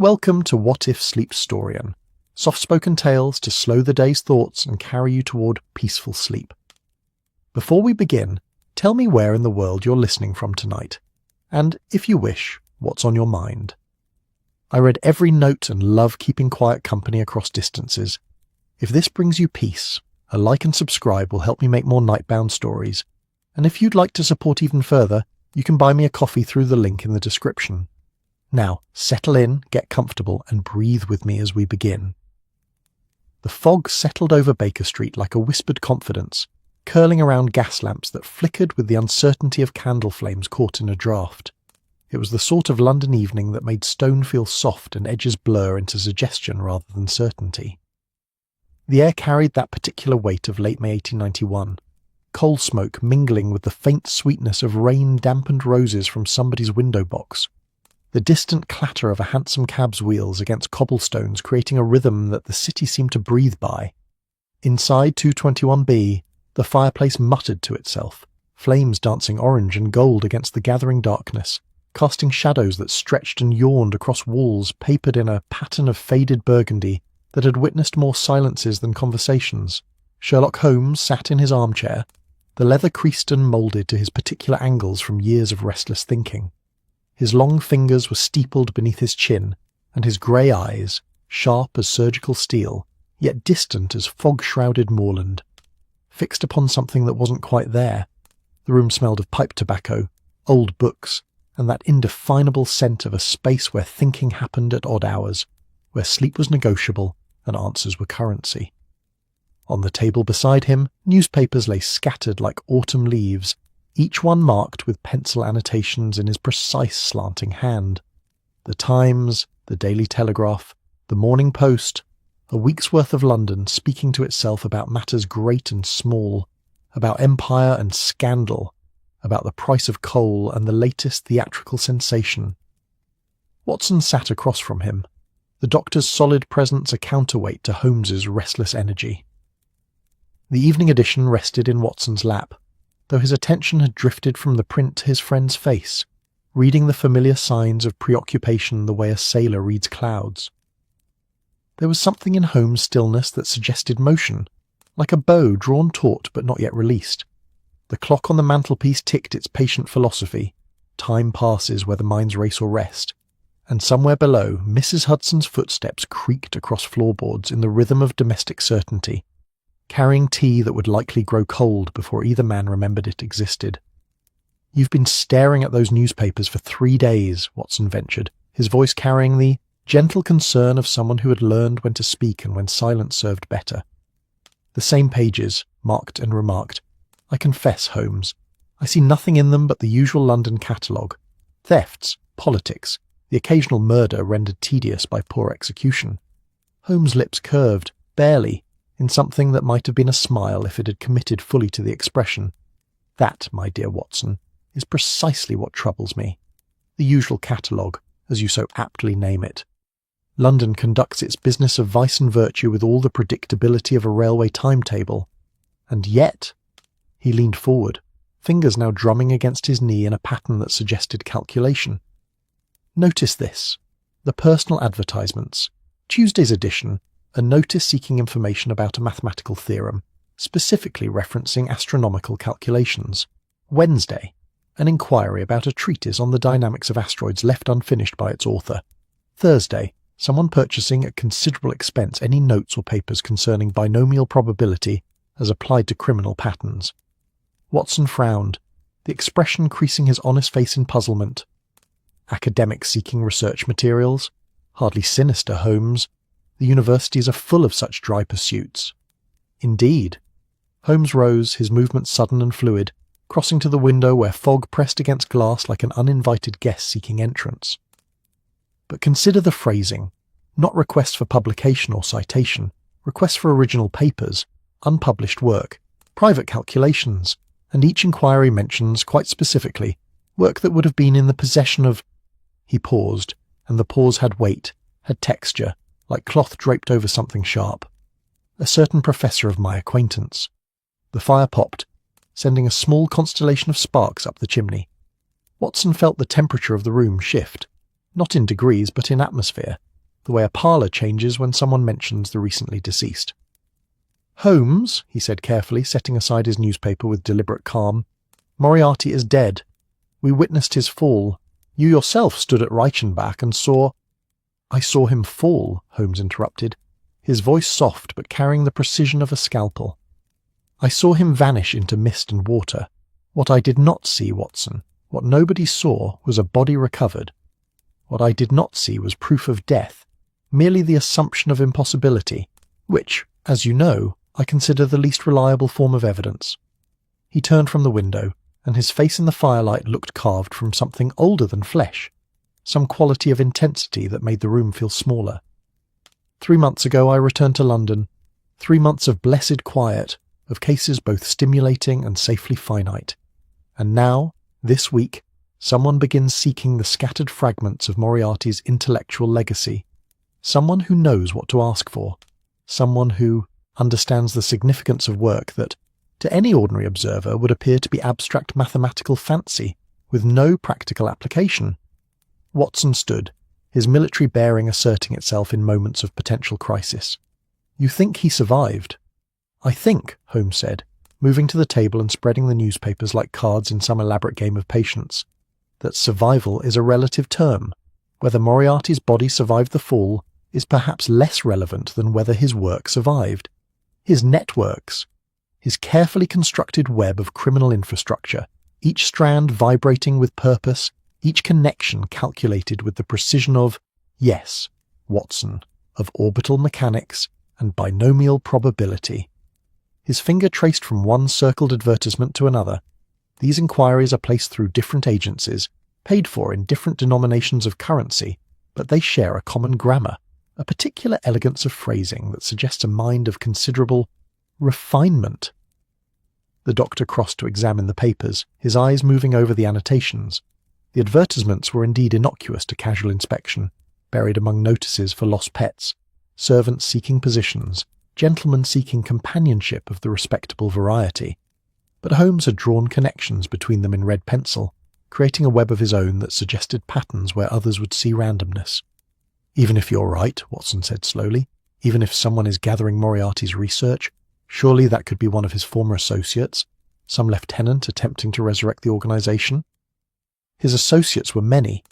Welcome to What If Sleepstorian, soft-spoken tales to slow the day's thoughts and carry you toward peaceful sleep. Before we begin, tell me where in the world you're listening from tonight, and, if you wish, what's on your mind. I read every note and love keeping quiet company across distances. If this brings you peace, a like and subscribe will help me make more nightbound stories, and if you'd like to support even further, you can buy me a coffee through the link in the description. Now, settle in, get comfortable, and breathe with me as we begin. The fog settled over Baker Street like a whispered confidence, curling around gas lamps that flickered with the uncertainty of candle flames caught in a draught. It was the sort of London evening that made stone feel soft and edges blur into suggestion rather than certainty. The air carried that particular weight of late May 1891, coal smoke mingling with the faint sweetness of rain-dampened roses from somebody's window box, the distant clatter of a hansom cab's wheels against cobblestones creating a rhythm that the city seemed to breathe by. Inside 221B, the fireplace muttered to itself, flames dancing orange and gold against the gathering darkness, casting shadows that stretched and yawned across walls papered in a pattern of faded burgundy that had witnessed more silences than conversations. Sherlock Holmes sat in his armchair, the leather creased and moulded to his particular angles from years of restless thinking. His long fingers were steepled beneath his chin, and his grey eyes, sharp as surgical steel, yet distant as fog-shrouded moorland, fixed upon something that wasn't quite there. The room smelled of pipe tobacco, old books, and that indefinable scent of a space where thinking happened at odd hours, where sleep was negotiable and answers were currency. On the table beside him, newspapers lay scattered like autumn leaves, each one marked with pencil annotations in his precise slanting hand. The Times, the Daily Telegraph, the Morning Post, a week's worth of London speaking to itself about matters great and small, about empire and scandal, about the price of coal and the latest theatrical sensation. Watson sat across from him, the doctor's solid presence a counterweight to Holmes's restless energy. The evening edition rested in Watson's lap, though his attention had drifted from the print to his friend's face, reading the familiar signs of preoccupation the way a sailor reads clouds. There was something in Holmes' stillness that suggested motion, like a bow drawn taut but not yet released. The clock on the mantelpiece ticked its patient philosophy. Time passes whether minds race or rest. And somewhere below, Mrs. Hudson's footsteps creaked across floorboards in the rhythm of domestic certainty, carrying tea that would likely grow cold before either man remembered it existed. "You've been staring at those newspapers for 3 days," Watson ventured, his voice carrying the gentle concern of someone who had learned when to speak and when silence served better. "The same pages, marked and remarked. I confess, Holmes, I see nothing in them but the usual London catalogue. Thefts, politics, the occasional murder rendered tedious by poor execution." Holmes' lips curved, barely, in something that might have been a smile if it had committed fully to the expression. "That, my dear Watson, is precisely what troubles me. The usual catalogue, as you so aptly name it. London conducts its business of vice and virtue with all the predictability of a railway timetable. And yet—" He leaned forward, fingers now drumming against his knee in a pattern that suggested calculation. "Notice this. The personal advertisements. Tuesday's edition, a notice seeking information about a mathematical theorem, specifically referencing astronomical calculations. Wednesday, an inquiry about a treatise on the dynamics of asteroids left unfinished by its author. Thursday, someone purchasing at considerable expense any notes or papers concerning binomial probability as applied to criminal patterns." Watson frowned, the expression creasing his honest face in puzzlement. "Academics seeking research materials? Hardly sinister, Holmes. The universities are full of such dry pursuits." "Indeed." Holmes rose, his movements sudden and fluid, crossing to the window where fog pressed against glass like an uninvited guest seeking entrance. "But consider the phrasing. Not requests for publication or citation, requests for original papers, unpublished work, private calculations, and each inquiry mentions, quite specifically, work that would have been in the possession of—" He paused, and the pause had weight, had texture, like cloth draped over something sharp. "A certain professor of my acquaintance." The fire popped, sending a small constellation of sparks up the chimney. Watson felt the temperature of the room shift, not in degrees but in atmosphere, the way a parlour changes when someone mentions the recently deceased. "Holmes," he said carefully, setting aside his newspaper with deliberate calm, "Moriarty is dead. We witnessed his fall. You yourself stood at Reichenbach and saw—" "I saw him fall," Holmes interrupted, his voice soft but carrying the precision of a scalpel. "I saw him vanish into mist and water. What I did not see, Watson, what nobody saw, was a body recovered. What I did not see was proof of death, merely the assumption of impossibility, which, as you know, I consider the least reliable form of evidence." He turned from the window, and his face in the firelight looked carved from something older than flesh, some quality of intensity that made the room feel smaller. 3 months ago I returned to London. 3 months of blessed quiet, of cases both stimulating and safely finite. And now, this week, someone begins seeking the scattered fragments of Moriarty's intellectual legacy. Someone who knows what to ask for. Someone who understands the significance of work that, to any ordinary observer, would appear to be abstract mathematical fancy, with no practical application. Watson stood, his military bearing asserting itself in moments of potential crisis. "You think he survived?" "I think," Holmes said, moving to the table and spreading the newspapers like cards in some elaborate game of patience, "that survival is a relative term. Whether Moriarty's body survived the fall is perhaps less relevant than whether his work survived. His networks, his carefully constructed web of criminal infrastructure, each strand vibrating with purpose, each connection calculated with the precision of, yes, Watson, of orbital mechanics and binomial probability." His finger traced from one circled advertisement to another. These inquiries are placed through different agencies, paid for in different denominations of currency, but they share a common grammar, a particular elegance of phrasing that suggests a mind of considerable refinement. The doctor crossed to examine the papers, his eyes moving over the annotations. The advertisements were indeed innocuous to casual inspection, buried among notices for lost pets, servants seeking positions, gentlemen seeking companionship of the respectable variety. But Holmes had drawn connections between them in red pencil, creating a web of his own that suggested patterns where others would see randomness. "Even if you're right," Watson said slowly, "even if someone is gathering Moriarty's research, surely that could be one of his former associates, some lieutenant attempting to resurrect the organization." "His associates were many,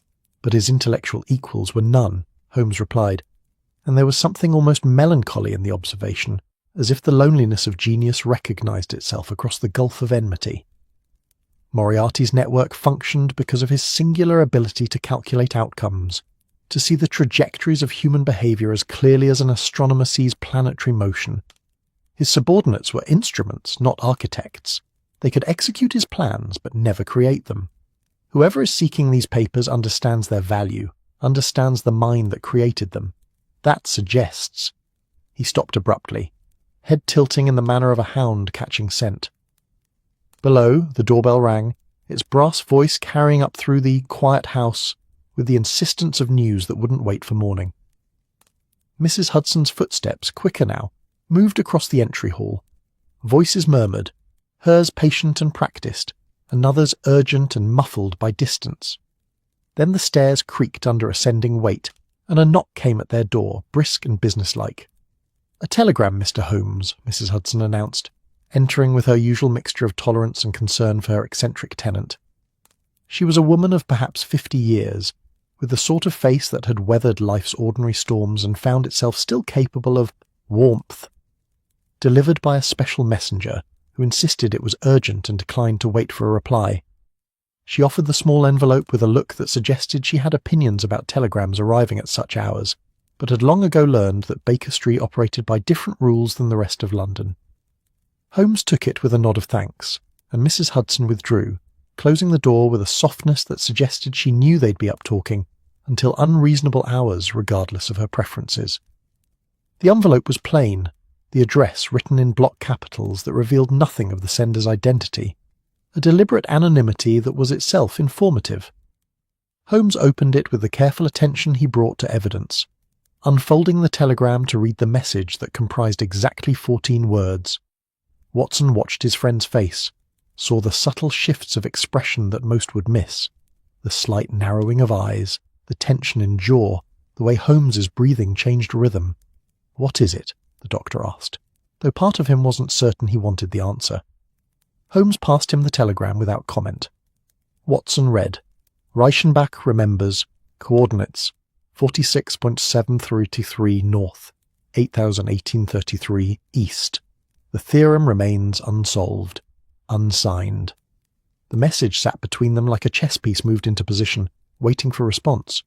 but his intellectual equals were none," Holmes replied, and there was something almost melancholy in the observation, as if the loneliness of genius recognized itself across the gulf of enmity. Moriarty's network functioned because of his singular ability to calculate outcomes, to see the trajectories of human behavior as clearly as an astronomer sees planetary motion. His subordinates were instruments, not architects. They could execute his plans, but never create them. Whoever is seeking these papers understands their value, understands the mind that created them. That suggests— He stopped abruptly, head tilting in the manner of a hound catching scent. Below, the doorbell rang, its brass voice carrying up through the quiet house with the insistence of news that wouldn't wait for morning. Mrs. Hudson's footsteps, quicker now, moved across the entry hall. Voices murmured, hers patient and practised, another's urgent and muffled by distance. Then the stairs creaked under ascending weight, and a knock came at their door, brisk and businesslike. "A telegram, Mr. Holmes," Mrs. Hudson announced, entering with her usual mixture of tolerance and concern for her eccentric tenant. She was a woman of perhaps 50 years, with the sort of face that had weathered life's ordinary storms and found itself still capable of warmth. Delivered by a special messenger, who insisted it was urgent and declined to wait for a reply. She offered the small envelope with a look that suggested she had opinions about telegrams arriving at such hours, but had long ago learned that Baker Street operated by different rules than the rest of London. Holmes took it with a nod of thanks, and Mrs. Hudson withdrew, closing the door with a softness that suggested she knew they'd be up talking until unreasonable hours, regardless of her preferences. The envelope was plain, the address written in block capitals that revealed nothing of the sender's identity, a deliberate anonymity that was itself informative. Holmes opened it with the careful attention he brought to evidence, unfolding the telegram to read the message that comprised exactly 14 words. Watson watched his friend's face, saw the subtle shifts of expression that most would miss, the slight narrowing of eyes, the tension in jaw, The way Holmes's breathing changed rhythm. "What is it?" the doctor asked, though part of him wasn't certain he wanted the answer. Holmes passed him the telegram without comment. Watson read, "Reichenbach remembers, coordinates 46.733 north, 801833 east. The theorem remains unsolved, unsigned." The message sat between them like a chess piece moved into position, waiting for response.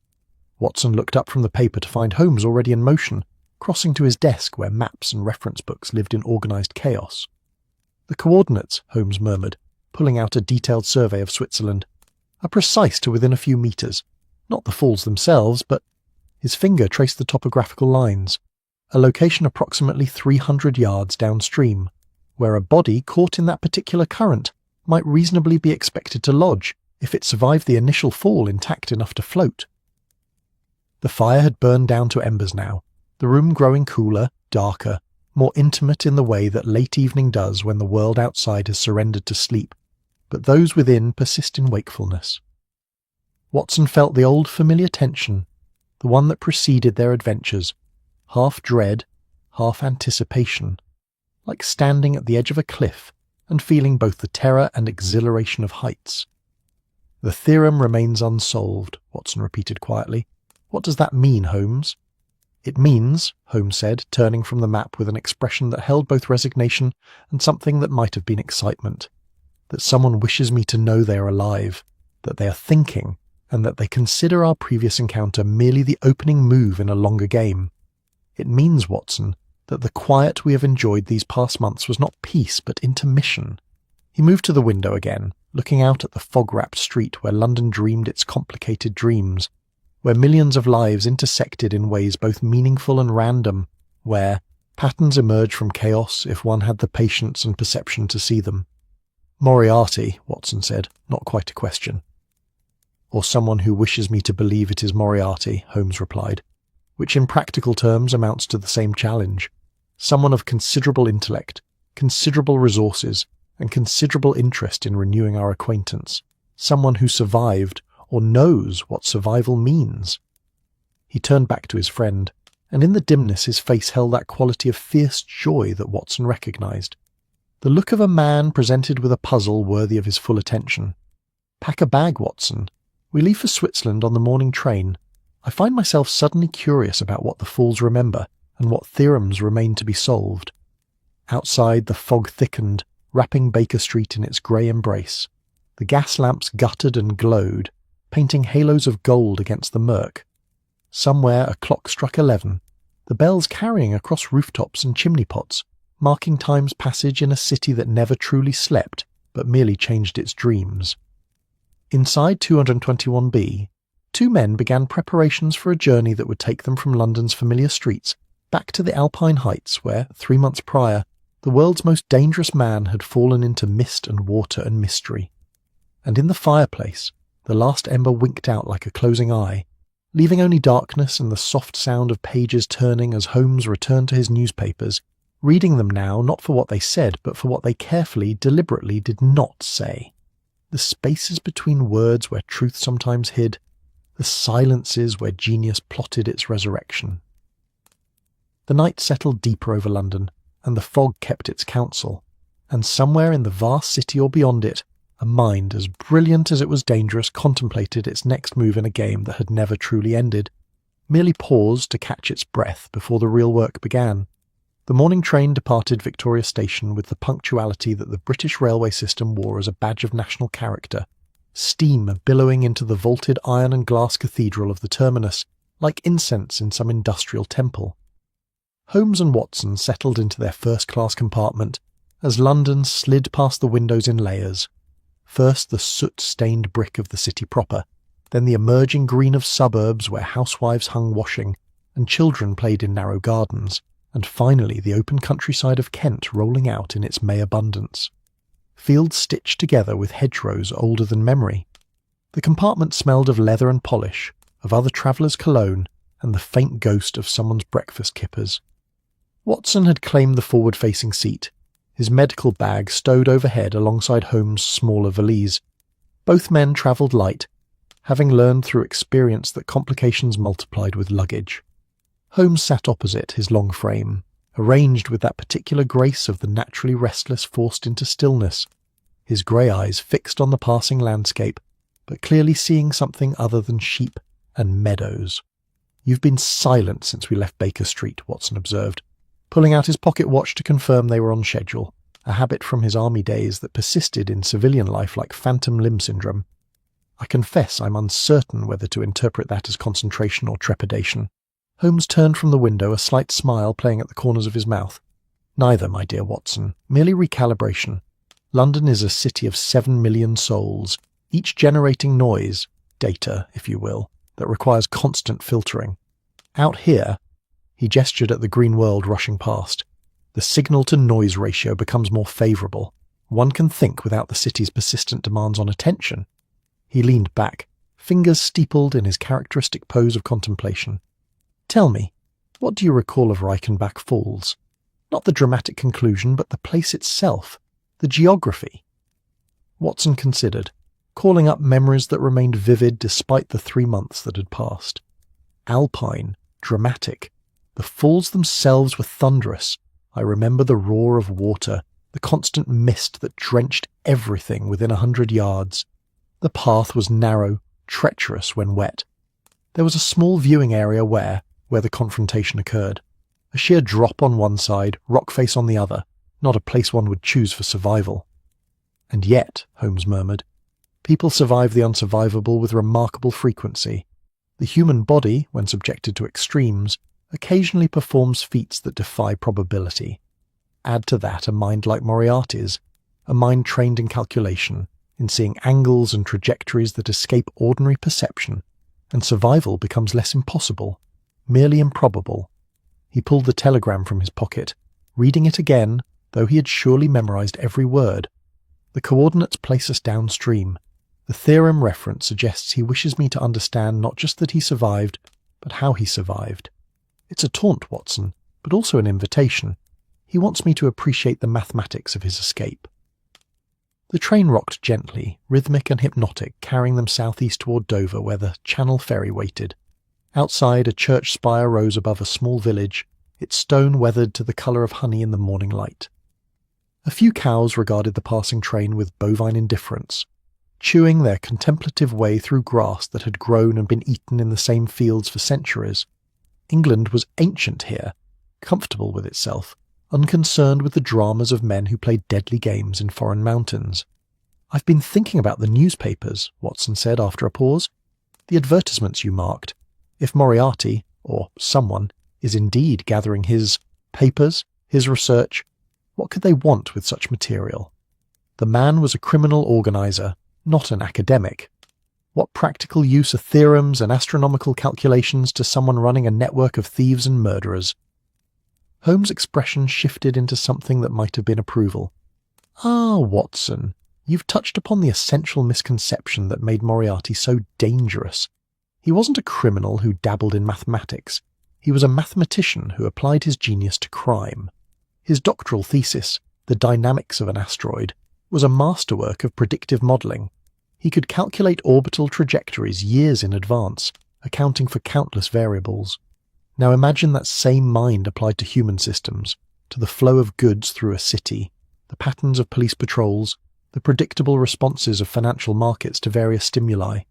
Watson looked up from the paper to find Holmes already in motion, crossing to his desk where maps and reference books lived in organised chaos. "The coordinates," Holmes murmured, pulling out a detailed survey of Switzerland, "are precise to within a few metres. Not the falls themselves, but—" His finger traced the topographical lines. A location approximately 300 yards downstream, where a body caught in that particular current might reasonably be expected to lodge if it survived the initial fall intact enough to float. The fire had burned down to embers now, the room growing cooler, darker, more intimate in the way that late evening does when the world outside has surrendered to sleep, but those within persist in wakefulness. Watson felt the old familiar tension, the one that preceded their adventures, half dread, half anticipation, like standing at the edge of a cliff and feeling both the terror and exhilaration of heights. "The theorem remains unsolved," Watson repeated quietly. "What does that mean, Holmes?" "It means," Holmes said, turning from the map with an expression that held both resignation and something that might have been excitement, "that someone wishes me to know they are alive, that they are thinking, and that they consider our previous encounter merely the opening move in a longer game. It means, Watson, that the quiet we have enjoyed these past months was not peace but intermission." He moved to the window again, looking out at the fog-wrapped street where London dreamed its complicated dreams, where millions of lives intersected in ways both meaningful and random, where patterns emerge from chaos if one had the patience and perception to see them. "Moriarty," Watson said, not quite a question. "Or someone who wishes me to believe it is Moriarty," Holmes replied, which in practical terms amounts to the same challenge. Someone of considerable intellect, considerable resources, and considerable interest in renewing our acquaintance. Someone who survived, or knows what survival means. He turned back to his friend, and in the dimness his face held that quality of fierce joy that Watson recognised. The look of a man presented with a puzzle worthy of his full attention. "Pack a bag, Watson. We leave for Switzerland on the morning train. I find myself suddenly curious about what the fools remember, and what theorems remain to be solved." Outside, the fog thickened, wrapping Baker Street in its grey embrace. The gas lamps guttered and glowed, painting halos of gold against the murk. Somewhere a clock struck 11, the bells carrying across rooftops and chimney pots, marking time's passage in a city that never truly slept, but merely changed its dreams. Inside 221B, two men began preparations for a journey that would take them from London's familiar streets back to the Alpine heights where, 3 months prior, the world's most dangerous man had fallen into mist and water and mystery. And in the fireplace, the last ember winked out like a closing eye, leaving only darkness and the soft sound of pages turning as Holmes returned to his newspapers, reading them now not for what they said but for what they carefully, deliberately did not say. The spaces between words where truth sometimes hid, the silences where genius plotted its resurrection. The night settled deeper over London, and the fog kept its counsel, and somewhere in the vast city or beyond it, a mind as brilliant as it was dangerous contemplated its next move in a game that had never truly ended, merely paused to catch its breath before the real work began. The morning train departed Victoria Station with the punctuality that the British railway system wore as a badge of national character, steam billowing into the vaulted iron and glass cathedral of the terminus like incense in some industrial temple. Holmes and Watson settled into their first-class compartment as London slid past the windows in layers. First the soot-stained brick of the city proper, then the emerging green of suburbs where housewives hung washing and children played in narrow gardens, and finally the open countryside of Kent rolling out in its May abundance. Fields stitched together with hedgerows older than memory. The compartment smelled of leather and polish, of other travellers' cologne, and the faint ghost of someone's breakfast kippers. Watson had claimed the forward-facing seat, his medical bag stowed overhead alongside Holmes' smaller valise. Both men travelled light, having learned through experience that complications multiplied with luggage. Holmes sat opposite his long frame, arranged with that particular grace of the naturally restless forced into stillness, his grey eyes fixed on the passing landscape, but clearly seeing something other than sheep and meadows. "You've been silent since we left Baker Street," Watson observed, pulling out his pocket watch to confirm they were on schedule, a habit from his army days that persisted in civilian life like phantom limb syndrome. "I confess I'm uncertain whether to interpret that as concentration or trepidation." Holmes turned from the window, a slight smile playing at the corners of his mouth. "Neither, my dear Watson, merely recalibration. London is a city of 7 million souls, each generating noise, data, if you will, that requires constant filtering. Out here," he gestured at the green world rushing past, "the signal-to-noise ratio becomes more favourable. One can think without the city's persistent demands on attention." He leaned back, fingers steepled in his characteristic pose of contemplation. "Tell me, what do you recall of Reichenbach Falls? Not the dramatic conclusion, but the place itself, the geography." Watson considered, calling up memories that remained vivid despite the 3 months that had passed. Alpine, dramatic. The falls themselves were thunderous. I remember the roar of water, the constant mist that drenched everything within 100 yards. The path was narrow, treacherous when wet. There was a small viewing area where the confrontation occurred. A sheer drop on one side, rock face on the other, not a place one would choose for survival. "And yet," Holmes murmured, "people survive the unsurvivable with remarkable frequency. The human body, when subjected to extremes, occasionally performs feats that defy probability. Add to that a mind like Moriarty's, a mind trained in calculation, in seeing angles and trajectories that escape ordinary perception, and survival becomes less impossible, merely improbable." He pulled the telegram from his pocket, reading it again, though he had surely memorized every word. "The coordinates place us downstream. The theorem reference suggests he wishes me to understand not just that he survived, but how he survived. It's a taunt, Watson, but also an invitation. He wants me to appreciate the mathematics of his escape." The train rocked gently, rhythmic and hypnotic, carrying them southeast toward Dover, where the Channel ferry waited. Outside, a church spire rose above a small village, its stone weathered to the colour of honey in the morning light. A few cows regarded the passing train with bovine indifference, chewing their contemplative way through grass that had grown and been eaten in the same fields for centuries. England was ancient here, comfortable with itself, unconcerned with the dramas of men who played deadly games in foreign mountains. "I've been thinking about the newspapers," Watson said after a pause. "The advertisements you marked. If Moriarty, or someone, is indeed gathering his papers, his research, what could they want with such material? The man was a criminal organizer, not an academic. What practical use are theorems and astronomical calculations to someone running a network of thieves and murderers?" Holmes' expression shifted into something that might have been approval. "Ah, Watson, you've touched upon the essential misconception that made Moriarty so dangerous. He wasn't a criminal who dabbled in mathematics. He was a mathematician who applied his genius to crime. His doctoral thesis, The Dynamics of an Asteroid, was a masterwork of predictive modelling. He could calculate orbital trajectories years in advance, accounting for countless variables. Now imagine that same mind applied to human systems, to the flow of goods through a city, the patterns of police patrols, the predictable responses of financial markets to various stimuli.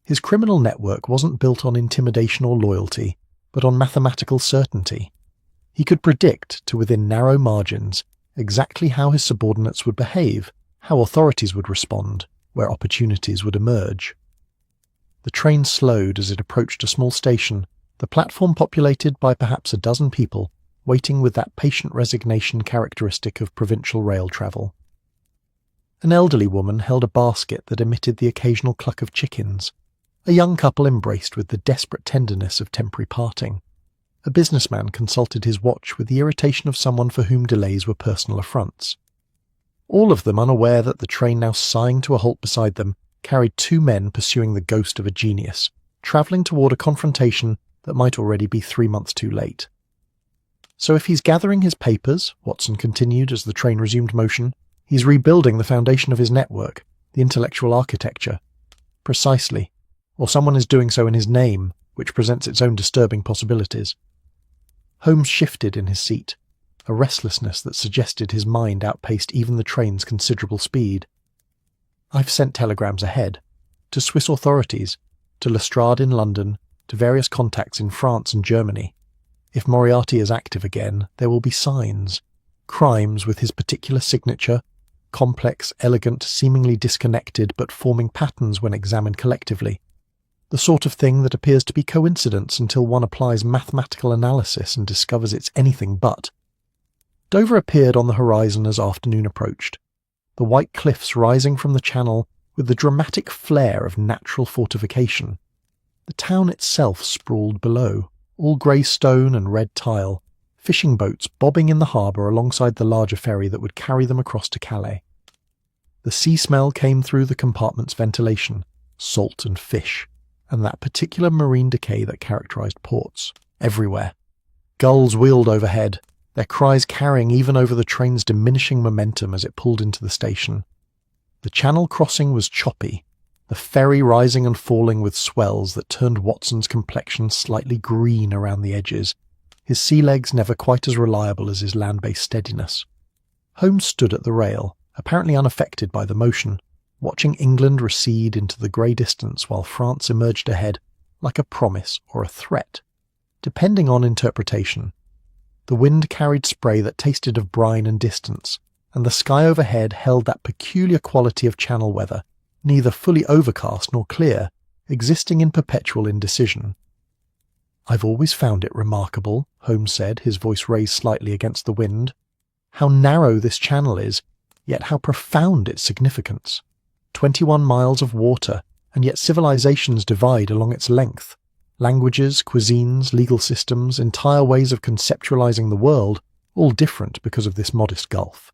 His criminal network wasn't built on intimidation or loyalty, but on mathematical certainty. He could predict, to within narrow margins, exactly how his subordinates would behave, how authorities would respond, where opportunities would emerge. The train slowed as it approached a small station, the platform populated by perhaps a dozen people, waiting with that patient resignation characteristic of provincial rail travel. An elderly woman held a basket that emitted the occasional cluck of chickens. A young couple embraced with the desperate tenderness of temporary parting. A businessman consulted his watch with the irritation of someone for whom delays were personal affronts. All of them unaware that the train now sighing to a halt beside them carried 2 men pursuing the ghost of a genius, travelling toward a confrontation that might already be 3 months too late. "So if he's gathering his papers," Watson continued as the train resumed motion, "he's rebuilding the foundation of his network, the intellectual architecture." "Precisely. or someone is doing so in his name, which presents its own disturbing possibilities. Holmes shifted in his seat, a restlessness that suggested his mind outpaced even the train's considerable speed. "I've sent telegrams ahead, to Swiss authorities, to Lestrade in London, to various contacts in France and Germany. If Moriarty is active again, there will be signs. Crimes with his particular signature, complex, elegant, seemingly disconnected but forming patterns when examined collectively. The sort of thing that appears to be coincidence until one applies mathematical analysis and discovers it's anything but." Dover appeared on the horizon as afternoon approached, the white cliffs rising from the channel with the dramatic flair of natural fortification. The town itself sprawled below, all grey stone and red tile, fishing boats bobbing in the harbour alongside the larger ferry that would carry them across to Calais. The sea smell came through the compartment's ventilation, salt and fish, and that particular marine decay that characterised ports. Everywhere. Gulls wheeled overhead, their cries carrying even over the train's diminishing momentum as it pulled into the station. The channel crossing was choppy, the ferry rising and falling with swells that turned Watson's complexion slightly green around the edges, his sea legs never quite as reliable as his land-based steadiness. Holmes stood at the rail, apparently unaffected by the motion, watching England recede into the grey distance while France emerged ahead, like a promise or a threat, depending on interpretation. The wind carried spray that tasted of brine and distance, and the sky overhead held that peculiar quality of channel weather, neither fully overcast nor clear, existing in perpetual indecision. "I've always found it remarkable," Holmes said, his voice raised slightly against the wind, "how narrow this channel is, yet how profound its significance. 21 miles of water, and yet civilizations divide along its length. Languages, cuisines, legal systems, entire ways of conceptualizing the world, all different because of this modest gulf."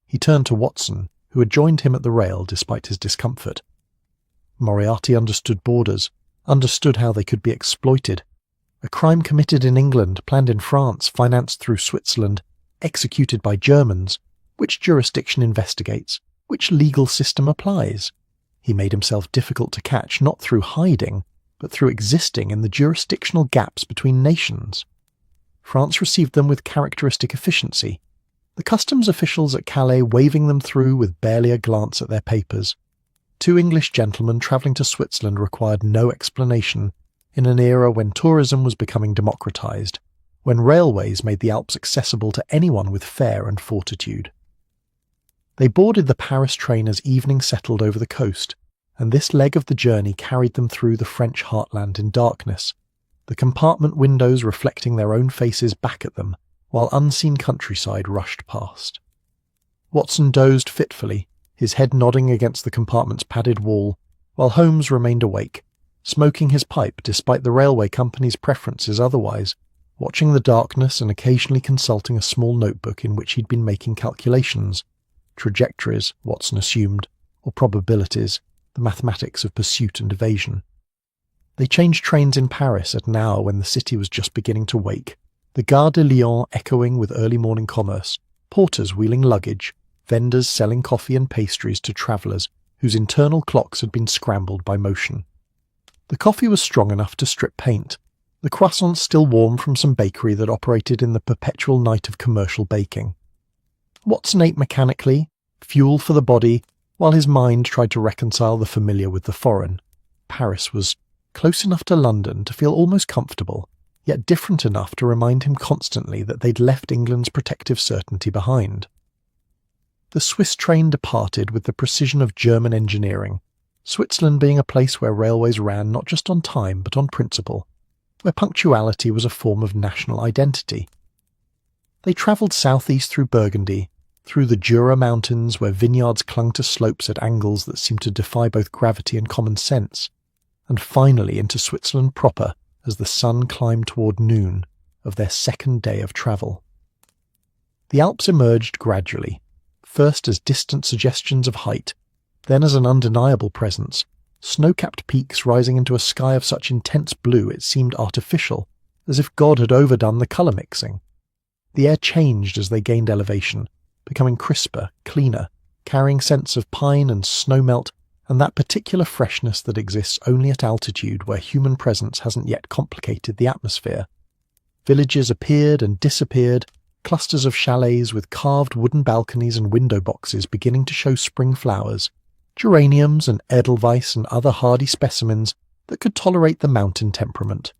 He turned to Watson, who had joined him at the rail despite his discomfort. Moriarty understood borders, understood how they could be exploited. A crime committed in England, planned in France, financed through Switzerland, executed by Germans. Which jurisdiction investigates? Which legal system applies? He made himself difficult to catch not through hiding, but through existing in the jurisdictional gaps between nations. France received them with characteristic efficiency, the customs officials at Calais waving them through with barely a glance at their papers. 2 English gentlemen travelling to Switzerland required no explanation, in an era when tourism was becoming democratised, when railways made the Alps accessible to anyone with fare and fortitude. They boarded the Paris train as evening settled over the coast, and this leg of the journey carried them through the French heartland in darkness, the compartment windows reflecting their own faces back at them, while unseen countryside rushed past. Watson dozed fitfully, his head nodding against the compartment's padded wall, while Holmes remained awake, smoking his pipe despite the railway company's preferences otherwise, watching the darkness and occasionally consulting a small notebook in which he'd been making calculations, trajectories, Watson assumed, or probabilities, the mathematics of pursuit and evasion. They changed trains in Paris at an hour when the city was just beginning to wake, the Gare de Lyon echoing with early morning commerce, porters wheeling luggage, vendors selling coffee and pastries to travellers whose internal clocks had been scrambled by motion. The coffee was strong enough to strip paint, the croissants still warm from some bakery that operated in the perpetual night of commercial baking. Watson ate mechanically, fuel for the body, while his mind tried to reconcile the familiar with the foreign. Paris was close enough to London to feel almost comfortable, yet different enough to remind him constantly that they'd left England's protective certainty behind. The Swiss train departed with the precision of German engineering, Switzerland being a place where railways ran not just on time but on principle, where punctuality was a form of national identity. They travelled southeast through Burgundy, through the Jura Mountains where vineyards clung to slopes at angles that seemed to defy both gravity and common sense, and finally into Switzerland proper as the sun climbed toward noon of their second day of travel. The Alps emerged gradually, first as distant suggestions of height, then as an undeniable presence, snow-capped peaks rising into a sky of such intense blue it seemed artificial, as if God had overdone the colour mixing. The air changed as they gained elevation, becoming crisper, cleaner, carrying scents of pine and snowmelt and that particular freshness that exists only at altitude where human presence hasn't yet complicated the atmosphere. Villages appeared and disappeared, clusters of chalets with carved wooden balconies and window boxes beginning to show spring flowers, geraniums and edelweiss and other hardy specimens that could tolerate the mountain temperament.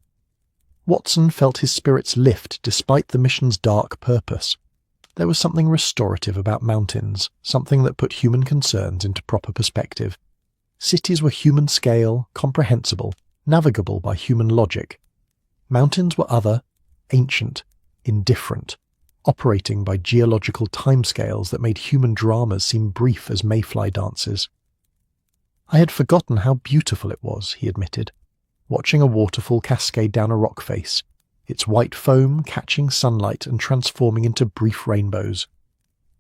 Watson felt his spirits lift despite the mission's dark purpose. There was something restorative about mountains, something that put human concerns into proper perspective. Cities were human scale, comprehensible, navigable by human logic. Mountains were other, ancient, indifferent, operating by geological timescales that made human dramas seem brief as mayfly dances. I had forgotten how beautiful it was, he admitted, watching a waterfall cascade down a rock face, its white foam catching sunlight and transforming into brief rainbows.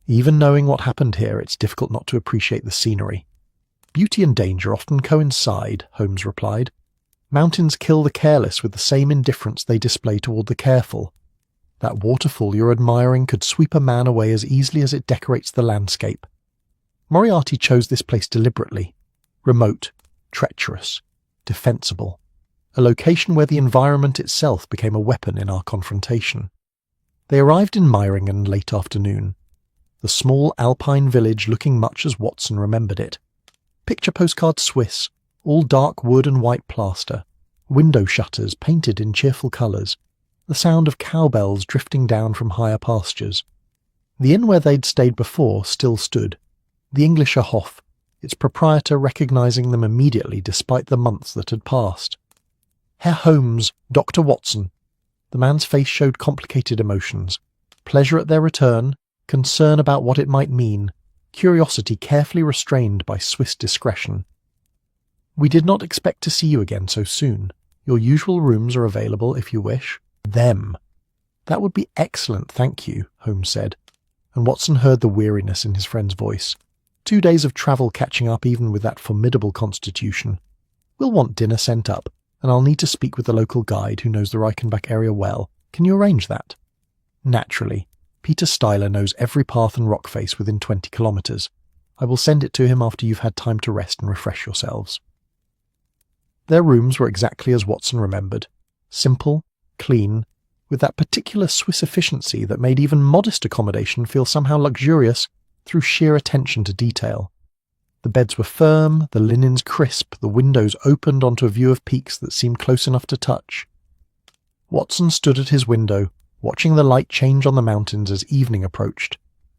Even knowing what happened here, it's difficult not to appreciate the scenery. Beauty and danger often coincide, Holmes replied. Mountains kill the careless with the same indifference they display toward the careful. That waterfall you're admiring could sweep a man away as easily as it decorates the landscape. Moriarty chose this place deliberately. Remote, treacherous, defensible. A location where the environment itself became a weapon in our confrontation. They arrived in Meiringen late afternoon. The small alpine village looking much as Watson remembered it. Picture postcard Swiss, all dark wood and white plaster, window shutters painted in cheerful colours, the sound of cowbells drifting down from higher pastures. The inn where they'd stayed before still stood, the Englischer Hof, its proprietor recognising them immediately despite the months that had passed. Herr Holmes, Dr. Watson. The man's face showed complicated emotions. Pleasure at their return, concern about what it might mean, curiosity carefully restrained by Swiss discretion. We did not expect to see you again so soon. Your usual rooms are available if you wish. Them. That would be excellent, thank you, Holmes said, and Watson heard the weariness in his friend's voice. 2 days of travel catching up even with that formidable constitution. We'll want dinner sent up, and I'll need to speak with the local guide who knows the Reichenbach area well. Can you arrange that? Naturally. Peter Steiler knows every path and rock face within 20 kilometres. I will send it to him after you've had time to rest and refresh yourselves. Their rooms were exactly as Watson remembered. Simple, clean, with that particular Swiss efficiency that made even modest accommodation feel somehow luxurious through sheer attention to detail. The beds were firm, the linens crisp, the windows opened onto a view of peaks that seemed close enough to touch. Watson stood at his window, watching the light change on the mountains as evening approached,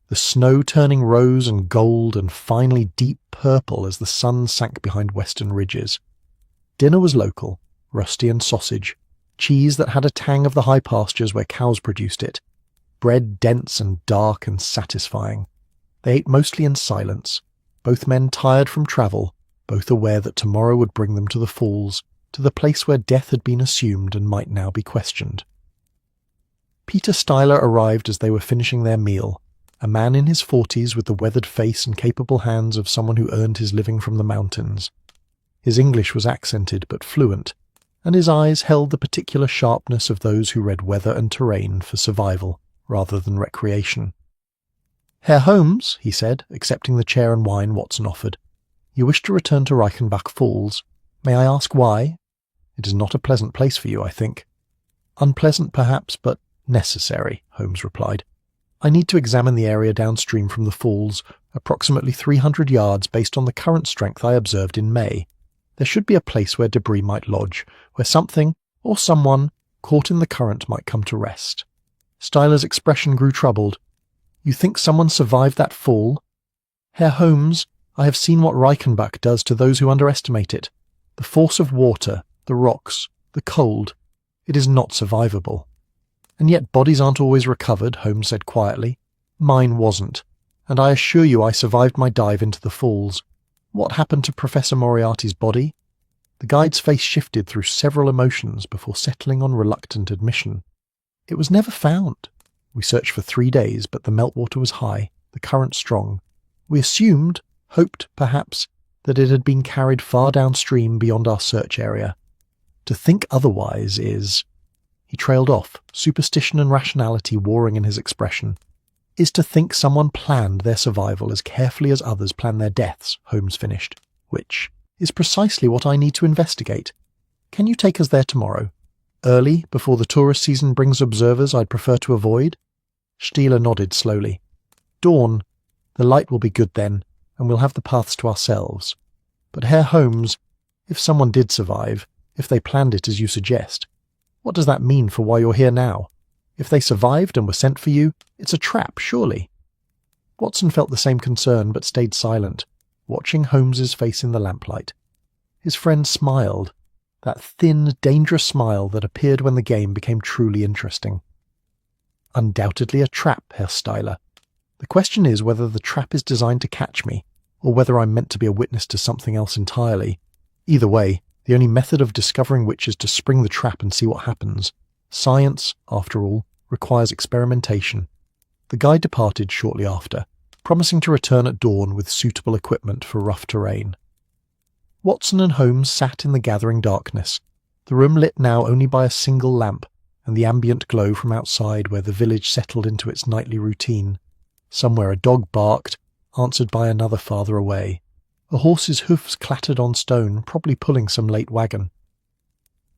the snow turning rose and gold and finally deep purple as the sun sank behind western ridges. Dinner was local, rusty and sausage, cheese that had a tang of the high pastures where cows produced it, bread dense and dark and satisfying. They ate mostly in silence, both men tired from travel, both aware that tomorrow would bring them to the falls, to the place where death had been assumed and might now be questioned. Peter Steiler arrived as they were finishing their meal, a man in his 40s with the weathered face and capable hands of someone who earned his living from the mountains. His English was accented but fluent, and his eyes held the particular sharpness of those who read weather and terrain for survival rather than recreation. Herr Holmes, he said, accepting the chair and wine Watson offered, you wish to return to Reichenbach Falls. May I ask why? It is not a pleasant place for you, I think. Unpleasant, perhaps, but necessary, Holmes replied. I need to examine the area downstream from the falls, approximately 300 yards based on the current strength I observed in May. There should be a place where debris might lodge, where something, or someone, caught in the current might come to rest. Steiler's expression grew troubled. You think someone survived that fall? Herr Holmes, I have seen what Reichenbach does to those who underestimate it. The force of water, the rocks, the cold. It is not survivable. And yet bodies aren't always recovered, Holmes said quietly. Mine wasn't, and I assure you I survived my dive into the falls. What happened to Professor Moriarty's body? The guide's face shifted through several emotions before settling on reluctant admission. It was never found. We searched for 3 days, but the meltwater was high, the current strong. We assumed, hoped perhaps, that it had been carried far downstream beyond our search area. To think otherwise is... He trailed off, superstition and rationality warring in his expression. Is to think someone planned their survival as carefully as others plan their deaths, Holmes finished. which is precisely what I need to investigate. Can you take us there tomorrow? Early, before the tourist season brings observers I'd prefer to avoid? Stieler nodded slowly. Dawn. The light will be good then, and we'll have the paths to ourselves. But Herr Holmes, if someone did survive, if they planned it as you suggest, what does that mean for why you're here now? If they survived and were sent for you, it's a trap, surely. Watson felt the same concern but stayed silent, watching Holmes's face in the lamplight. His friend smiled, that thin, dangerous smile that appeared when the game became truly interesting. Undoubtedly a trap, Herr Stieler. The question is whether the trap is designed to catch me, or whether I'm meant to be a witness to something else entirely. Either way, the only method of discovering which is to spring the trap and see what happens. Science, after all, requires experimentation. The guide departed shortly after, promising to return at dawn with suitable equipment for rough terrain. Watson and Holmes sat in the gathering darkness, the room lit now only by a single lamp and the ambient glow from outside where the village settled into its nightly routine. Somewhere a dog barked, answered by another farther away. A horse's hoofs clattered on stone, probably pulling some late wagon.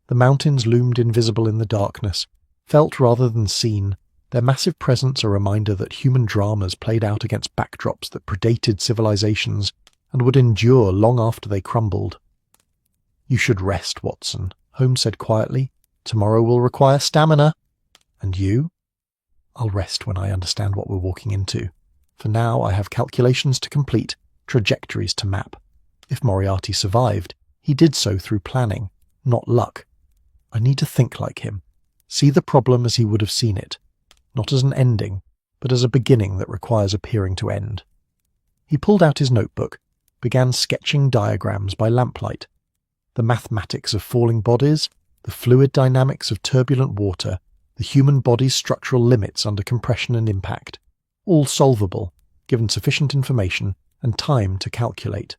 The mountains loomed invisible in the darkness, felt rather than seen, their massive presence a reminder that human dramas played out against backdrops that predated civilizations and would endure long after they crumbled. You should rest, Watson, Holmes said quietly. Tomorrow will require stamina. And you? I'll rest when I understand what we're walking into. For now I have calculations to complete, trajectories to map. If Moriarty survived, he did so through planning, not luck. I need to think like him, see the problem as he would have seen it, not as an ending, but as a beginning that requires appearing to end. He pulled out his notebook, began sketching diagrams by lamplight. The mathematics of falling bodies, the fluid dynamics of turbulent water, the human body's structural limits under compression and impact, all solvable, given sufficient information and time to calculate.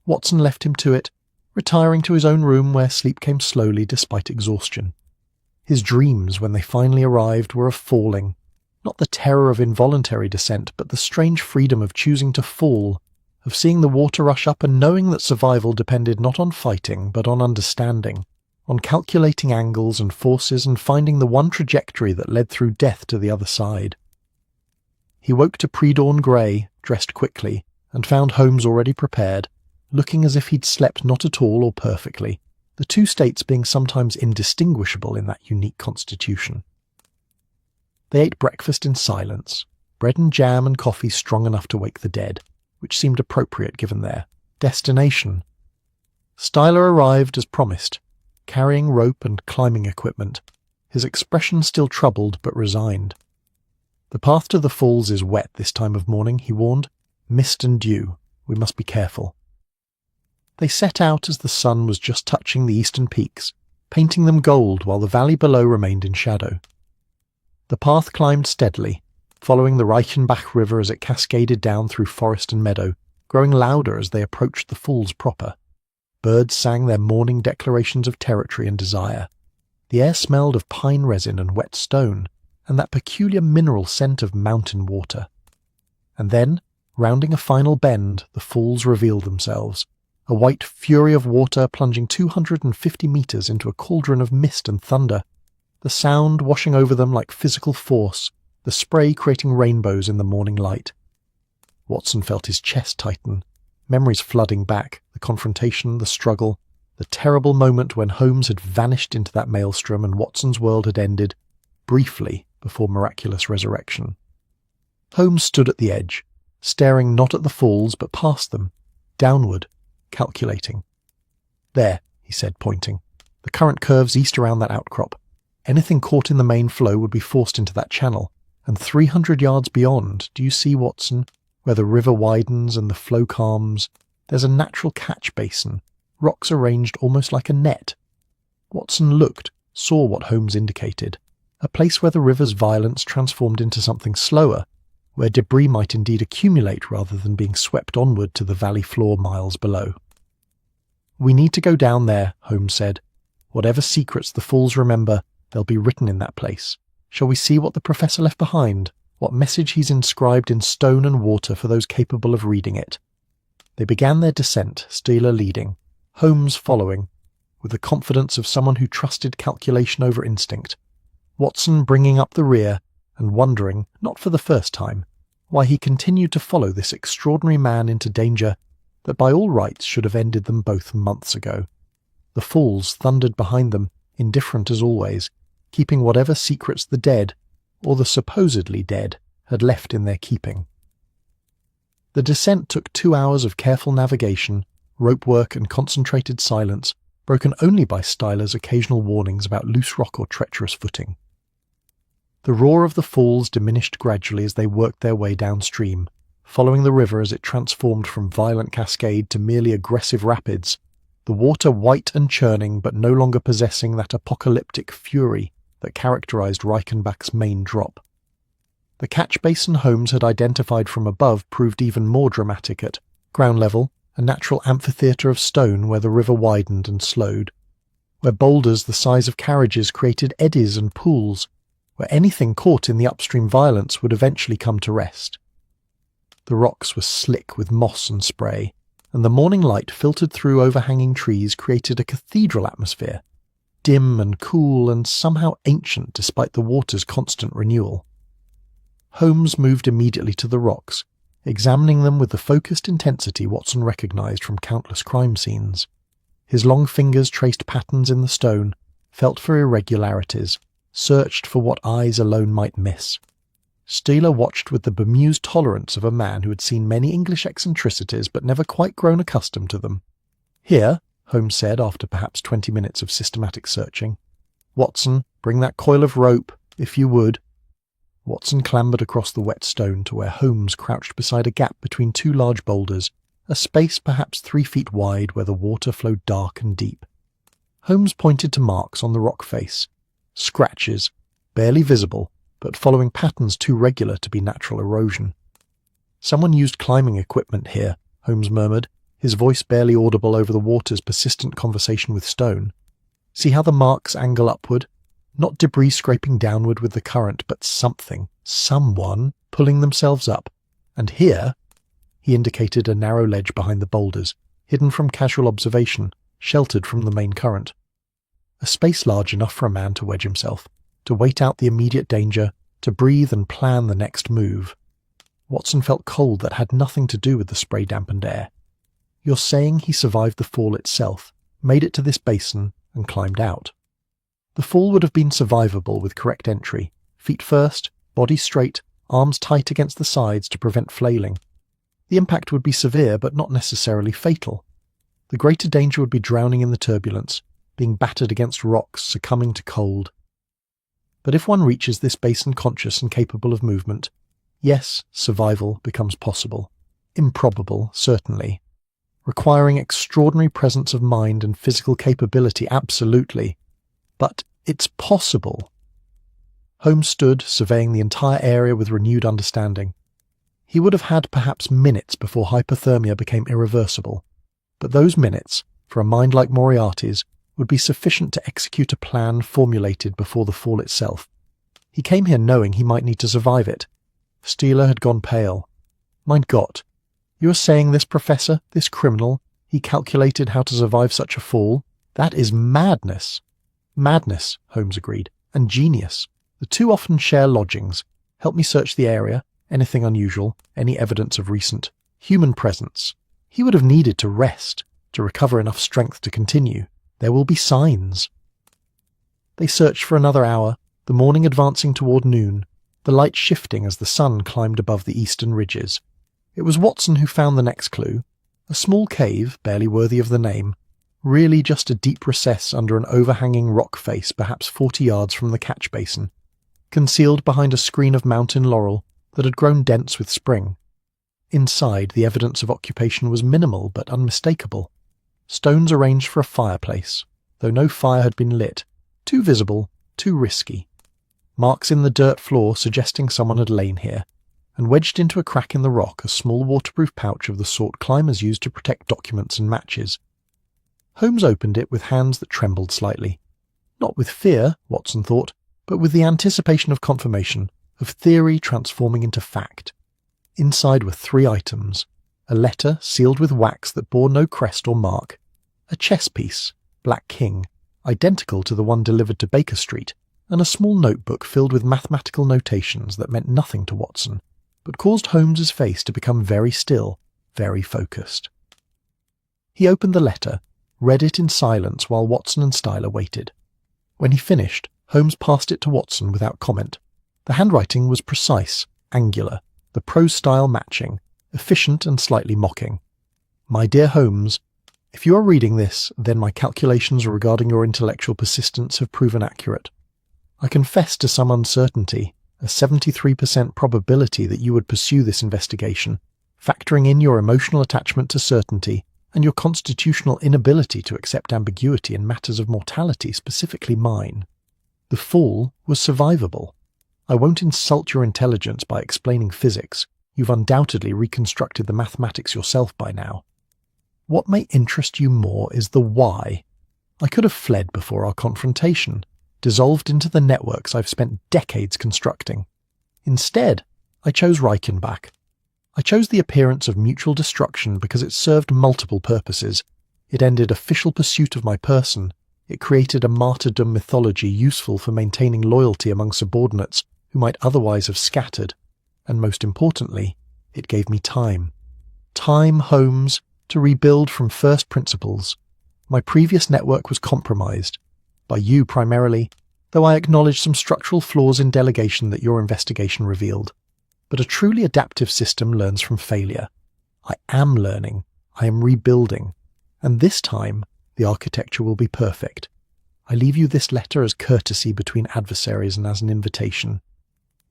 Watson left him to it, retiring to his own room where sleep came slowly despite exhaustion. His dreams, when they finally arrived, were of falling, not the terror of involuntary descent, but the strange freedom of choosing to fall, of seeing the water rush up and knowing that survival depended not on fighting, but on understanding, on calculating angles and forces and finding the one trajectory that led through death to the other side. He woke to pre-dawn grey, dressed quickly, and found Holmes already prepared, looking as if he'd slept not at all or perfectly, the two states being sometimes indistinguishable in that unique constitution. They ate breakfast in silence, bread and jam and coffee strong enough to wake the dead, which seemed appropriate given their destination. Stieler arrived as promised, carrying rope and climbing equipment, his expression still troubled but resigned. The path to the falls is wet this time of morning, he warned. Mist and dew. We must be careful. They set out as the sun was just touching the eastern peaks, painting them gold while the valley below remained in shadow. The path climbed steadily, following the Reichenbach River as it cascaded down through forest and meadow, growing louder as they approached the falls proper. Birds sang their morning declarations of territory and desire. The air smelled of pine resin and wet stone, and that peculiar mineral scent of mountain water. And then, rounding a final bend, the falls revealed themselves, a white fury of water plunging 250 meters into a cauldron of mist and thunder, the sound washing over them like physical force, the spray creating rainbows in the morning light. Watson felt his chest tighten, memories flooding back, the confrontation, the struggle, the terrible moment when Holmes had vanished into that maelstrom and Watson's world had ended, briefly before miraculous resurrection. Holmes stood at the edge, staring not at the falls but past them, downward, calculating. There, he said, pointing. The current curves east around that outcrop. Anything caught in the main flow would be forced into that channel, and 300 yards beyond, do you see, Watson, where the river widens and the flow calms, there's a natural catch basin, rocks arranged almost like a net. Watson looked, saw what Holmes indicated, a place where the river's violence transformed into something slower, where debris might indeed accumulate rather than being swept onward to the valley floor miles below. We need to go down there, Holmes said. Whatever secrets the falls remember, they'll be written in that place. Shall we see what the professor left behind, what message he's inscribed in stone and water for those capable of reading it? They began their descent, Steele leading, Holmes following, with the confidence of someone who trusted calculation over instinct, Watson bringing up the rear and wondering, not for the first time, why he continued to follow this extraordinary man into danger that by all rights should have ended them both months ago. The fools thundered behind them, indifferent as always, keeping whatever secrets the dead, or the supposedly dead, had left in their keeping. The descent took 2 hours of careful navigation, rope work and concentrated silence, broken only by Styler's occasional warnings about loose rock or treacherous footing. The roar of the falls diminished gradually as they worked their way downstream, following the river as it transformed from violent cascade to merely aggressive rapids, the water white and churning but no longer possessing that apocalyptic fury that characterized Reichenbach's main drop. The catch basin Holmes had identified from above proved even more dramatic at ground level, a natural amphitheatre of stone where the river widened and slowed, where boulders the size of carriages created eddies and pools, where anything caught in the upstream violence would eventually come to rest. The rocks were slick with moss and spray, and the morning light filtered through overhanging trees created a cathedral atmosphere, dim and cool and somehow ancient despite the water's constant renewal. Holmes moved immediately to the rocks, examining them with the focused intensity Watson recognized from countless crime scenes. His long fingers traced patterns in the stone, felt for irregularities, searched for what eyes alone might miss. Steele watched with the bemused tolerance of a man who had seen many English eccentricities but never quite grown accustomed to them. "Here," Holmes said after perhaps 20 minutes of systematic searching. "Watson, bring that coil of rope, if you would." Watson clambered across the wet stone to where Holmes crouched beside a gap between 2 large boulders, a space perhaps 3 feet wide where the water flowed dark and deep. Holmes pointed to marks on the rock face, scratches, barely visible, but following patterns too regular to be natural erosion. "Someone used climbing equipment here," Holmes murmured, his voice barely audible over the water's persistent conversation with stone. "See how the marks angle upward? Not debris scraping downward with the current, but something, someone, pulling themselves up. And here," he indicated a narrow ledge behind the boulders, hidden from casual observation, sheltered from the main current. A space large enough for a man to wedge himself, to wait out the immediate danger, to breathe and plan the next move. Watson felt cold that had nothing to do with the spray-dampened air. "You're saying he survived the fall itself, made it to this basin, and climbed out?" The fall would have been survivable with correct entry, feet first, body straight, arms tight against the sides to prevent flailing. The impact would be severe but not necessarily fatal. The greater danger would be drowning in the turbulence, being battered against rocks, succumbing to cold. But if one reaches this basin conscious and capable of movement, yes, survival becomes possible. Improbable, certainly. Requiring extraordinary presence of mind and physical capability, absolutely. But it's possible. Holmes stood, surveying the entire area with renewed understanding. He would have had perhaps minutes before hypothermia became irreversible, but those minutes, for a mind like Moriarty's, would be sufficient to execute a plan formulated before the fall itself. He came here knowing he might need to survive it. Steele had gone pale. "Mein Gott, you are saying this professor, this criminal, he calculated how to survive such a fall? That is madness." "Madness," Holmes agreed, "and genius. The two often share lodgings. Help me search the area. Anything unusual, any evidence of recent human presence. He would have needed to rest, to recover enough strength to continue. There will be signs." They searched for another hour, the morning advancing toward noon, the light shifting as the sun climbed above the eastern ridges. It was Watson who found the next clue, a small cave, barely worthy of the name, really just a deep recess under an overhanging rock face perhaps 40 yards from the catch basin, concealed behind a screen of mountain laurel that had grown dense with spring. Inside, the evidence of occupation was minimal but unmistakable. Stones arranged for a fireplace, though no fire had been lit, too visible, too risky. Marks in the dirt floor suggesting someone had lain here, and wedged into a crack in the rock a small waterproof pouch of the sort climbers use to protect documents and matches. Holmes opened it with hands that trembled slightly. Not with fear, Watson thought, but with the anticipation of confirmation, of theory transforming into fact. Inside were 3 items: a letter sealed with wax that bore no crest or mark, a chess piece, Black King, identical to the one delivered to Baker Street, and a small notebook filled with mathematical notations that meant nothing to Watson, but caused Holmes's face to become very still, very focused. He opened the letter, read it in silence while Watson and Styler waited. When he finished, Holmes passed it to Watson without comment. The handwriting was precise, angular, the prose style matching, efficient and slightly mocking. My dear Holmes, if you are reading this, then my calculations regarding your intellectual persistence have proven accurate. I confess to some uncertainty, a 73% probability that you would pursue this investigation, factoring in your emotional attachment to certainty and your constitutional inability to accept ambiguity in matters of mortality, specifically mine. The Fool was survivable. I won't insult your intelligence by explaining physics. You've undoubtedly reconstructed the mathematics yourself by now. What may interest you more is the why. I could have fled before our confrontation, dissolved into the networks I've spent decades constructing. Instead, I chose Reichenbach. I chose the appearance of mutual destruction because it served multiple purposes. It ended official pursuit of my person. It created a martyrdom mythology useful for maintaining loyalty among subordinates who might otherwise have scattered. And most importantly, it gave me time. Time, Holmes, to rebuild from first principles. My previous network was compromised. By you primarily, though I acknowledge some structural flaws in delegation that your investigation revealed. But a truly adaptive system learns from failure. I am learning, I am rebuilding, and this time the architecture will be perfect. I leave you this letter as courtesy between adversaries and as an invitation.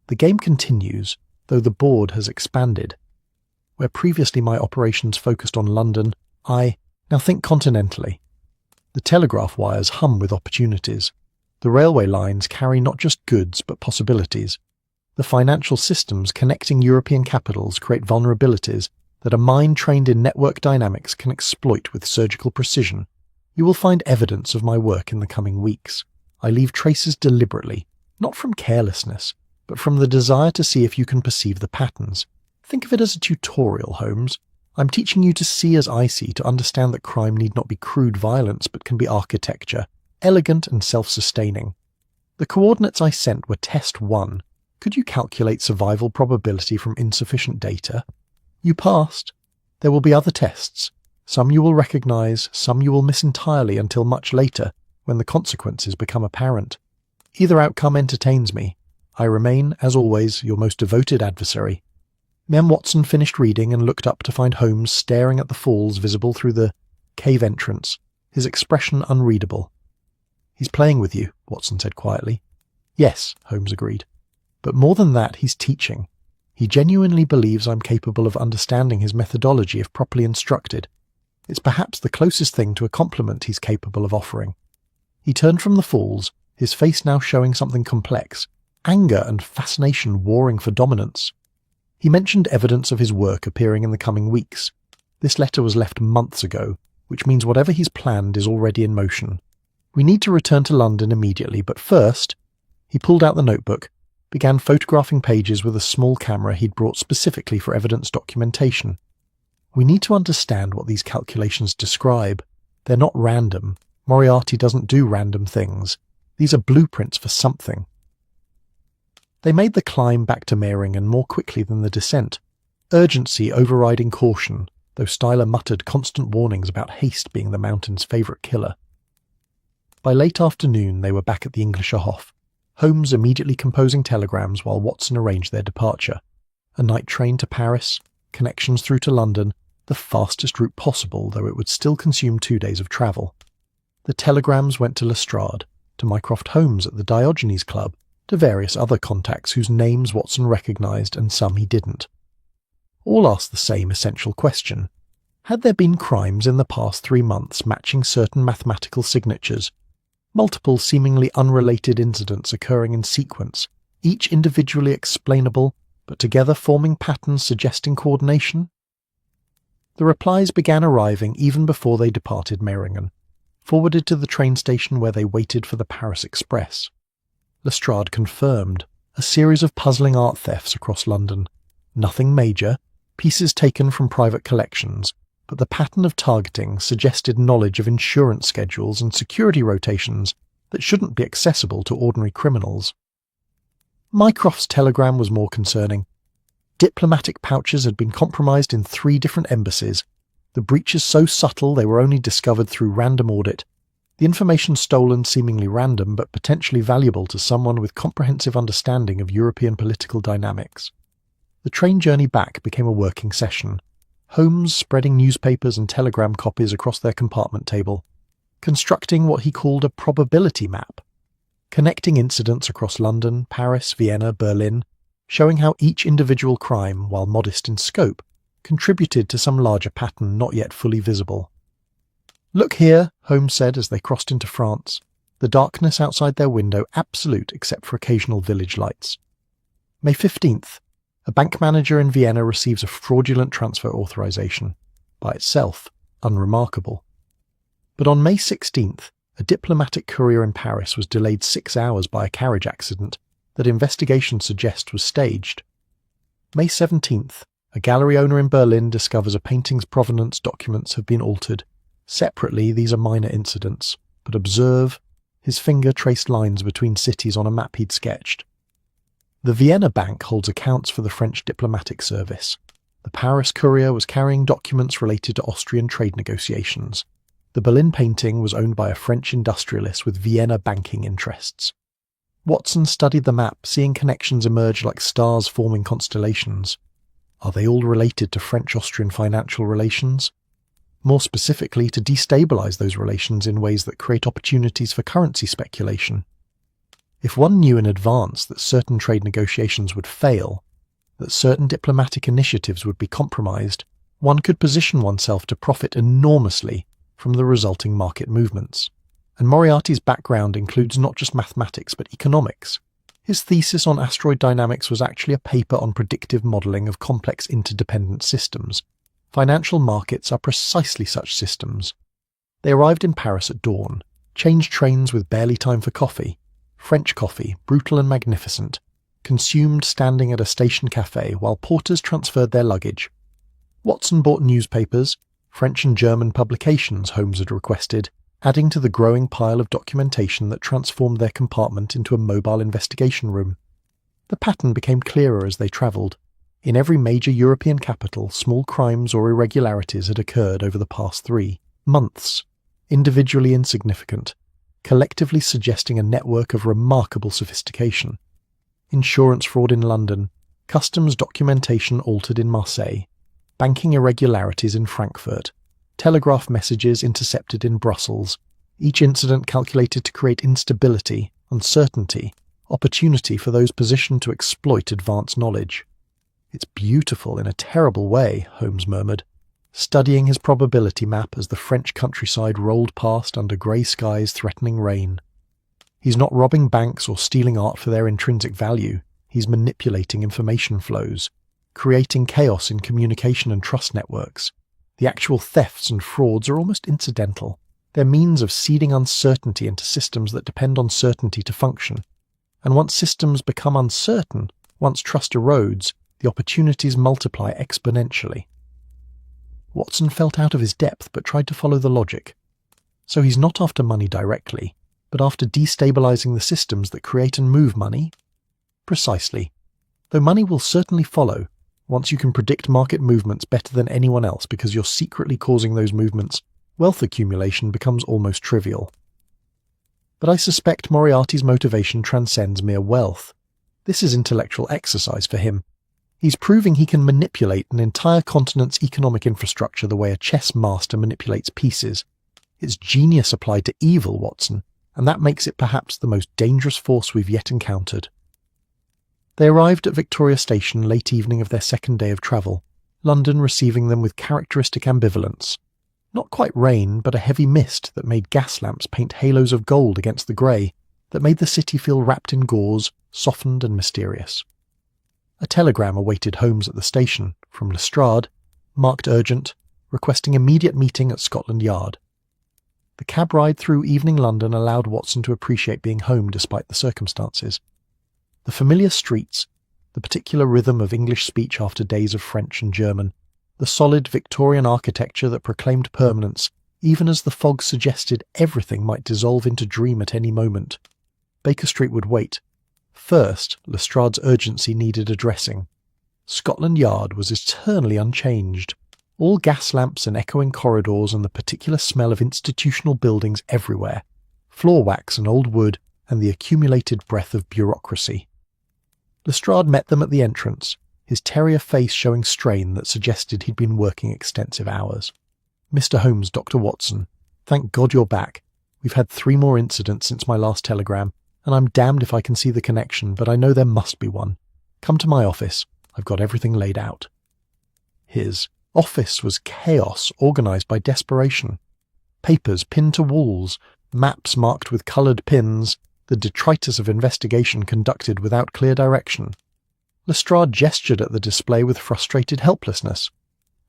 The game continues, though the board has expanded. Where previously my operations focused on London, I now think continentally. The telegraph wires hum with opportunities. The railway lines carry not just goods but possibilities. The financial systems connecting European capitals create vulnerabilities that a mind trained in network dynamics can exploit with surgical precision. You will find evidence of my work in the coming weeks. I leave traces deliberately, not from carelessness, but from the desire to see if you can perceive the patterns. Think of it as a tutorial, Holmes. I'm teaching you to see as I see, to understand that crime need not be crude violence but can be architecture, elegant and self-sustaining. The coordinates I sent were test 1. Could you calculate survival probability from insufficient data? You passed. There will be other tests. Some you will recognize, some you will miss entirely until much later, when the consequences become apparent. Either outcome entertains me. I remain, as always, your most devoted adversary. Mem Watson finished reading and looked up to find Holmes staring at the falls visible through the cave entrance, his expression unreadable. He's playing with you, Watson said quietly. Yes, Holmes agreed. But more than that, he's teaching. He genuinely believes I'm capable of understanding his methodology if properly instructed. It's perhaps the closest thing to a compliment he's capable of offering. He turned from the falls, his face now showing something complex, anger and fascination warring for dominance. He mentioned evidence of his work appearing in the coming weeks. This letter was left months ago, which means whatever he's planned is already in motion. We need to return to London immediately, but first, he pulled out the notebook, began photographing pages with a small camera he'd brought specifically for evidence documentation. We need to understand what these calculations describe. They're not random. Moriarty doesn't do random things. These are blueprints for something. They made the climb back to Meiringen more quickly than the descent, urgency overriding caution, though Styler muttered constant warnings about haste being the mountain's favourite killer. By late afternoon they were back at the Englischer Hof, Holmes immediately composing telegrams while Watson arranged their departure. A night train to Paris, connections through to London, the fastest route possible, though it would still consume 2 days of travel. The telegrams went to Lestrade, to Mycroft Holmes at the Diogenes Club, to various other contacts whose names Watson recognised and some he didn't. All asked the same essential question. Had there been crimes in the past 3 months matching certain mathematical signatures? Multiple seemingly unrelated incidents occurring in sequence, each individually explainable, but together forming patterns suggesting coordination? The replies began arriving even before they departed Meiringen, forwarded to the train station where they waited for the Paris Express. Lestrade confirmed a series of puzzling art thefts across London. Nothing major, pieces taken from private collections, but the pattern of targeting suggested knowledge of insurance schedules and security rotations that shouldn't be accessible to ordinary criminals. Mycroft's telegram was more concerning. Diplomatic pouches had been compromised in 3 different embassies, the breaches so subtle they were only discovered through random audit, the information stolen seemingly random but potentially valuable to someone with comprehensive understanding of European political dynamics. The train journey back became a working session, Holmes spreading newspapers and telegram copies across their compartment table, constructing what he called a probability map, connecting incidents across London, Paris, Vienna, Berlin, showing how each individual crime, while modest in scope, contributed to some larger pattern not yet fully visible. "Look here," Holmes said as they crossed into France, the darkness outside their window absolute except for occasional village lights. May 15th, a bank manager in Vienna receives a fraudulent transfer authorization, by itself unremarkable. But on May 16th, a diplomatic courier in Paris was delayed 6 hours by a carriage accident that investigations suggest was staged. May 17th, a gallery owner in Berlin discovers a painting's provenance documents have been altered. Separately, these are minor incidents, but observe, his finger traced lines between cities on a map he'd sketched. The Vienna bank holds accounts for the French diplomatic service. The Paris courier was carrying documents related to Austrian trade negotiations. The Berlin painting was owned by a French industrialist with Vienna banking interests. Watson studied the map, seeing connections emerge like stars forming constellations. Are they all related to French-Austrian financial relations? More specifically, to destabilize those relations in ways that create opportunities for currency speculation. If one knew in advance that certain trade negotiations would fail, that certain diplomatic initiatives would be compromised, one could position oneself to profit enormously from the resulting market movements. And Moriarty's background includes not just mathematics but economics. His thesis on asteroid dynamics was actually a paper on predictive modelling of complex interdependent systems. Financial markets are precisely such systems. They arrived in Paris at dawn, changed trains with barely time for coffee, French coffee, brutal and magnificent, consumed standing at a station cafe while porters transferred their luggage. Watson bought newspapers, French and German publications Holmes had requested, adding to the growing pile of documentation that transformed their compartment into a mobile investigation room. The pattern became clearer as they travelled. In every major European capital, small crimes or irregularities had occurred over the past 3 months, individually insignificant, collectively suggesting a network of remarkable sophistication. Insurance fraud in London, customs documentation altered in Marseille, banking irregularities in Frankfurt, telegraph messages intercepted in Brussels, each incident calculated to create instability, uncertainty, opportunity for those positioned to exploit advanced knowledge. "It's beautiful in a terrible way," Holmes murmured, studying his probability map as the French countryside rolled past under grey skies threatening rain. He's not robbing banks or stealing art for their intrinsic value. He's manipulating information flows, creating chaos in communication and trust networks. The actual thefts and frauds are almost incidental. They're means of seeding uncertainty into systems that depend on certainty to function. And once systems become uncertain, once trust erodes, the opportunities multiply exponentially. Watson felt out of his depth but tried to follow the logic. So he's not after money directly, but after destabilizing the systems that create and move money? Precisely. Though money will certainly follow, once you can predict market movements better than anyone else because you're secretly causing those movements, wealth accumulation becomes almost trivial. But I suspect Moriarty's motivation transcends mere wealth. This is intellectual exercise for him. He's proving he can manipulate an entire continent's economic infrastructure the way a chess master manipulates pieces. It's genius applied to evil, Watson, and that makes it perhaps the most dangerous force we've yet encountered. They arrived at Victoria Station late evening of their second day of travel, London receiving them with characteristic ambivalence. Not quite rain, but a heavy mist that made gas lamps paint halos of gold against the grey, that made the city feel wrapped in gauze, softened and mysterious. A telegram awaited Holmes at the station, from Lestrade, marked urgent, requesting immediate meeting at Scotland Yard. The cab ride through evening London allowed Watson to appreciate being home despite the circumstances. The familiar streets, the particular rhythm of English speech after days of French and German, the solid Victorian architecture that proclaimed permanence, even as the fog suggested everything might dissolve into dream at any moment. Baker Street would wait. First, Lestrade's urgency needed addressing. Scotland Yard was eternally unchanged. All gas lamps and echoing corridors and the particular smell of institutional buildings everywhere, floor wax and old wood and the accumulated breath of bureaucracy. Lestrade met them at the entrance, his terrier face showing strain that suggested he'd been working extensive hours. "Mr. Holmes, Dr. Watson, thank God you're back. We've had 3 more incidents since my last telegram, and I'm damned if I can see the connection, but I know there must be one. Come to my office. I've got everything laid out." His office was chaos organised by desperation. Papers pinned to walls, maps marked with coloured pins, the detritus of investigation conducted without clear direction. Lestrade gestured at the display with frustrated helplessness.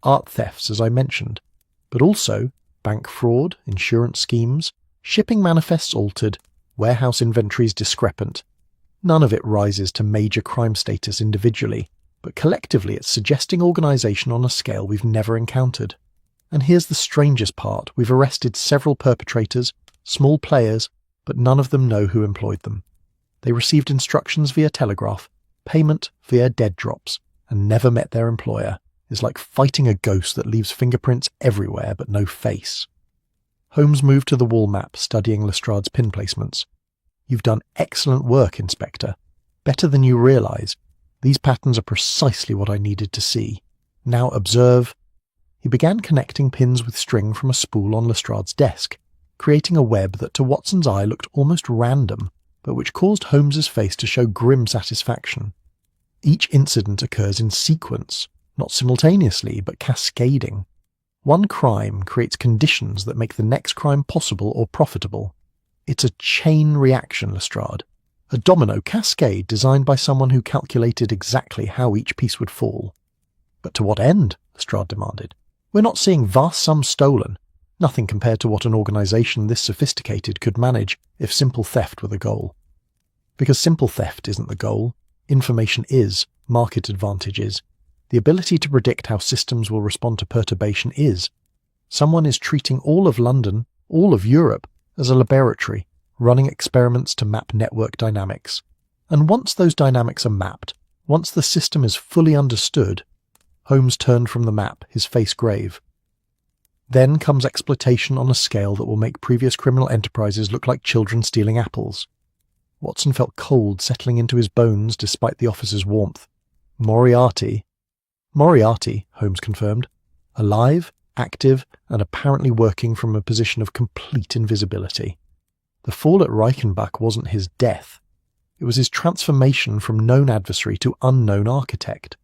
Art thefts, as I mentioned, but also bank fraud, insurance schemes, shipping manifests altered, warehouse inventories discrepant. None of it rises to major crime status individually, but collectively it's suggesting organisation on a scale we've never encountered. And here's the strangest part. We've arrested several perpetrators, small players, but none of them know who employed them. They received instructions via telegraph, payment via dead drops, and never met their employer. It's like fighting a ghost that leaves fingerprints everywhere but no face. Holmes moved to the wall map, studying Lestrade's pin placements. "You've done excellent work, Inspector. Better than you realise. These patterns are precisely what I needed to see. Now observe." He began connecting pins with string from a spool on Lestrade's desk, creating a web that to Watson's eye looked almost random, but which caused Holmes's face to show grim satisfaction. Each incident occurs in sequence, not simultaneously, but cascading. One crime creates conditions that make the next crime possible or profitable. It's a chain reaction, Lestrade. A domino cascade designed by someone who calculated exactly how each piece would fall. "But to what end?" Lestrade demanded. "We're not seeing vast sums stolen. Nothing compared to what an organisation this sophisticated could manage if simple theft were the goal. Because simple theft isn't the goal. Information is, market advantage is. The ability to predict how systems will respond to perturbation is. Someone is treating all of London, all of Europe, as a laboratory, running experiments to map network dynamics. And once those dynamics are mapped, once the system is fully understood," Holmes turned from the map, his face grave. "Then comes exploitation on a scale that will make previous criminal enterprises look like children stealing apples." Watson felt cold settling into his bones despite the officer's warmth. Moriarty, Holmes confirmed. Alive, active, and apparently working from a position of complete invisibility. The fall at Reichenbach wasn't his death. It was his transformation from known adversary to unknown architect.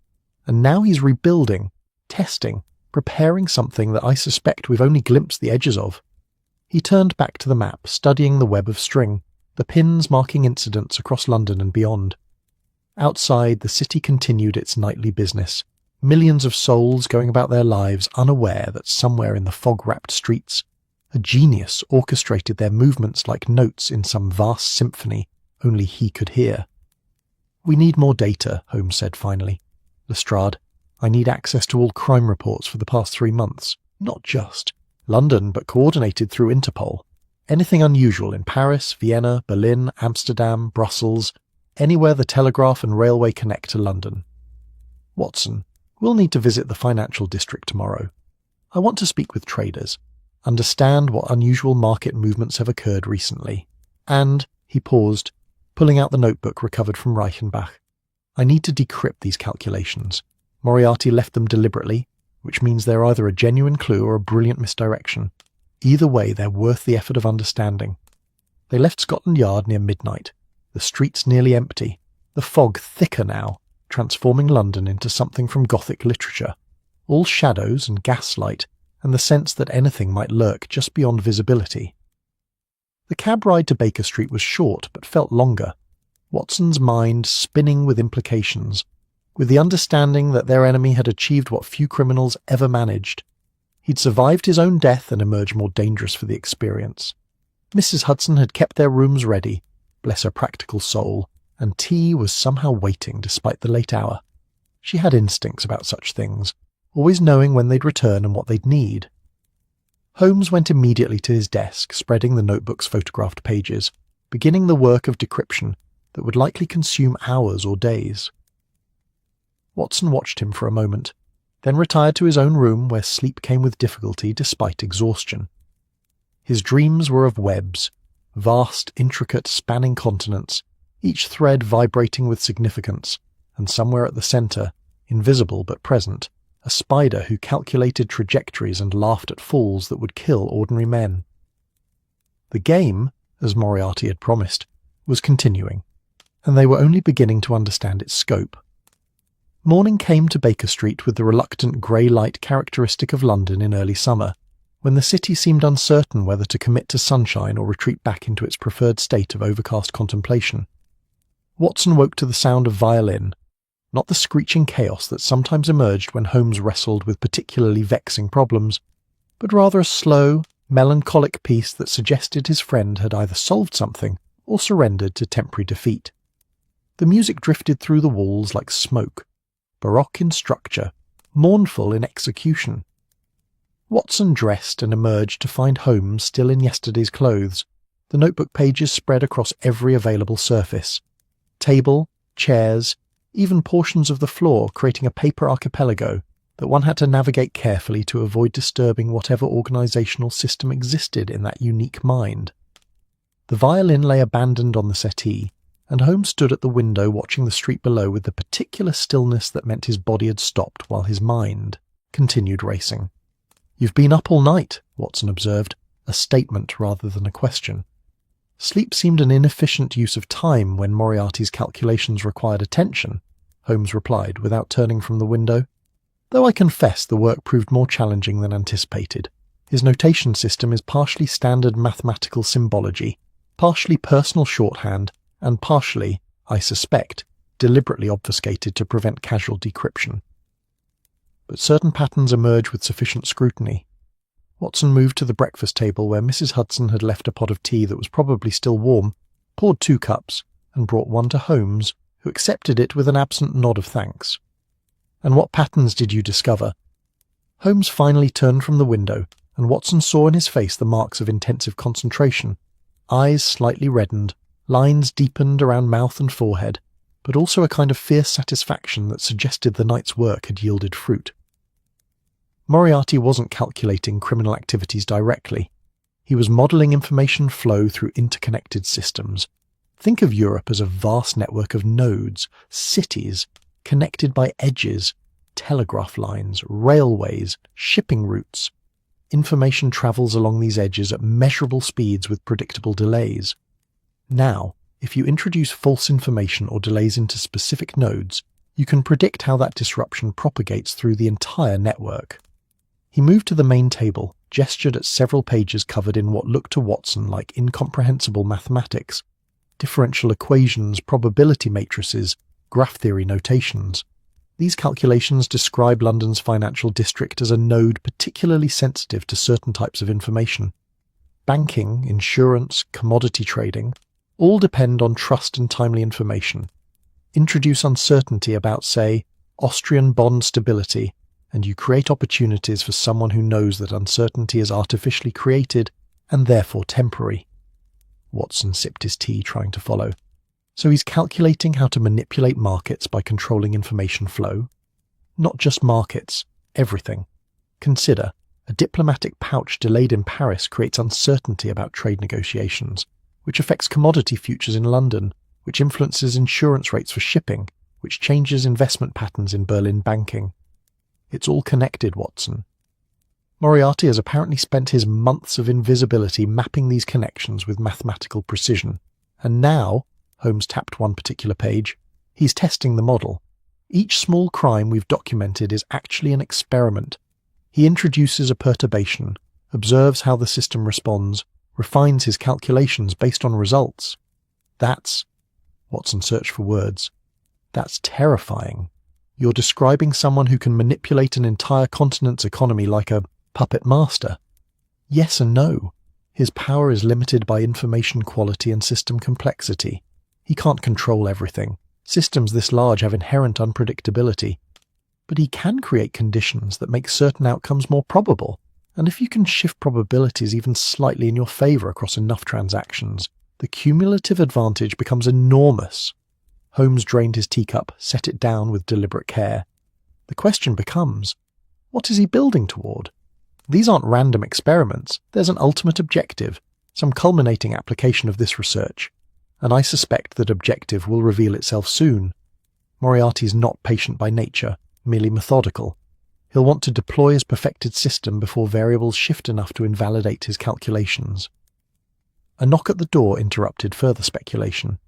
And now he's rebuilding, testing, preparing something that I suspect we've only glimpsed the edges of. He turned back to the map, studying the web of string, the pins marking incidents across London and beyond. Outside, the city continued its nightly business. Millions of souls going about their lives unaware that somewhere in the fog-wrapped streets, a genius orchestrated their movements like notes in some vast symphony only he could hear. "We need more data," Holmes said finally. "Lestrade, I need access to all crime reports for the past 3 months. Not just London, but coordinated through Interpol. Anything unusual in Paris, Vienna, Berlin, Amsterdam, Brussels, anywhere the telegraph and railway connect to London. Watson, we'll need to visit the financial district tomorrow. I want to speak with traders, understand what unusual market movements have occurred recently. And," he paused, pulling out the notebook recovered from Reichenbach, "I need to decrypt these calculations. Moriarty left them deliberately, which means they're either a genuine clue or a brilliant misdirection. Either way, they're worth the effort of understanding. They left Scotland Yard near midnight, the streets nearly empty, the fog thicker now, transforming London into something from Gothic literature, all shadows and gaslight, and the sense that anything might lurk just beyond visibility. The cab ride to Baker Street was short, but felt longer, Watson's mind spinning with implications, with the understanding that their enemy had achieved what few criminals ever managed. He'd survived his own death and emerged more dangerous for the experience. Mrs. Hudson had kept their rooms ready, bless her practical soul, and tea was somehow waiting despite the late hour. She had instincts about such things, always knowing when they'd return and what they'd need. Holmes went immediately to his desk, spreading the notebook's photographed pages, beginning the work of decryption that would likely consume hours or days. Watson watched him for a moment, then retired to his own room where sleep came with difficulty despite exhaustion. His dreams were of webs, vast, intricate, spanning continents, each thread vibrating with significance, and somewhere at the centre, invisible but present, a spider who calculated trajectories and laughed at falls that would kill ordinary men. The game, as Moriarty had promised, was continuing, and they were only beginning to understand its scope. Morning came to Baker Street with the reluctant grey light characteristic of London in early summer, when the city seemed uncertain whether to commit to sunshine or retreat back into its preferred state of overcast contemplation. Watson woke to the sound of violin, not the screeching chaos that sometimes emerged when Holmes wrestled with particularly vexing problems, but rather a slow, melancholic piece that suggested his friend had either solved something or surrendered to temporary defeat. The music drifted through the walls like smoke, baroque in structure, mournful in execution. Watson dressed and emerged to find Holmes still in yesterday's clothes, the notebook pages spread across every available surface. Table, chairs, even portions of the floor creating a paper archipelago that one had to navigate carefully to avoid disturbing whatever organisational system existed in that unique mind. The violin lay abandoned on the settee, and Holmes stood at the window watching the street below with the particular stillness that meant his body had stopped while his mind continued racing. "You've been up all night," Watson observed, a statement rather than a question. Sleep seemed an inefficient use of time when Moriarty's calculations required attention, Holmes replied without turning from the window. Though I confess the work proved more challenging than anticipated. His notation system is partially standard mathematical symbology, partially personal shorthand, and partially, I suspect, deliberately obfuscated to prevent casual decryption. But certain patterns emerge with sufficient scrutiny. Watson moved to the breakfast table where Mrs. Hudson had left a pot of tea that was probably still warm, poured 2 cups, and brought one to Holmes, who accepted it with an absent nod of thanks. "And what patterns did you discover?" Holmes finally turned from the window, and Watson saw in his face the marks of intensive concentration. Eyes slightly reddened, lines deepened around mouth and forehead, but also a kind of fierce satisfaction that suggested the night's work had yielded fruit. Moriarty wasn't calculating criminal activities directly. He was modelling information flow through interconnected systems. Think of Europe as a vast network of nodes, cities, connected by edges, telegraph lines, railways, shipping routes. Information travels along these edges at measurable speeds with predictable delays. Now, if you introduce false information or delays into specific nodes, you can predict how that disruption propagates through the entire network. He moved to the main table, gestured at several pages covered in what looked to Watson like incomprehensible mathematics, differential equations, probability matrices, graph theory notations. These calculations describe London's financial district as a node particularly sensitive to certain types of information. Banking, insurance, commodity trading, all depend on trust and timely information. Introduce uncertainty about, say, Austrian bond stability, and you create opportunities for someone who knows that uncertainty is artificially created and therefore temporary. Watson sipped his tea, trying to follow. So he's calculating how to manipulate markets by controlling information flow? Not just markets, everything. Consider, a diplomatic pouch delayed in Paris creates uncertainty about trade negotiations, which affects commodity futures in London, which influences insurance rates for shipping, which changes investment patterns in Berlin banking. It's all connected, Watson. Moriarty has apparently spent his months of invisibility mapping these connections with mathematical precision, and now, Holmes tapped one particular page, he's testing the model. Each small crime we've documented is actually an experiment. He introduces a perturbation, observes how the system responds, refines his calculations based on results. That's, Watson searched for words, that's terrifying. You're describing someone who can manipulate an entire continent's economy like a puppet master. Yes and no. His power is limited by information quality and system complexity. He can't control everything. Systems this large have inherent unpredictability. But he can create conditions that make certain outcomes more probable, and if you can shift probabilities even slightly in your favour across enough transactions, the cumulative advantage becomes enormous. Holmes drained his teacup, set it down with deliberate care. The question becomes, what is he building toward? These aren't random experiments. There's an ultimate objective, some culminating application of this research, and I suspect that objective will reveal itself soon. Moriarty's not patient by nature, merely methodical. He'll want to deploy his perfected system before variables shift enough to invalidate his calculations. A knock at the door interrupted further speculation.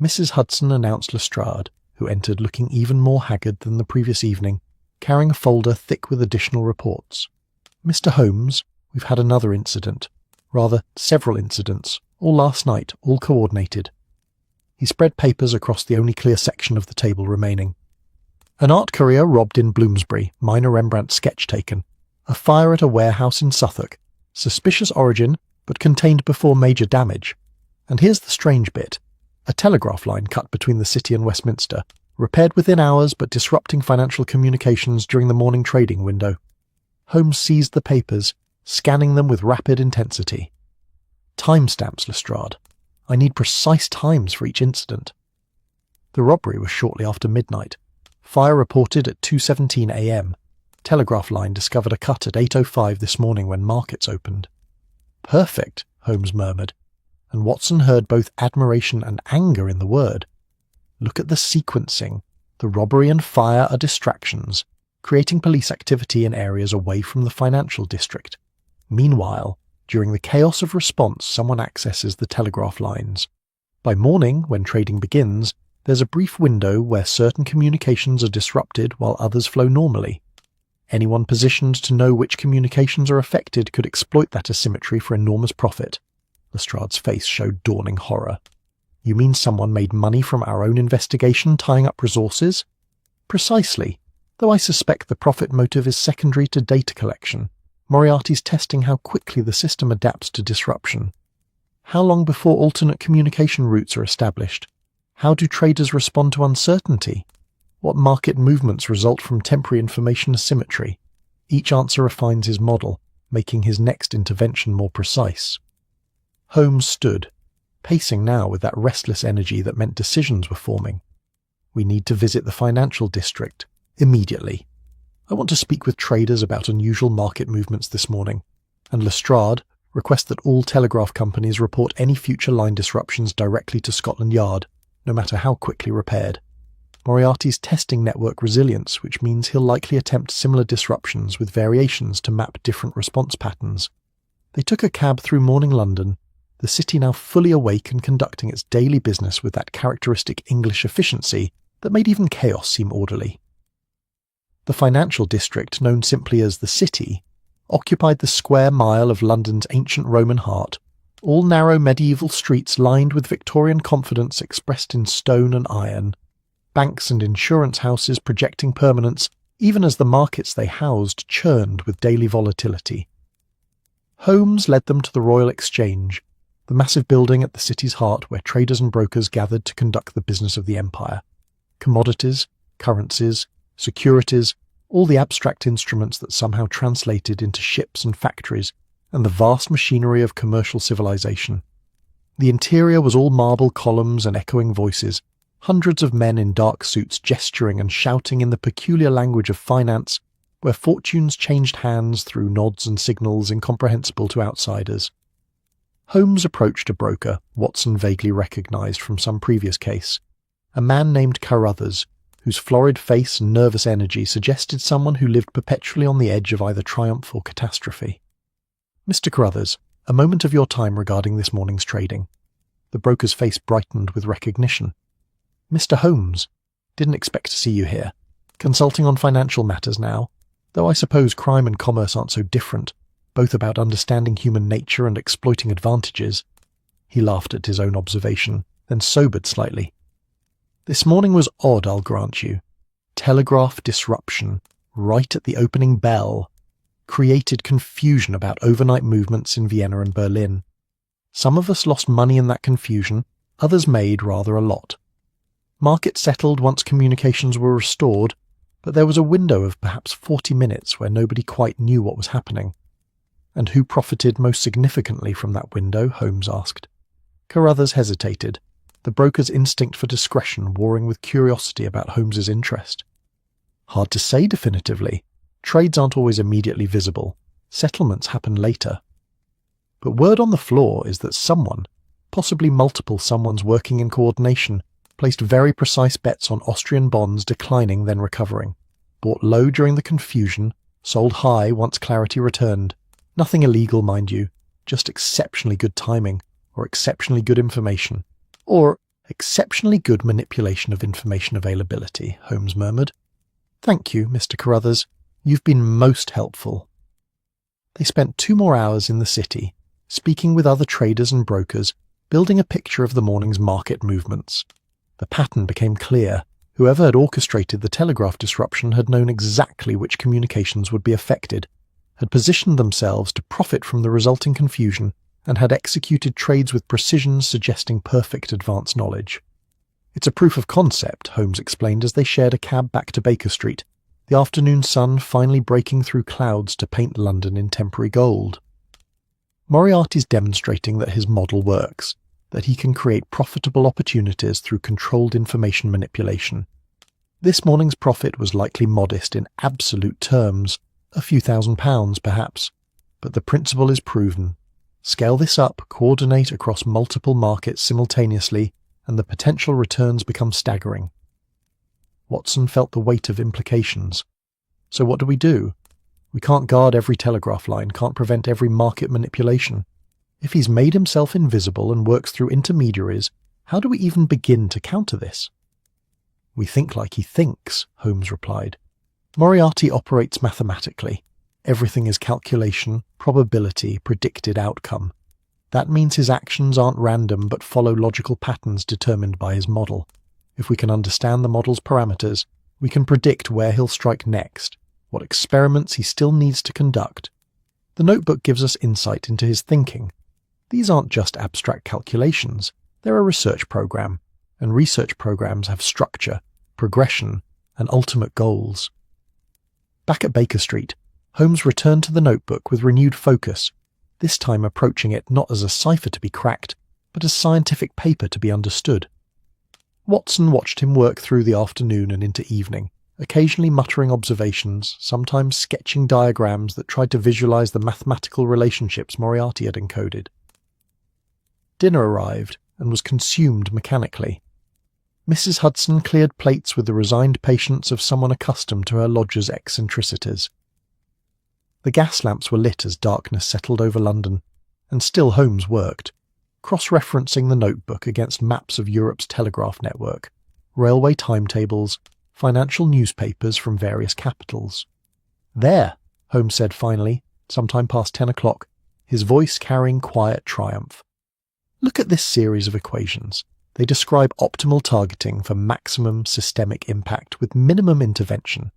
Mrs. Hudson announced Lestrade, who entered looking even more haggard than the previous evening, carrying a folder thick with additional reports. "Mr. Holmes, we've had another incident. Rather, several incidents, all last night, all coordinated." He spread papers across the only clear section of the table remaining. An art courier robbed in Bloomsbury, minor Rembrandt sketch taken. A fire at a warehouse in Suffolk. Suspicious origin, but contained before major damage. And here's the strange bit. A telegraph line cut between the city and Westminster, repaired within hours but disrupting financial communications during the morning trading window. Holmes seized the papers, scanning them with rapid intensity. "Timestamps, Lestrade. I need precise times for each incident." The robbery was shortly after midnight. Fire reported at 2:17 a.m. Telegraph line discovered a cut at 8:05 this morning when markets opened. "Perfect," Holmes murmured, and Watson heard both admiration and anger in the word. "Look at the sequencing. The robbery and fire are distractions, creating police activity in areas away from the financial district. Meanwhile, during the chaos of response, someone accesses the telegraph lines. By morning, when trading begins, there's a brief window where certain communications are disrupted while others flow normally. Anyone positioned to know which communications are affected could exploit that asymmetry for enormous profit." Lestrade's face showed dawning horror. "You mean someone made money from our own investigation tying up resources?" "Precisely, though I suspect the profit motive is secondary to data collection. Moriarty's testing how quickly the system adapts to disruption. How long before alternate communication routes are established? How do traders respond to uncertainty? What market movements result from temporary information asymmetry? Each answer refines his model, making his next intervention more precise." Holmes stood, pacing now with that restless energy that meant decisions were forming. "We need to visit the financial district, immediately. I want to speak with traders about unusual market movements this morning, and Lestrade, request that all telegraph companies report any future line disruptions directly to Scotland Yard, no matter how quickly repaired. Moriarty's testing network resilience, which means he'll likely attempt similar disruptions with variations to map different response patterns." They took a cab through morning London, the city now fully awake and conducting its daily business with that characteristic English efficiency that made even chaos seem orderly. The financial district, known simply as the City, occupied the square mile of London's ancient Roman heart, all narrow medieval streets lined with Victorian confidence expressed in stone and iron, banks and insurance houses projecting permanence even as the markets they housed churned with daily volatility. Holmes led them to the Royal Exchange, the massive building at the city's heart where traders and brokers gathered to conduct the business of the empire. Commodities, currencies, securities, all the abstract instruments that somehow translated into ships and factories, and the vast machinery of commercial civilization. The interior was all marble columns and echoing voices, hundreds of men in dark suits gesturing and shouting in the peculiar language of finance, where fortunes changed hands through nods and signals incomprehensible to outsiders. Holmes approached a broker Watson vaguely recognized from some previous case, a man named Carruthers, whose florid face and nervous energy suggested someone who lived perpetually on the edge of either triumph or catastrophe. "Mr. Carruthers, a moment of your time regarding this morning's trading." The broker's face brightened with recognition. "Mr. Holmes, didn't expect to see you here. Consulting on financial matters now, though I suppose crime and commerce aren't so different, both about understanding human nature and exploiting advantages." He laughed at his own observation, then sobered slightly. "This morning was odd, I'll grant you. Telegraph disruption, right at the opening bell, created confusion about overnight movements in Vienna and Berlin. Some of us lost money in that confusion, Others made rather a lot. Markets settled once communications were restored, but there was a window of perhaps 40 minutes where nobody quite knew what was happening. And who profited most significantly from that window? Holmes asked. Carruthers hesitated, the broker's instinct for discretion warring with curiosity about Holmes's interest. Hard to say definitively. Trades aren't always immediately visible. Settlements happen later. But word on the floor is that someone, possibly multiple someones working in coordination, placed very precise bets on Austrian bonds declining then recovering, bought low during the confusion, sold high once clarity returned. Nothing illegal, mind you, just exceptionally good timing, or exceptionally good information, or exceptionally good manipulation of information availability, Holmes murmured. Thank you, Mr. Carruthers. You've been most helpful. They spent 2 more hours in the city, speaking with other traders and brokers, building a picture of the morning's market movements. The pattern became clear. Whoever had orchestrated the telegraph disruption had known exactly which communications would be affected, had positioned themselves to profit from the resulting confusion, and had executed trades with precision suggesting perfect advance knowledge. It's a proof of concept, Holmes explained as they shared a cab back to Baker Street, the afternoon sun finally breaking through clouds to paint London in temporary gold. Moriarty's demonstrating that his model works, that he can create profitable opportunities through controlled information manipulation. This morning's profit was likely modest in absolute terms, a few £1,000s perhaps, but the principle is proven. Scale this up, coordinate across multiple markets simultaneously, and the potential returns become staggering. Watson felt the weight of implications. So what do? We can't guard every telegraph line, can't prevent every market manipulation. If he's made himself invisible and works through intermediaries, how do we even begin to counter this? We think like he thinks, Holmes replied. Moriarty operates mathematically. Everything is calculation, probability, predicted outcome. That means his actions aren't random but follow logical patterns determined by his model. If we can understand the model's parameters, we can predict where he'll strike next, what experiments he still needs to conduct. The notebook gives us insight into his thinking. These aren't just abstract calculations, they're a research program, and research programs have structure, progression, and ultimate goals. Back at Baker Street, Holmes returned to the notebook with renewed focus, this time approaching it not as a cipher to be cracked, but as scientific paper to be understood. Watson watched him work through the afternoon and into evening, occasionally muttering observations, sometimes sketching diagrams that tried to visualize the mathematical relationships Moriarty had encoded. Dinner arrived and was consumed mechanically. Mrs. Hudson cleared plates with the resigned patience of someone accustomed to her lodger's eccentricities. The gas lamps were lit as darkness settled over London, and still Holmes worked, cross-referencing the notebook against maps of Europe's telegraph network, railway timetables, financial newspapers from various capitals. There, Holmes said finally, sometime past 10 o'clock, his voice carrying quiet triumph. Look at this series of equations. They describe optimal targeting for maximum systemic impact with minimum intervention.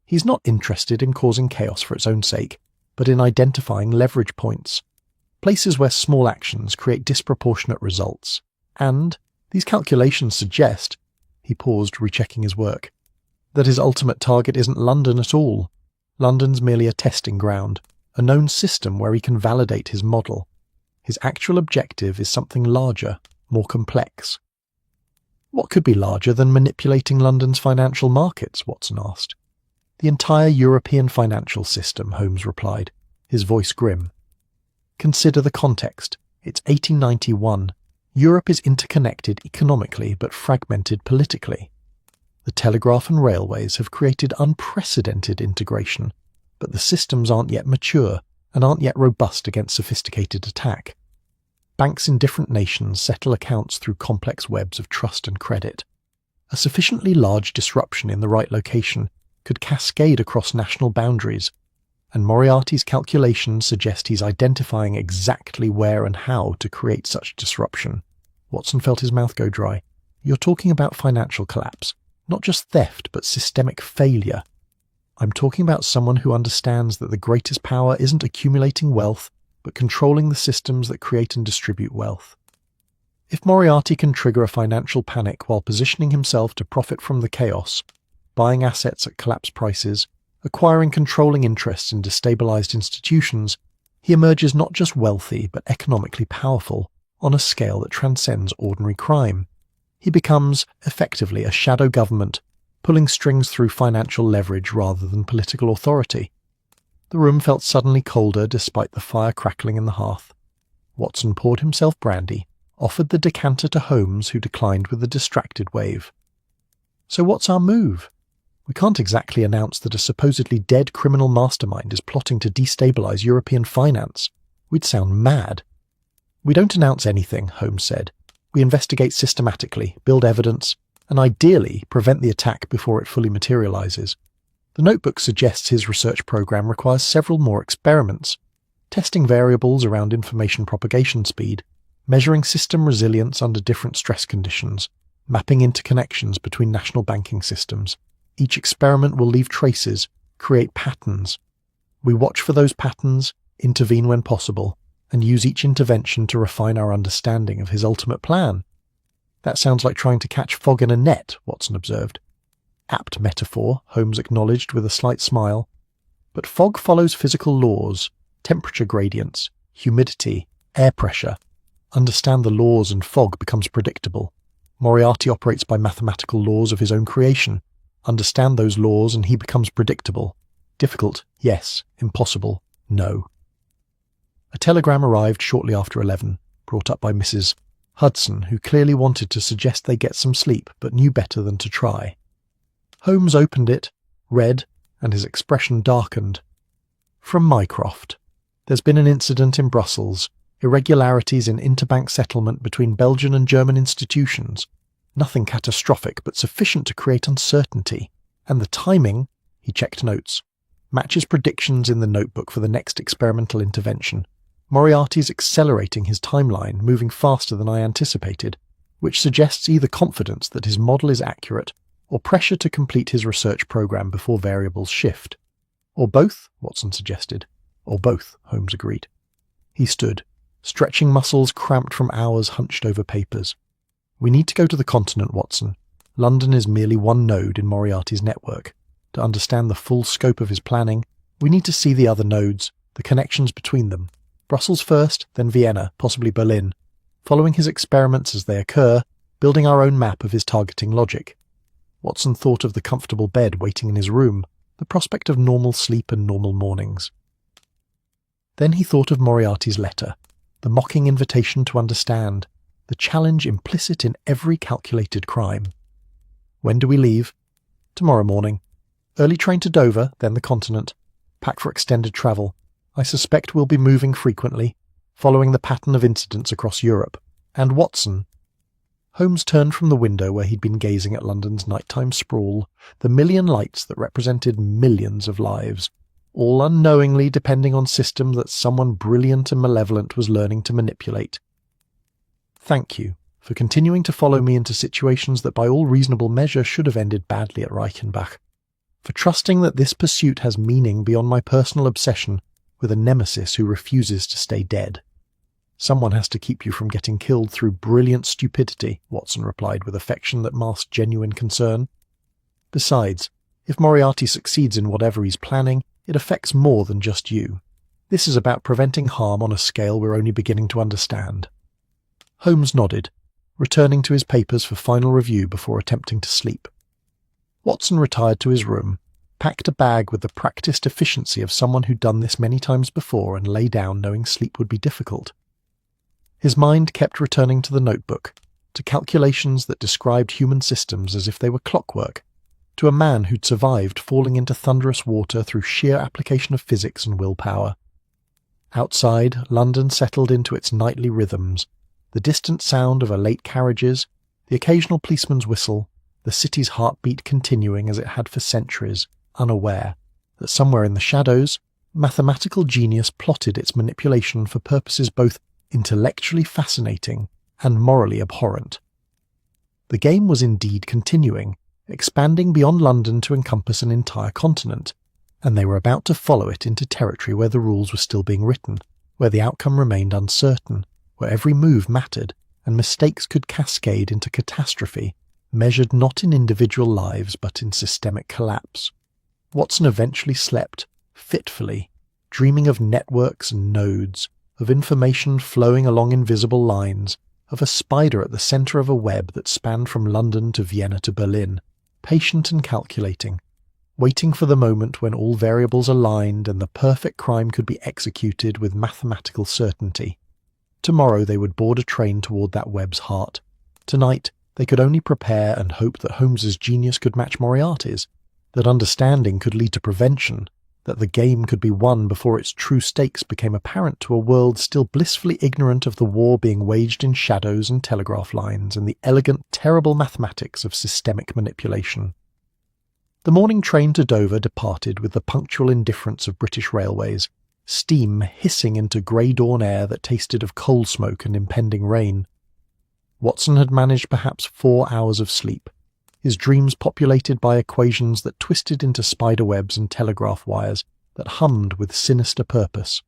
He's not interested in causing chaos for its own sake, but in identifying leverage points, places where small actions create disproportionate results. And these calculations suggest, he paused, rechecking his work, that his ultimate target isn't London at all. London's merely a testing ground, a known system where he can validate his model. His actual objective is something larger, more complex. What could be larger than manipulating London's financial markets? Watson asked. The entire European financial system, Holmes replied, his voice grim. Consider the context. It's 1891. Europe is interconnected economically but fragmented politically. The telegraph and railways have created unprecedented integration, but the systems aren't yet mature and aren't yet robust against sophisticated attack. Banks in different nations settle accounts through complex webs of trust and credit. A sufficiently large disruption in the right location could cascade across national boundaries, and Moriarty's calculations suggest he's identifying exactly where and how to create such disruption. Watson felt his mouth go dry. You're talking about financial collapse, not just theft but systemic failure. I'm talking about someone who understands that the greatest power isn't accumulating wealth, but controlling the systems that create and distribute wealth. If Moriarty can trigger a financial panic while positioning himself to profit from the chaos, buying assets at collapsed prices, acquiring controlling interests in destabilized institutions, he emerges not just wealthy but economically powerful on a scale that transcends ordinary crime. He becomes, effectively, a shadow government, pulling strings through financial leverage rather than political authority. The room felt suddenly colder despite the fire crackling in the hearth. Watson poured himself brandy, offered the decanter to Holmes, who declined with a distracted wave. "So what's our move? We can't exactly announce that a supposedly dead criminal mastermind is plotting to destabilize European finance. We'd sound mad." "We don't announce anything," Holmes said. "We investigate systematically, build evidence, and ideally prevent the attack before it fully materializes. The notebook suggests his research program requires several more experiments, testing variables around information propagation speed, measuring system resilience under different stress conditions, mapping interconnections between national banking systems. Each experiment will leave traces, create patterns. We watch for those patterns, intervene when possible, and use each intervention to refine our understanding of his ultimate plan." "That sounds like trying to catch fog in a net," Watson observed. "Apt metaphor," Holmes acknowledged with a slight smile. "But fog follows physical laws, temperature gradients, humidity, air pressure. Understand the laws and fog becomes predictable. Moriarty operates by mathematical laws of his own creation. Understand those laws and he becomes predictable. Difficult, yes. Impossible, no." A telegram arrived shortly after 11, brought up by Mrs. Hudson, who clearly wanted to suggest they get some sleep, but knew better than to try. Holmes opened it, read, and his expression darkened. "From Mycroft. There's been an incident in Brussels, irregularities in interbank settlement between Belgian and German institutions. Nothing catastrophic, but sufficient to create uncertainty. And the timing," he checked notes, "matches predictions in the notebook for the next experimental intervention. Moriarty's accelerating his timeline, moving faster than I anticipated, which suggests either confidence that his model is accurate or pressure to complete his research program before variables shift." "Or both," Watson suggested. "Or both," Holmes agreed. He stood, stretching muscles cramped from hours hunched over papers. "We need to go to the continent, Watson. London is merely one node in Moriarty's network. To understand the full scope of his planning, we need to see the other nodes, the connections between them. Brussels first, then Vienna, possibly Berlin. Following his experiments as they occur, building our own map of his targeting logic." Watson thought of the comfortable bed waiting in his room, the prospect of normal sleep and normal mornings. Then he thought of Moriarty's letter, the mocking invitation to understand, the challenge implicit in every calculated crime. "When do we leave?" "Tomorrow morning. Early train to Dover, then the continent. Pack for extended travel. I suspect we'll be moving frequently, following the pattern of incidents across Europe. And Watson—" Holmes turned from the window where he'd been gazing at London's nighttime sprawl, the million lights that represented millions of lives, all unknowingly depending on systems that someone brilliant and malevolent was learning to manipulate. "Thank you for continuing to follow me into situations that by all reasonable measure should have ended badly at Reichenbach, for trusting that this pursuit has meaning beyond my personal obsession with a nemesis who refuses to stay dead." "Someone has to keep you from getting killed through brilliant stupidity," Watson replied with affection that masked genuine concern. "Besides, if Moriarty succeeds in whatever he's planning, it affects more than just you. This is about preventing harm on a scale we're only beginning to understand." Holmes nodded, returning to his papers for final review before attempting to sleep. Watson retired to his room, packed a bag with the practiced efficiency of someone who'd done this many times before, and lay down knowing sleep would be difficult. His mind kept returning to the notebook, to calculations that described human systems as if they were clockwork, to a man who'd survived falling into thunderous water through sheer application of physics and willpower. Outside, London settled into its nightly rhythms, the distant sound of elate carriages, the occasional policeman's whistle, the city's heartbeat continuing as it had for centuries, unaware that somewhere in the shadows, mathematical genius plotted its manipulation for purposes both intellectually fascinating and morally abhorrent. The game was indeed continuing, expanding beyond London to encompass an entire continent, and they were about to follow it into territory where the rules were still being written, where the outcome remained uncertain, where every move mattered, and mistakes could cascade into catastrophe, measured not in individual lives but in systemic collapse. Watson eventually slept, fitfully, dreaming of networks and nodes, of information flowing along invisible lines, of a spider at the centre of a web that spanned from London to Vienna to Berlin, patient and calculating, waiting for the moment when all variables aligned and the perfect crime could be executed with mathematical certainty. Tomorrow they would board a train toward that web's heart. Tonight they could only prepare and hope that Holmes's genius could match Moriarty's, that understanding could lead to prevention, that the game could be won before its true stakes became apparent to a world still blissfully ignorant of the war being waged in shadows and telegraph lines and the elegant, terrible mathematics of systemic manipulation. The morning train to Dover departed with the punctual indifference of British railways, steam hissing into grey dawn air that tasted of coal smoke and impending rain. Watson had managed perhaps 4 hours of sleep, his dreams populated by equations that twisted into spider webs and telegraph wires that hummed with sinister purpose.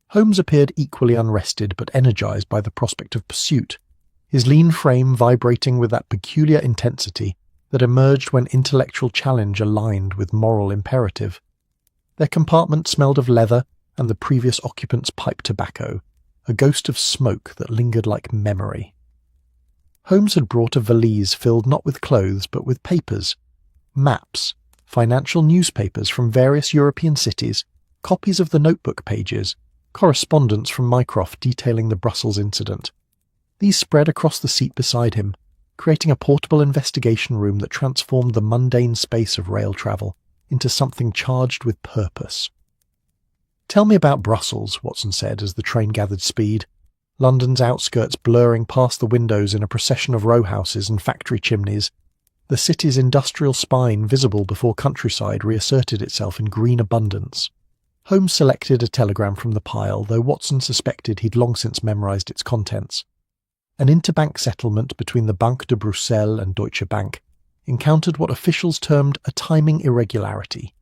Holmes appeared equally unrested but energized by the prospect of pursuit, his lean frame vibrating with that peculiar intensity that emerged when intellectual challenge aligned with moral imperative. Their compartment smelled of leather and the previous occupant's pipe tobacco, a ghost of smoke that lingered like memory. Holmes had brought a valise filled not with clothes but with papers, maps, financial newspapers from various European cities, copies of the notebook pages, correspondence from Mycroft detailing the Brussels incident. These spread across the seat beside him, creating a portable investigation room that transformed the mundane space of rail travel into something charged with purpose. "Tell me about Brussels," Watson said as the train gathered speed, London's outskirts blurring past the windows in a procession of row houses and factory chimneys. The city's industrial spine, visible before countryside, reasserted itself in green abundance. Holmes selected a telegram from the pile, though Watson suspected he'd long since memorized its contents. An interbank settlement between the Banque de Bruxelles and Deutsche Bank encountered what officials termed a timing irregularity.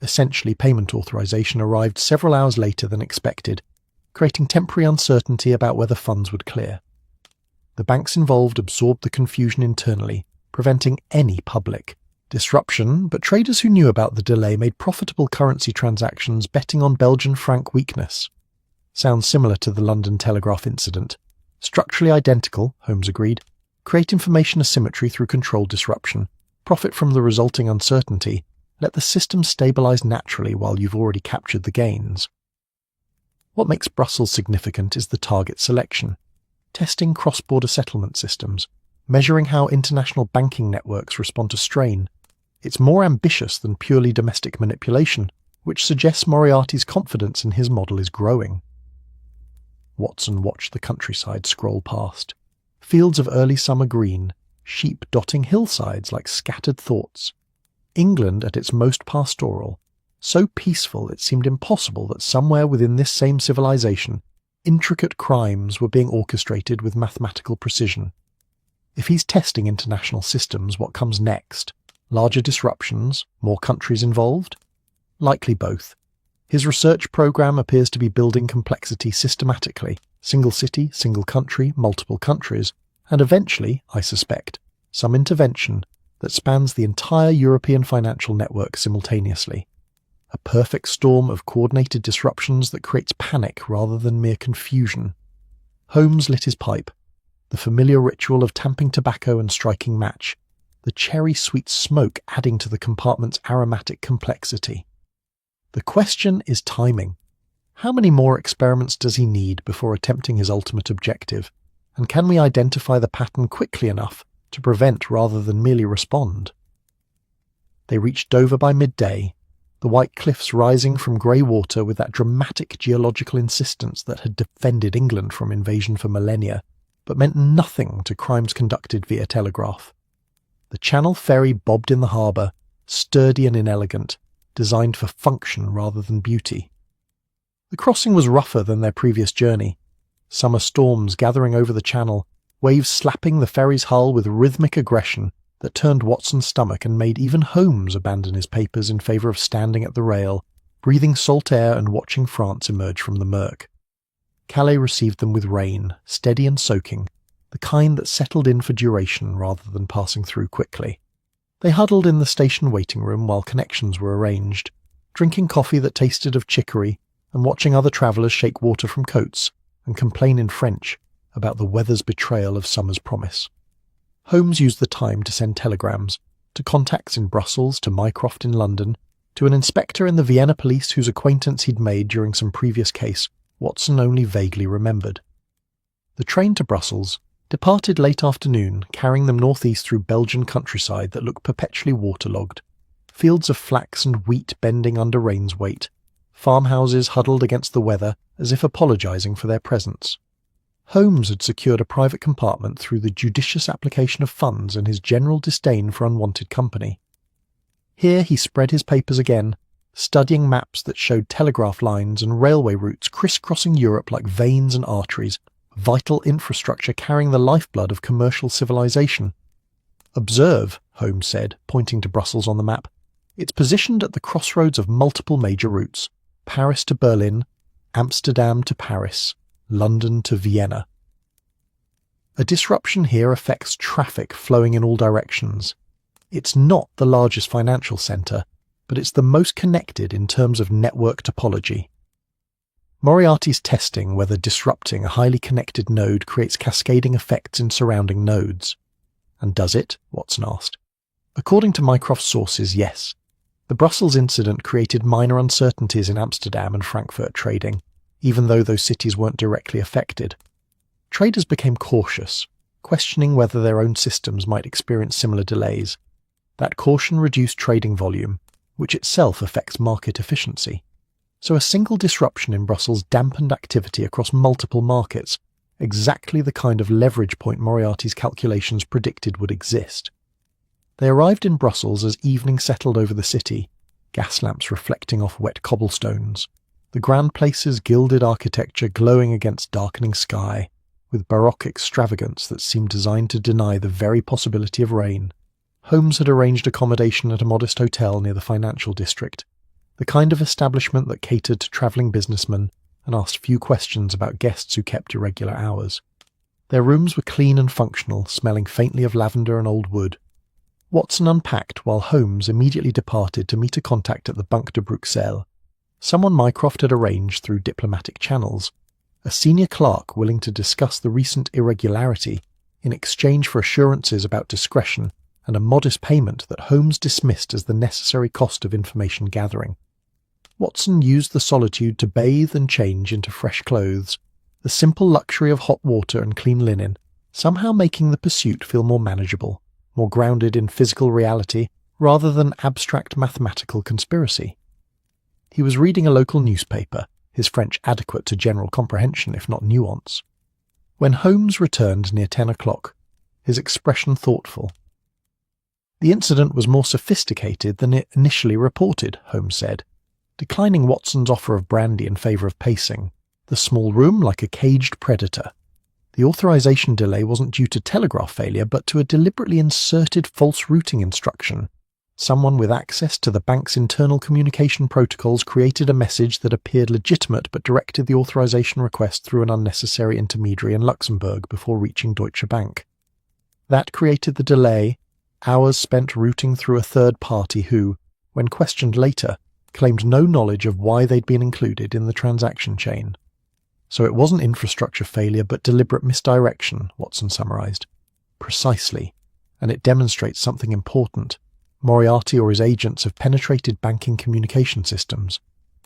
Essentially, payment authorization arrived several hours later than expected, creating temporary uncertainty about whether funds would clear. The banks involved absorbed the confusion internally, preventing any public disruption, but traders who knew about the delay made profitable currency transactions betting on Belgian franc weakness. Sounds similar to the London Telegraph incident. Structurally identical, Holmes agreed. Create information asymmetry through controlled disruption. Profit from the resulting uncertainty. Let the system stabilize naturally while you've already captured the gains. What makes Brussels significant is the target selection. Testing cross-border settlement systems. Measuring how international banking networks respond to strain. It's more ambitious than purely domestic manipulation, which suggests Moriarty's confidence in his model is growing. Watson watched the countryside scroll past. Fields of early summer green, sheep dotting hillsides like scattered thoughts. England at its most pastoral, so peaceful it seemed impossible that somewhere within this same civilization, intricate crimes were being orchestrated with mathematical precision. If he's testing international systems, what comes next? Larger disruptions? More countries involved? Likely both. His research program appears to be building complexity systematically, single city, single country, multiple countries, and eventually, I suspect, some intervention that spans the entire European financial network simultaneously. A perfect storm of coordinated disruptions that creates panic rather than mere confusion. Holmes lit his pipe, the familiar ritual of tamping tobacco and striking match, the cherry-sweet smoke adding to the compartment's aromatic complexity. The question is timing. How many more experiments does he need before attempting his ultimate objective? And can we identify the pattern quickly enough to prevent rather than merely respond? They reached Dover by midday, the white cliffs rising from grey water with that dramatic geological insistence that had defended England from invasion for millennia, but meant nothing to crimes conducted via telegraph. The Channel ferry bobbed in the harbour, sturdy and inelegant, designed for function rather than beauty. The crossing was rougher than their previous journey. Summer storms gathering over the channel, waves slapping the ferry's hull with rhythmic aggression that turned Watson's stomach and made even Holmes abandon his papers in favour of standing at the rail, breathing salt air and watching France emerge from the murk. Calais received them with rain, steady and soaking, the kind that settled in for duration rather than passing through quickly. They huddled in the station waiting room while connections were arranged, drinking coffee that tasted of chicory and watching other travellers shake water from coats and complain in French about the weather's betrayal of summer's promise. Holmes used the time to send telegrams to contacts in Brussels, to Mycroft in London, to an inspector in the Vienna police whose acquaintance he'd made during some previous case Watson only vaguely remembered. The train to Brussels departed late afternoon, carrying them northeast through Belgian countryside that looked perpetually waterlogged, fields of flax and wheat bending under rain's weight, farmhouses huddled against the weather as if apologising for their presence. Holmes had secured a private compartment through the judicious application of funds and his general disdain for unwanted company. Here he spread his papers again, studying maps that showed telegraph lines and railway routes crisscrossing Europe like veins and arteries, vital infrastructure carrying the lifeblood of commercial civilization. "Observe," Holmes said, pointing to Brussels on the map. "It's positioned at the crossroads of multiple major routes, Paris to Berlin, Amsterdam to Paris, London to Vienna. A disruption here affects traffic flowing in all directions. It's not the largest financial centre, but it's the most connected in terms of network topology." Moriarty's testing whether disrupting a highly connected node creates cascading effects in surrounding nodes. "And does it?" Watson asked. According to Mycroft's sources, yes. The Brussels incident created minor uncertainties in Amsterdam and Frankfurt trading, even though those cities weren't directly affected. Traders became cautious, questioning whether their own systems might experience similar delays. That caution reduced trading volume, which itself affects market efficiency. So a single disruption in Brussels dampened activity across multiple markets, exactly the kind of leverage point Moriarty's calculations predicted would exist. They arrived in Brussels as evening settled over the city, gas lamps reflecting off wet cobblestones, the Grand Place's gilded architecture glowing against darkening sky, with baroque extravagance that seemed designed to deny the very possibility of rain. Holmes had arranged accommodation at a modest hotel near the financial district, the kind of establishment that catered to travelling businessmen and asked few questions about guests who kept irregular hours. Their rooms were clean and functional, smelling faintly of lavender and old wood. Watson unpacked while Holmes immediately departed to meet a contact at the Banque de Bruxelles, someone Mycroft had arranged through diplomatic channels, a senior clerk willing to discuss the recent irregularity in exchange for assurances about discretion and a modest payment that Holmes dismissed as the necessary cost of information gathering. Watson used the solitude to bathe and change into fresh clothes, the simple luxury of hot water and clean linen, somehow making the pursuit feel more manageable, more grounded in physical reality rather than abstract mathematical conspiracy. He was reading a local newspaper, his French adequate to general comprehension if not nuance. When Holmes returned near 10 o'clock, his expression thoughtful. "The incident was more sophisticated than it initially reported," Holmes said, declining Watson's offer of brandy in favour of pacing, the small room like a caged predator. The authorization delay wasn't due to telegraph failure, but to a deliberately inserted false routing instruction. Someone with access to the bank's internal communication protocols created a message that appeared legitimate but directed the authorization request through an unnecessary intermediary in Luxembourg before reaching Deutsche Bank. That created the delay, hours spent routing through a third party who, when questioned later, claimed no knowledge of why they'd been included in the transaction chain. "So it wasn't infrastructure failure but deliberate misdirection," Watson summarized. "Precisely, and it demonstrates something important. Moriarty or his agents have penetrated banking communication systems,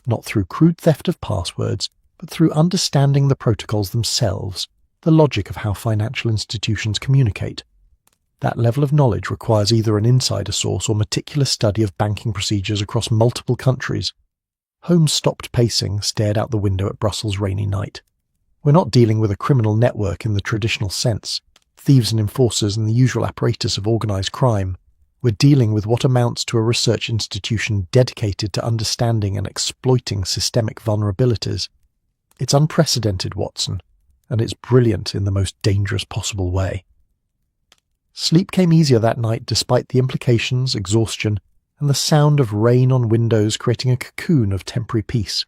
not through crude theft of passwords, but through understanding the protocols themselves, the logic of how financial institutions communicate. That level of knowledge requires either an insider source or meticulous study of banking procedures across multiple countries." Holmes stopped pacing, stared out the window at Brussels' rainy night. "We're not dealing with a criminal network in the traditional sense, thieves and enforcers and the usual apparatus of organised crime. We're dealing with what amounts to a research institution dedicated to understanding and exploiting systemic vulnerabilities. It's unprecedented, Watson, and it's brilliant in the most dangerous possible way." Sleep came easier that night despite the implications, exhaustion, and the sound of rain on windows creating a cocoon of temporary peace.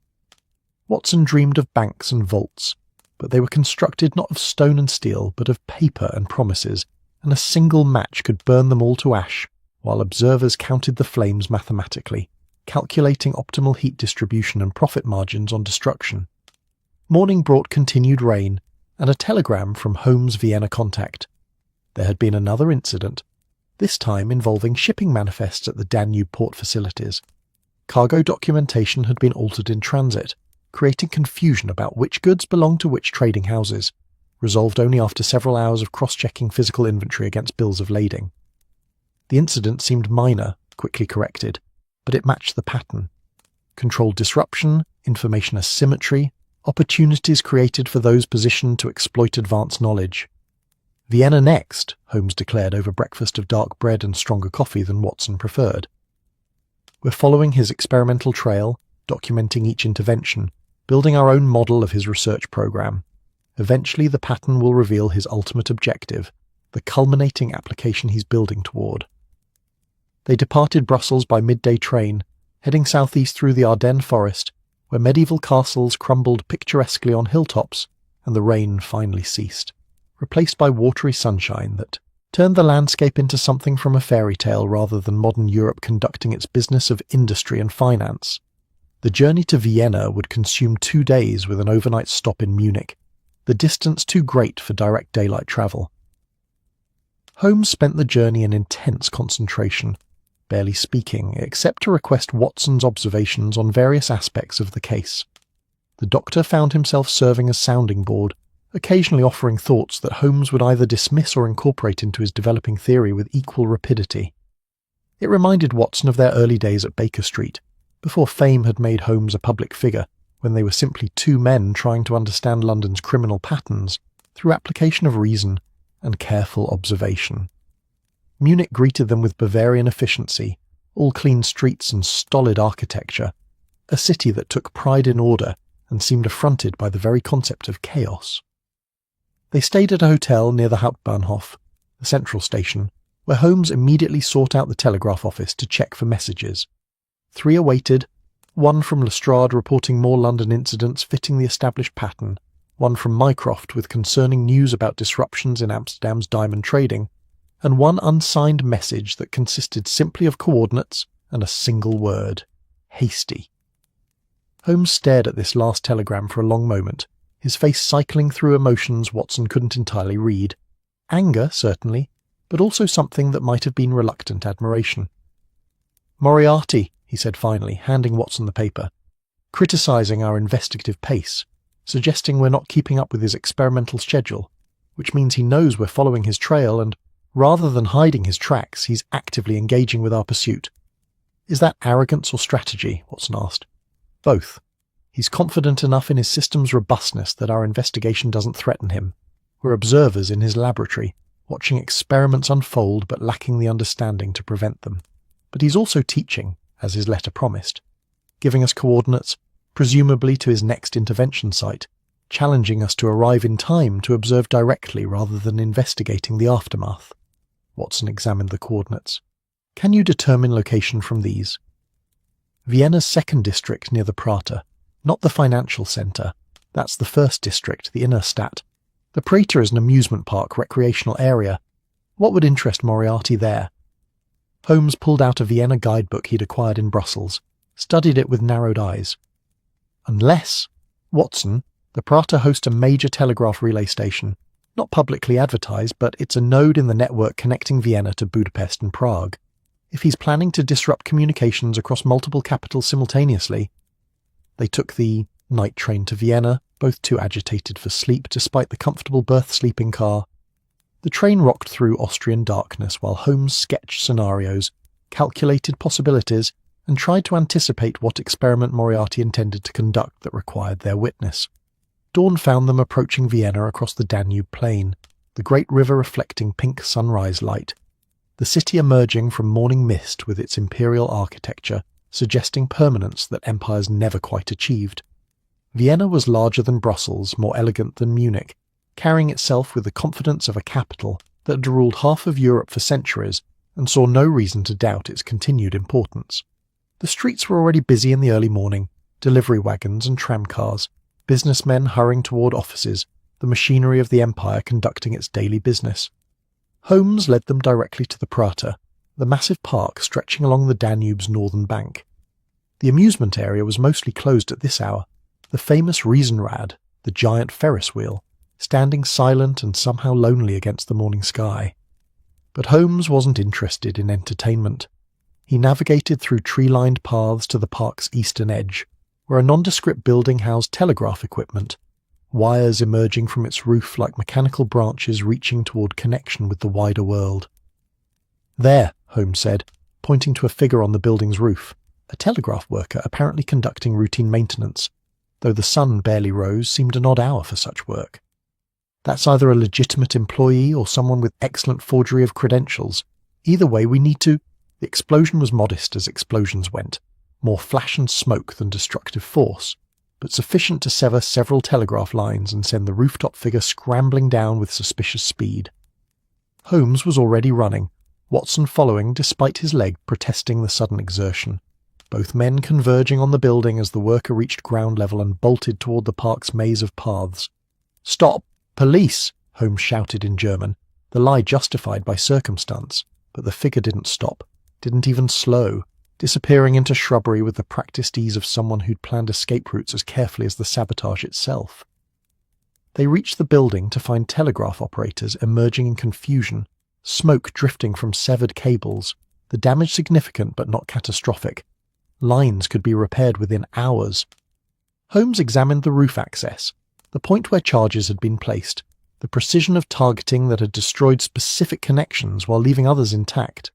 Watson dreamed of banks and vaults, but they were constructed not of stone and steel, but of paper and promises, and a single match could burn them all to ash, while observers counted the flames mathematically, calculating optimal heat distribution and profit margins on destruction. Morning brought continued rain, and a telegram from Holmes' Vienna contact. There had been another incident, this time involving shipping manifests at the Danube port facilities. Cargo documentation had been altered in transit, creating confusion about which goods belonged to which trading houses, resolved only after several hours of cross-checking physical inventory against bills of lading. The incident seemed minor, quickly corrected, but it matched the pattern. Controlled disruption, information asymmetry, opportunities created for those positioned to exploit advanced knowledge. Vienna next, Holmes declared over breakfast of dark bread and stronger coffee than Watson preferred. We're following his experimental trail, documenting each intervention, building our own model of his research program. Eventually the pattern will reveal his ultimate objective, the culminating application he's building toward. They departed Brussels by midday train, heading southeast through the Ardennes forest, where medieval castles crumbled picturesquely on hilltops, and the rain finally ceased, replaced by watery sunshine that turned the landscape into something from a fairy tale rather than modern Europe conducting its business of industry and finance. The journey to Vienna would consume 2 days with an overnight stop in Munich, the distance too great for direct daylight travel. Holmes spent the journey in intense concentration, barely speaking except to request Watson's observations on various aspects of the case. The doctor found himself serving as sounding board, occasionally offering thoughts that Holmes would either dismiss or incorporate into his developing theory with equal rapidity. It reminded Watson of their early days at Baker Street, before fame had made Holmes a public figure, when they were simply two men trying to understand London's criminal patterns through application of reason and careful observation. Munich greeted them with Bavarian efficiency, all clean streets and stolid architecture, a city that took pride in order and seemed affronted by the very concept of chaos. They stayed at a hotel near the Hauptbahnhof, the central station, where Holmes immediately sought out the telegraph office to check for messages. 3 awaited, one from Lestrade reporting more London incidents fitting the established pattern, one from Mycroft with concerning news about disruptions in Amsterdam's diamond trading, and one unsigned message that consisted simply of coordinates and a single word: hasty. Holmes stared at this last telegram for a long moment, his face cycling through emotions Watson couldn't entirely read. Anger, certainly, but also something that might have been reluctant admiration. "Moriarty," he said finally, handing Watson the paper, criticising our investigative pace, suggesting we're not keeping up with his experimental schedule, which means he knows we're following his trail and, rather than hiding his tracks, he's actively engaging with our pursuit. "Is that arrogance or strategy?" Watson asked. "Both. He's confident enough in his system's robustness that our investigation doesn't threaten him. We're observers in his laboratory, watching experiments unfold but lacking the understanding to prevent them. But he's also teaching, as his letter promised, giving us coordinates, presumably to his next intervention site, challenging us to arrive in time to observe directly rather than investigating the aftermath." Watson examined the coordinates. "Can you determine location from these?" "Vienna's second district near the Prater, not the financial centre. That's the first district, the inner Stadt. The Prater is an amusement park, recreational area. What would interest Moriarty there?" Holmes pulled out a Vienna guidebook he'd acquired in Brussels, studied it with narrowed eyes. "Unless, Watson, the Prater hosts a major telegraph relay station. Not publicly advertised, but it's a node in the network connecting Vienna to Budapest and Prague. If he's planning to disrupt communications across multiple capitals simultaneously..." They took the night train to Vienna, both too agitated for sleep despite the comfortable berth-sleeping car. The train rocked through Austrian darkness while Holmes sketched scenarios, calculated possibilities, and tried to anticipate what experiment Moriarty intended to conduct that required their witness. Dawn found them approaching Vienna across the Danube plain, the great river reflecting pink sunrise light, the city emerging from morning mist with its imperial architecture, suggesting permanence that empires never quite achieved. Vienna was larger than Brussels, more elegant than Munich, carrying itself with the confidence of a capital that had ruled half of Europe for centuries and saw no reason to doubt its continued importance. The streets were already busy in the early morning, delivery wagons and tramcars, businessmen hurrying toward offices, the machinery of the empire conducting its daily business. Holmes led them directly to the Prater, the massive park stretching along the Danube's northern bank. The amusement area was mostly closed at this hour, the famous Riesenrad, the giant Ferris wheel, standing silent and somehow lonely against the morning sky. But Holmes wasn't interested in entertainment. He navigated through tree-lined paths to the park's eastern edge, where a nondescript building housed telegraph equipment, wires emerging from its roof like mechanical branches reaching toward connection with the wider world. "There," Holmes said, pointing to a figure on the building's roof, a telegraph worker apparently conducting routine maintenance, though the sun barely rose seemed an odd hour for such work. "That's either a legitimate employee or someone with excellent forgery of credentials. Either way, we need to—" The explosion was modest as explosions went, more flash and smoke than destructive force, but sufficient to sever several telegraph lines and send the rooftop figure scrambling down with suspicious speed. Holmes was already running, Watson following despite his leg protesting the sudden exertion, both men converging on the building as the worker reached ground level and bolted toward the park's maze of paths. "Stop! Police!" Holmes shouted in German, the lie justified by circumstance, but the figure didn't stop, didn't even slow, disappearing into shrubbery with the practiced ease of someone who'd planned escape routes as carefully as the sabotage itself. They reached the building to find telegraph operators emerging in confusion, smoke drifting from severed cables, the damage significant but not catastrophic. Lines could be repaired within hours. Holmes examined the roof access, the point where charges had been placed, the precision of targeting that had destroyed specific connections while leaving others intact.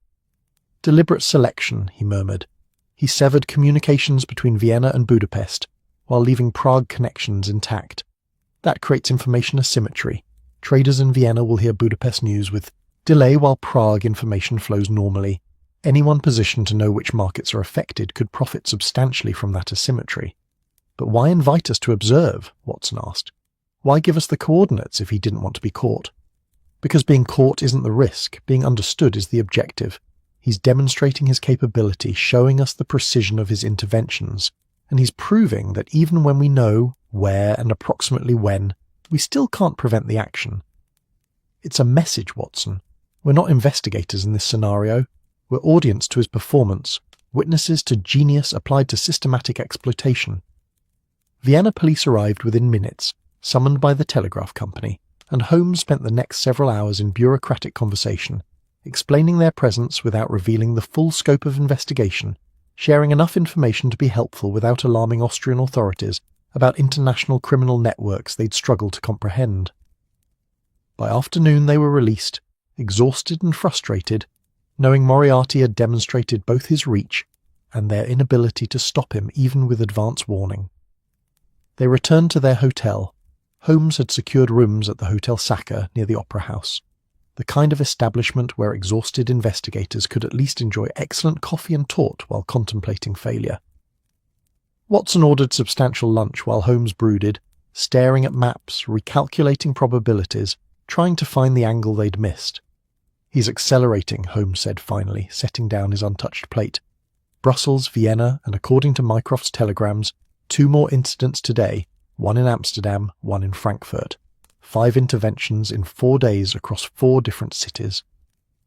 "Deliberate selection," he murmured. He severed communications between Vienna and Budapest, while leaving Prague connections intact. That creates information asymmetry. Traders in Vienna will hear Budapest news with delay while Prague information flows normally. Anyone positioned to know which markets are affected could profit substantially from that asymmetry. "But why invite us to observe?" Watson asked. "Why give us the coordinates if he didn't want to be caught?" "Because being caught isn't the risk, being understood is the objective. He's demonstrating his capability, showing us the precision of his interventions, and he's proving that even when we know where and approximately when, we still can't prevent the action. It's a message, Watson. We're not investigators in this scenario. We're audience to his performance, witnesses to genius applied to systematic exploitation." Vienna police arrived within minutes, summoned by the telegraph company, and Holmes spent the next several hours in bureaucratic conversation, explaining their presence without revealing the full scope of investigation, sharing enough information to be helpful without alarming Austrian authorities about international criminal networks they'd struggle to comprehend. By afternoon they were released, exhausted and frustrated, knowing Moriarty had demonstrated both his reach and their inability to stop him even with advance warning. They returned to their hotel. Holmes had secured rooms at the Hotel Sacher near the Opera House, the kind of establishment where exhausted investigators could at least enjoy excellent coffee and taut while contemplating failure. Watson ordered substantial lunch while Holmes brooded, staring at maps, recalculating probabilities, trying to find the angle they'd missed. "He's accelerating," Holmes said finally, setting down his untouched plate. "Brussels, Vienna, and according to Mycroft's telegrams, 2 more incidents today, 1 in Amsterdam, 1 in Frankfurt. 5 interventions in 4 days across 4 different cities.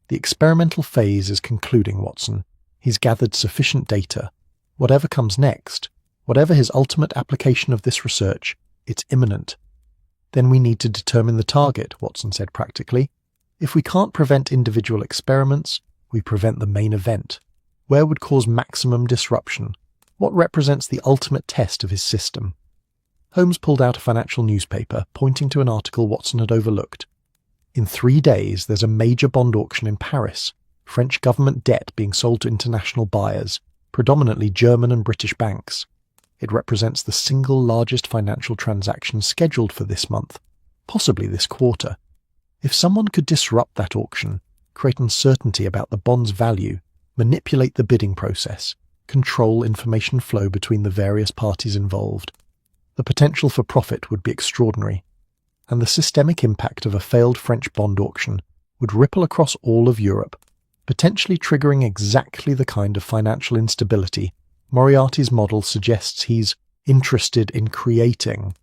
The experimental phase is concluding, Watson. He's gathered sufficient data. Whatever comes next, whatever his ultimate application of this research, it's imminent." "Then we need to determine the target," Watson said practically. "If we can't prevent individual experiments, we prevent the main event. Where would cause maximum disruption? What represents the ultimate test of his system?" Holmes pulled out a financial newspaper, pointing to an article Watson had overlooked. "In 3 days there's a major bond auction in Paris, French government debt being sold to international buyers, predominantly German and British banks. It represents the single largest financial transaction scheduled for this month, possibly this quarter. If someone could disrupt that auction, create uncertainty about the bond's value, manipulate the bidding process, control information flow between the various parties involved, the potential for profit would be extraordinary, and the systemic impact of a failed French bond auction would ripple across all of Europe, potentially triggering exactly the kind of financial instability Moriarty's model suggests he's interested in creating.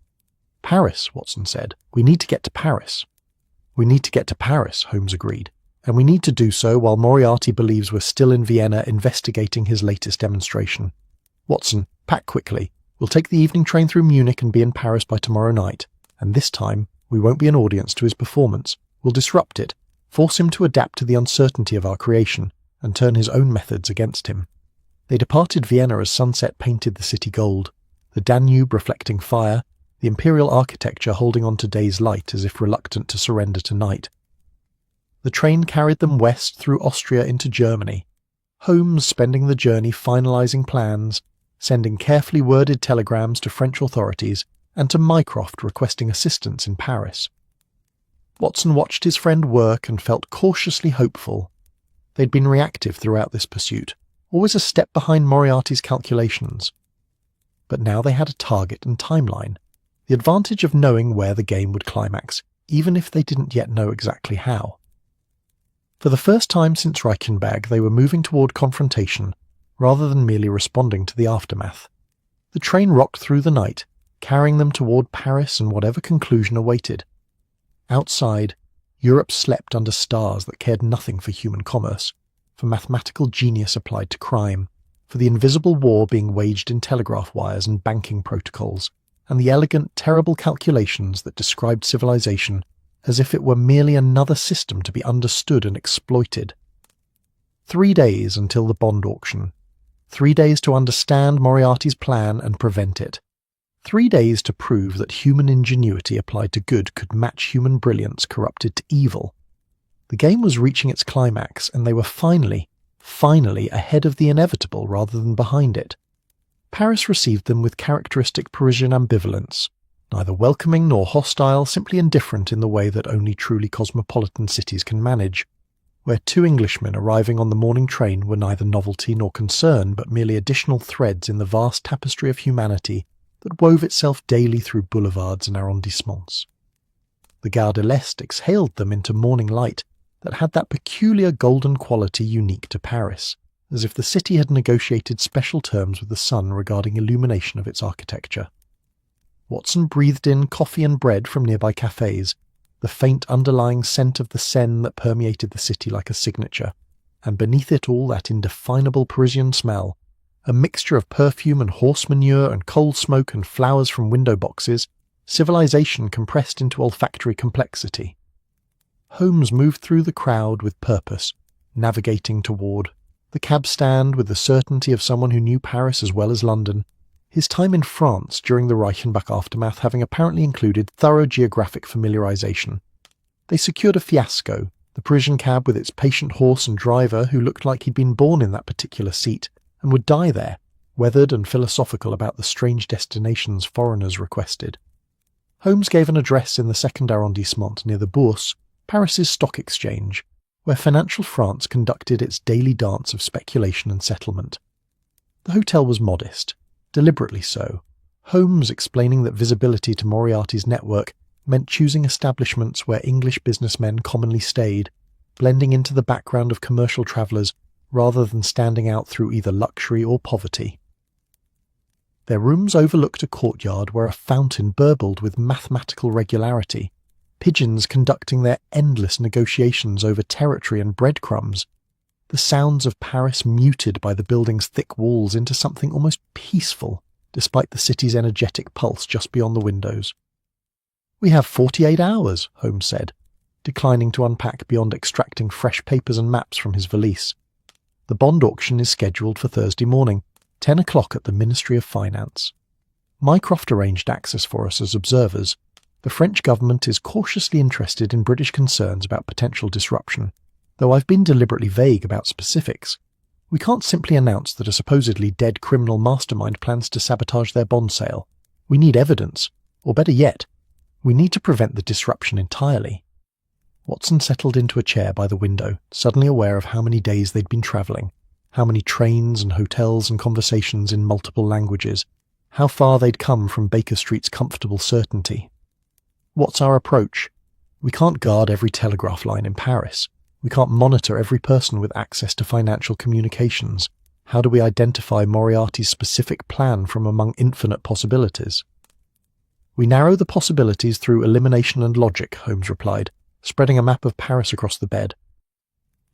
Paris, Watson said. We need to get to Paris. We need to get to Paris, Holmes agreed. And we need to do so while Moriarty believes we're still in Vienna investigating his latest demonstration. Watson, pack quickly. We'll take the evening train through Munich and be in Paris by tomorrow night. And this time, we won't be an audience to his performance. We'll disrupt it, force him to adapt to the uncertainty of our creation, and turn his own methods against him. They departed Vienna as sunset painted the city gold, the Danube reflecting fire, the imperial architecture holding on to day's light as if reluctant to surrender to night. The train carried them west through Austria into Germany, Holmes spending the journey finalising plans, sending carefully worded telegrams to French authorities, and to Mycroft requesting assistance in Paris. Watson watched his friend work and felt cautiously hopeful. They'd been reactive throughout this pursuit, always a step behind Moriarty's calculations. But now they had a target and timeline, the advantage of knowing where the game would climax, even if they didn't yet know exactly how. For the first time since Reichenbach, they were moving toward confrontation, rather than merely responding to the aftermath. The train rocked through the night, carrying them toward Paris and whatever conclusion awaited. Outside, Europe slept under stars that cared nothing for human commerce, for mathematical genius applied to crime, for the invisible war being waged in telegraph wires and banking protocols, and the elegant, terrible calculations that described civilization as if it were merely another system to be understood and exploited. 3 days until the bond auction. 3 days to understand Moriarty's plan and prevent it. 3 days to prove that human ingenuity applied to good could match human brilliance corrupted to evil. The game was reaching its climax, and they were finally ahead of the inevitable rather than behind it. Paris received them with characteristic Parisian ambivalence, neither welcoming nor hostile, simply indifferent in the way that only truly cosmopolitan cities can manage, where 2 Englishmen arriving on the morning train were neither novelty nor concern, but merely additional threads in the vast tapestry of humanity that wove itself daily through boulevards and arrondissements. The Gare de l'Est exhaled them into morning light that had that peculiar golden quality unique to Paris, as if the city had negotiated special terms with the sun regarding illumination of its architecture. Watson breathed in coffee and bread from nearby cafes, the faint underlying scent of the Seine that permeated the city like a signature, and beneath it all that indefinable Parisian smell, a mixture of perfume and horse manure and coal smoke and flowers from window boxes, civilization compressed into olfactory complexity. Holmes moved through the crowd with purpose, navigating toward the cab stand with the certainty of someone who knew Paris as well as London, his time in France during the Reichenbach aftermath having apparently included thorough geographic familiarization. They secured a fiasco, the Parisian cab with its patient horse and driver who looked like he'd been born in that particular seat and would die there, weathered and philosophical about the strange destinations foreigners requested. Holmes gave an address in the second arrondissement near the Bourse, Paris's stock exchange, where financial France conducted its daily dance of speculation and settlement. The hotel was modest, deliberately so, Holmes explaining that visibility to Moriarty's network meant choosing establishments where English businessmen commonly stayed, blending into the background of commercial travellers rather than standing out through either luxury or poverty. Their rooms overlooked a courtyard where a fountain burbled with mathematical regularity, pigeons conducting their endless negotiations over territory and breadcrumbs, the sounds of Paris muted by the building's thick walls into something almost peaceful, despite the city's energetic pulse just beyond the windows. "We have 48 hours, Holmes said, declining to unpack beyond extracting fresh papers and maps from his valise. The bond auction is scheduled for Thursday morning, 10 o'clock at the Ministry of Finance. Mycroft arranged access for us as observers. The French government is cautiously interested in British concerns about potential disruption, though I've been deliberately vague about specifics. We can't simply announce that a supposedly dead criminal mastermind plans to sabotage their bond sale. We need evidence, or better yet, we need to prevent the disruption entirely." Watson settled into a chair by the window, suddenly aware of how many days they'd been travelling, how many trains and hotels and conversations in multiple languages, how far they'd come from Baker Street's comfortable certainty. "What's our approach? We can't guard every telegraph line in Paris. We can't monitor every person with access to financial communications. How do we identify Moriarty's specific plan from among infinite possibilities?" We narrow the possibilities through elimination and logic, Holmes replied, spreading a map of Paris across the bed.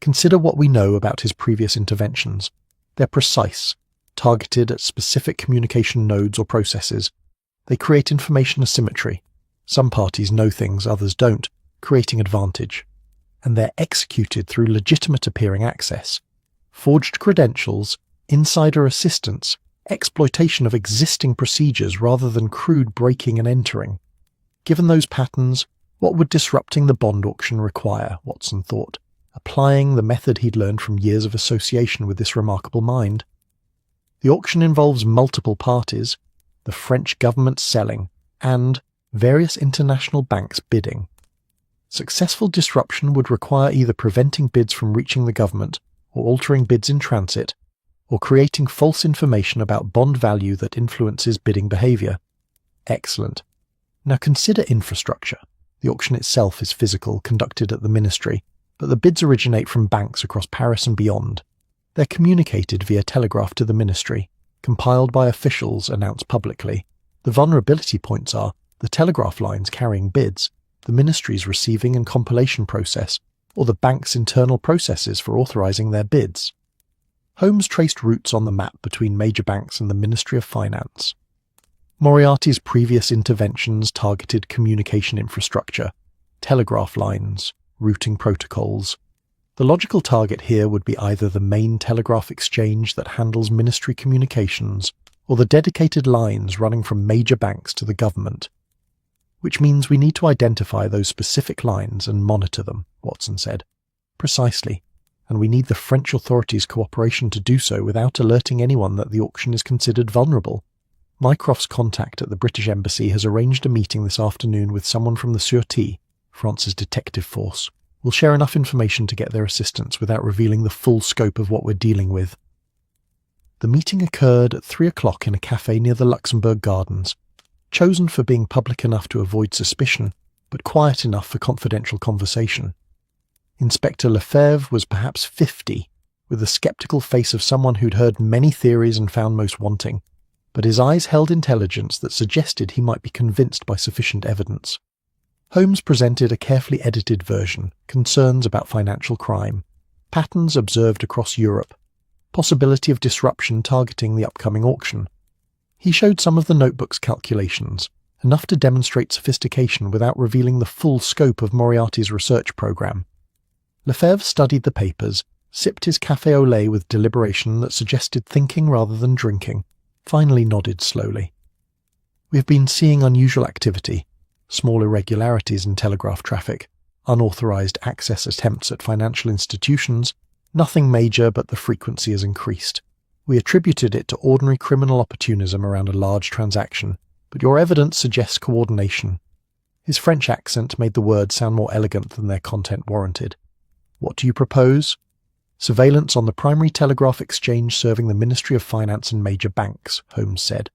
Consider what we know about his previous interventions. They're precise, targeted at specific communication nodes or processes. They create information asymmetry. Some parties know things others don't, creating advantage. And they're executed through legitimate appearing access. Forged credentials, insider assistance, exploitation of existing procedures rather than crude breaking and entering. Given those patterns, what would disrupting the bond auction require, Watson thought, applying the method he'd learned from years of association with this remarkable mind. The auction involves multiple parties, the French government selling, and various international banks bidding. Successful disruption would require either preventing bids from reaching the government, or altering bids in transit, or creating false information about bond value that influences bidding behaviour. Excellent. Now consider infrastructure. The auction itself is physical, conducted at the ministry, but the bids originate from banks across Paris and beyond. They're communicated via telegraph to the ministry, compiled by officials, announced publicly. The vulnerability points are the telegraph lines carrying bids, the ministry's receiving and compilation process, or the bank's internal processes for authorising their bids. Holmes traced routes on the map between major banks and the Ministry of Finance. Moriarty's previous interventions targeted communication infrastructure, telegraph lines, routing protocols. The logical target here would be either the main telegraph exchange that handles ministry communications, or the dedicated lines running from major banks to the government. Which means we need to identify those specific lines and monitor them, Watson said. Precisely. And we need the French authorities' cooperation to do so without alerting anyone that the auction is considered vulnerable. Mycroft's contact at the British Embassy has arranged a meeting this afternoon with someone from the Sûreté, France's detective force. We'll share enough information to get their assistance without revealing the full scope of what we're dealing with. The meeting occurred at 3 o'clock in a cafe near the Luxembourg Gardens, chosen for being public enough to avoid suspicion, but quiet enough for confidential conversation. Inspector Lefebvre was perhaps 50, with the sceptical face of someone who'd heard many theories and found most wanting, but his eyes held intelligence that suggested he might be convinced by sufficient evidence. Holmes presented a carefully edited version, concerns about financial crime, patterns observed across Europe, possibility of disruption targeting the upcoming auction. He showed some of the notebook's calculations, enough to demonstrate sophistication without revealing the full scope of Moriarty's research program. Lefebvre studied the papers, sipped his café au lait with deliberation that suggested thinking rather than drinking, finally nodded slowly. We have been seeing unusual activity, small irregularities in telegraph traffic, unauthorized access attempts at financial institutions, nothing major, but the frequency has increased. We attributed it to ordinary criminal opportunism around a large transaction, but your evidence suggests coordination. His French accent made the words sound more elegant than their content warranted. What do you propose? Surveillance on the primary telegraph exchange serving the Ministry of Finance and major banks, Holmes said.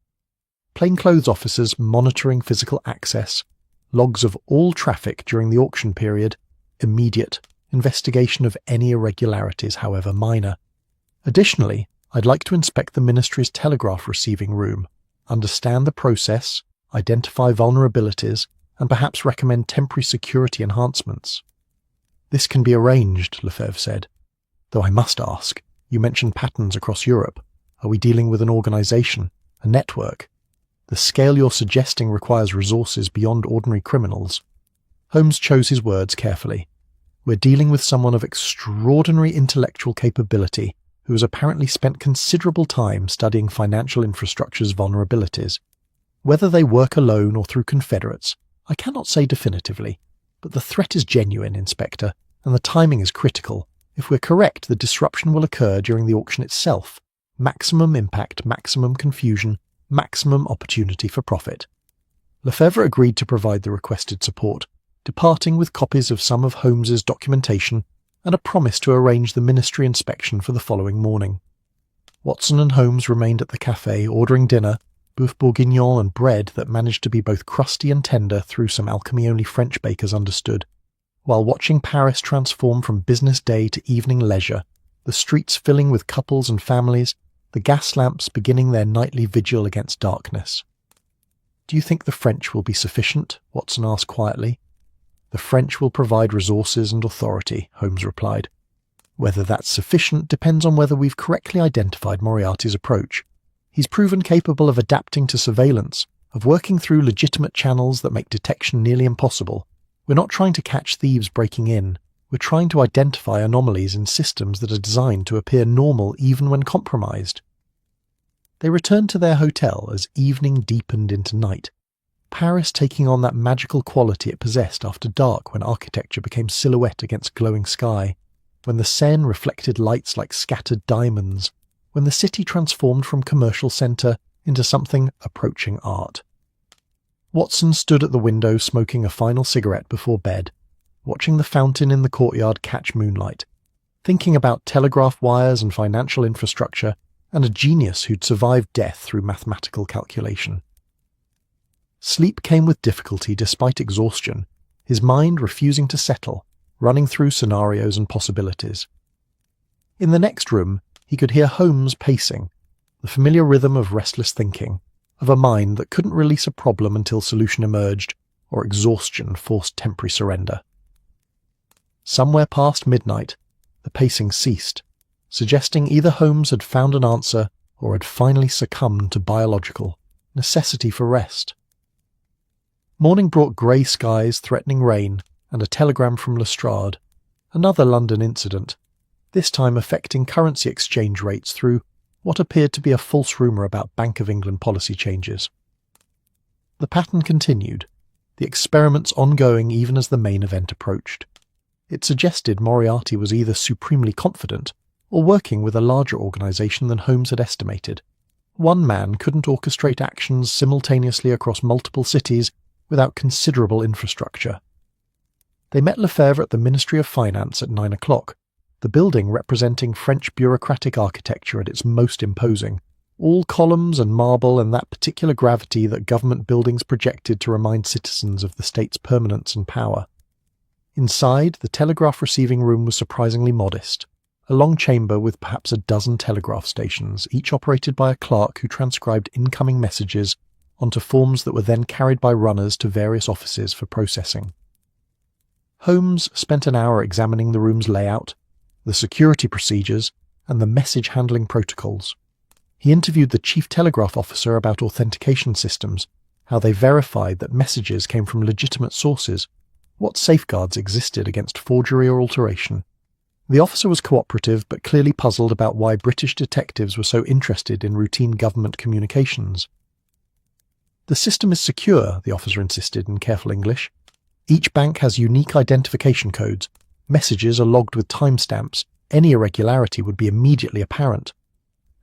Plainclothes officers monitoring physical access, logs of all traffic during the auction period, immediate investigation of any irregularities, however minor. Additionally, I'd like to inspect the Ministry's telegraph receiving room, understand the process, identify vulnerabilities, and perhaps recommend temporary security enhancements. This can be arranged, Lefebvre said. Though I must ask, you mentioned patterns across Europe. Are we dealing with an organisation, a network? The scale you're suggesting requires resources beyond ordinary criminals. Holmes chose his words carefully. We're dealing with someone of extraordinary intellectual capability who has apparently spent considerable time studying financial infrastructure's vulnerabilities. Whether they work alone or through confederates, I cannot say definitively, but the threat is genuine, Inspector, and the timing is critical. If we're correct, the disruption will occur during the auction itself. Maximum impact, maximum confusion, maximum opportunity for profit. Lefebvre agreed to provide the requested support, departing with copies of some of Holmes's documentation and a promise to arrange the ministry inspection for the following morning. Watson and Holmes remained at the café ordering dinner, boeuf bourguignon and bread that managed to be both crusty and tender through some alchemy only French bakers understood, while watching Paris transform from business day to evening leisure, the streets filling with couples and families, the gas lamps beginning their nightly vigil against darkness. "Do you think the French will be sufficient?" Watson asked quietly. "The French will provide resources and authority," Holmes replied. "Whether that's sufficient depends on whether we've correctly identified Moriarty's approach. He's proven capable of adapting to surveillance, of working through legitimate channels that make detection nearly impossible. We're not trying to catch thieves breaking in. We're trying to identify anomalies in systems that are designed to appear normal even when compromised." They returned to their hotel as evening deepened into night, Paris taking on that magical quality it possessed after dark when architecture became silhouette against glowing sky, when the Seine reflected lights like scattered diamonds, when the city transformed from commercial centre into something approaching art. Watson stood at the window smoking a final cigarette before bed, watching the fountain in the courtyard catch moonlight, thinking about telegraph wires and financial infrastructure, and a genius who'd survived death through mathematical calculation. Sleep came with difficulty despite exhaustion, his mind refusing to settle, running through scenarios and possibilities. In the next room, he could hear Holmes pacing, the familiar rhythm of restless thinking, of a mind that couldn't release a problem until solution emerged, or exhaustion forced temporary surrender. Somewhere past midnight, the pacing ceased, suggesting either Holmes had found an answer or had finally succumbed to biological necessity for rest. Morning brought grey skies, threatening rain, and a telegram from Lestrade, another London incident, this time affecting currency exchange rates through what appeared to be a false rumour about Bank of England policy changes. The pattern continued, the experiments ongoing even as the main event approached. It suggested Moriarty was either supremely confident or working with a larger organisation than Holmes had estimated. One man couldn't orchestrate actions simultaneously across multiple cities without considerable infrastructure. They met Lefebvre at the Ministry of Finance at 9 o'clock, the building representing French bureaucratic architecture at its most imposing, all columns and marble and that particular gravity that government buildings projected to remind citizens of the state's permanence and power. Inside, the telegraph receiving room was surprisingly modest, a long chamber with perhaps a dozen telegraph stations, each operated by a clerk who transcribed incoming messages onto forms that were then carried by runners to various offices for processing. Holmes spent an hour examining the room's layout, the security procedures, and the message handling protocols. He interviewed the chief telegraph officer about authentication systems, how they verified that messages came from legitimate sources, what safeguards existed against forgery or alteration. The officer was cooperative but clearly puzzled about why British detectives were so interested in routine government communications. "The system is secure," the officer insisted in careful English. "Each bank has unique identification codes. Messages are logged with timestamps. Any irregularity would be immediately apparent."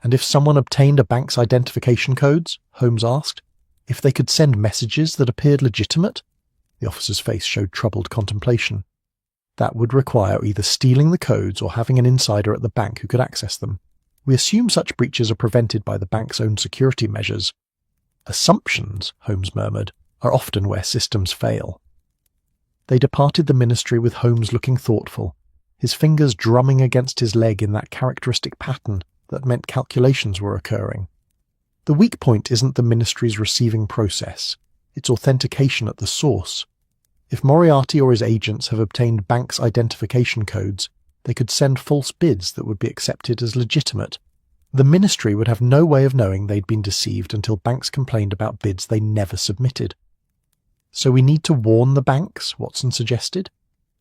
"And if someone obtained a bank's identification codes?" Holmes asked. "If they could send messages that appeared legitimate?" The officer's face showed troubled contemplation. "That would require either stealing the codes or having an insider at the bank who could access them. We assume such breaches are prevented by the bank's own security measures." "Assumptions," Holmes murmured, "are often where systems fail." They departed the ministry with Holmes looking thoughtful, his fingers drumming against his leg in that characteristic pattern that meant calculations were occurring. The weak point isn't the ministry's receiving process, it's authentication at the source. If Moriarty or his agents have obtained banks' identification codes, they could send false bids that would be accepted as legitimate. The ministry would have no way of knowing they'd been deceived until banks complained about bids they never submitted. "So we need to warn the banks," Watson suggested.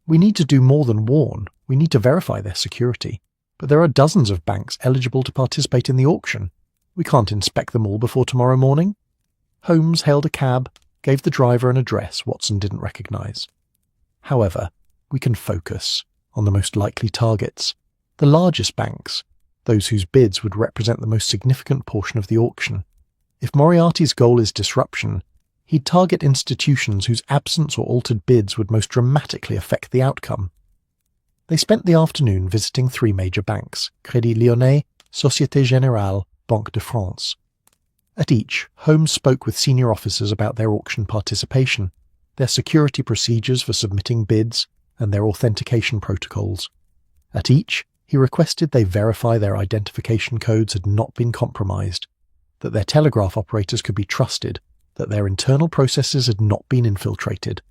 "We need to do more than warn, we need to verify their security. But there are dozens of banks eligible to participate in the auction. We can't inspect them all before tomorrow morning." Holmes hailed a cab, gave the driver an address Watson didn't recognise. "However, we can focus on the most likely targets, the largest banks, those whose bids would represent the most significant portion of the auction. If Moriarty's goal is disruption, he'd target institutions whose absence or altered bids would most dramatically affect the outcome." They spent the afternoon visiting 3 major banks, Crédit Lyonnais, Société Générale, Banque de France. At each, Holmes spoke with senior officers about their auction participation, their security procedures for submitting bids, and their authentication protocols. At each, he requested they verify their identification codes had not been compromised, that their telegraph operators could be trusted, that their internal processes had not been infiltrated.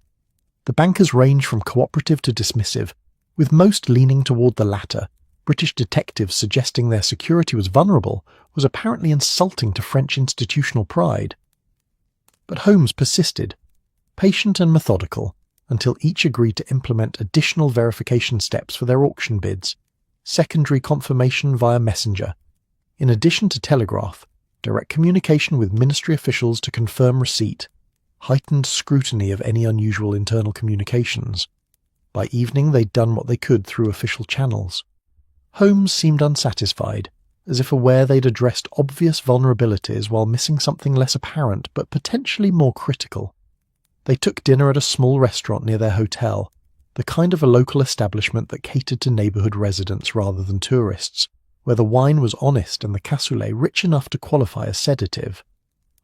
The bankers range from cooperative to dismissive, with most leaning toward the latter. British detectives suggesting their security was vulnerable was apparently insulting to French institutional pride. But Holmes persisted, patient and methodical, until each agreed to implement additional verification steps for their auction bids, secondary confirmation via messenger, in addition to telegraph, direct communication with ministry officials to confirm receipt, heightened scrutiny of any unusual internal communications. By evening they'd done what they could through official channels. Holmes seemed unsatisfied, as if aware they'd addressed obvious vulnerabilities while missing something less apparent but potentially more critical. They took dinner at a small restaurant near their hotel, the kind of a local establishment that catered to neighbourhood residents rather than tourists, where the wine was honest and the cassoulet rich enough to qualify as sedative.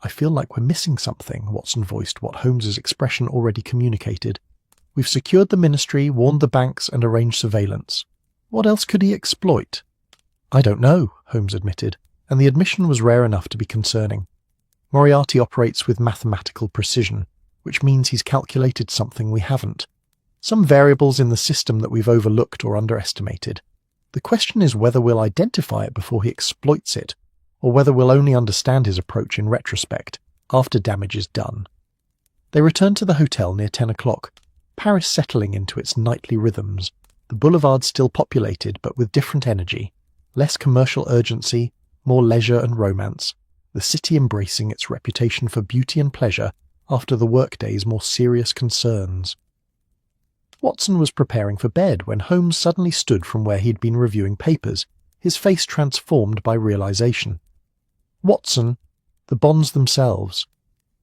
"I feel like we're missing something," Watson voiced what Holmes's expression already communicated. "We've secured the ministry, warned the banks, and arranged surveillance. What else could he exploit?" "I don't know," Holmes admitted, and the admission was rare enough to be concerning. "Moriarty operates with mathematical precision, which means he's calculated something we haven't. Some variables in the system that we've overlooked or underestimated. The question is whether we'll identify it before he exploits it, or whether we'll only understand his approach in retrospect, after damage is done." They returned to the hotel near 10 o'clock, Paris settling into its nightly rhythms, the boulevards still populated but with different energy, less commercial urgency, more leisure and romance, the city embracing its reputation for beauty and pleasure after the workday's more serious concerns. Watson was preparing for bed when Holmes suddenly stood from where he'd been reviewing papers, his face transformed by realization. "Watson, the bonds themselves.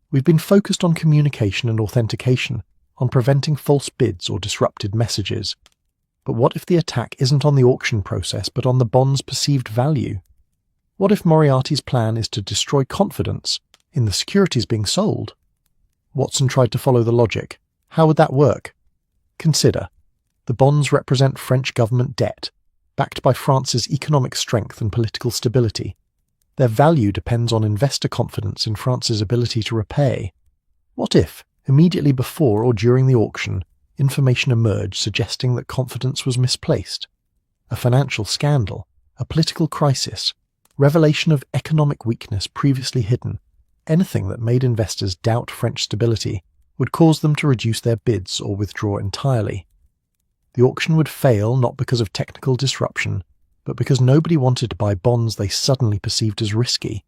We've been focused on communication and authentication, on preventing false bids or disrupted messages. But what if the attack isn't on the auction process but on the bond's perceived value? What if Moriarty's plan is to destroy confidence in the securities being sold?" Watson tried to follow the logic. How would that work? Consider. The bonds represent French government debt, backed by France's economic strength and political stability. Their value depends on investor confidence in France's ability to repay. What if, immediately before or during the auction, information emerged suggesting that confidence was misplaced? A financial scandal, a political crisis, revelation of economic weakness previously hidden, anything that made investors doubt French stability would cause them to reduce their bids or withdraw entirely. The auction would fail not because of technical disruption, but because nobody wanted to buy bonds they suddenly perceived as risky.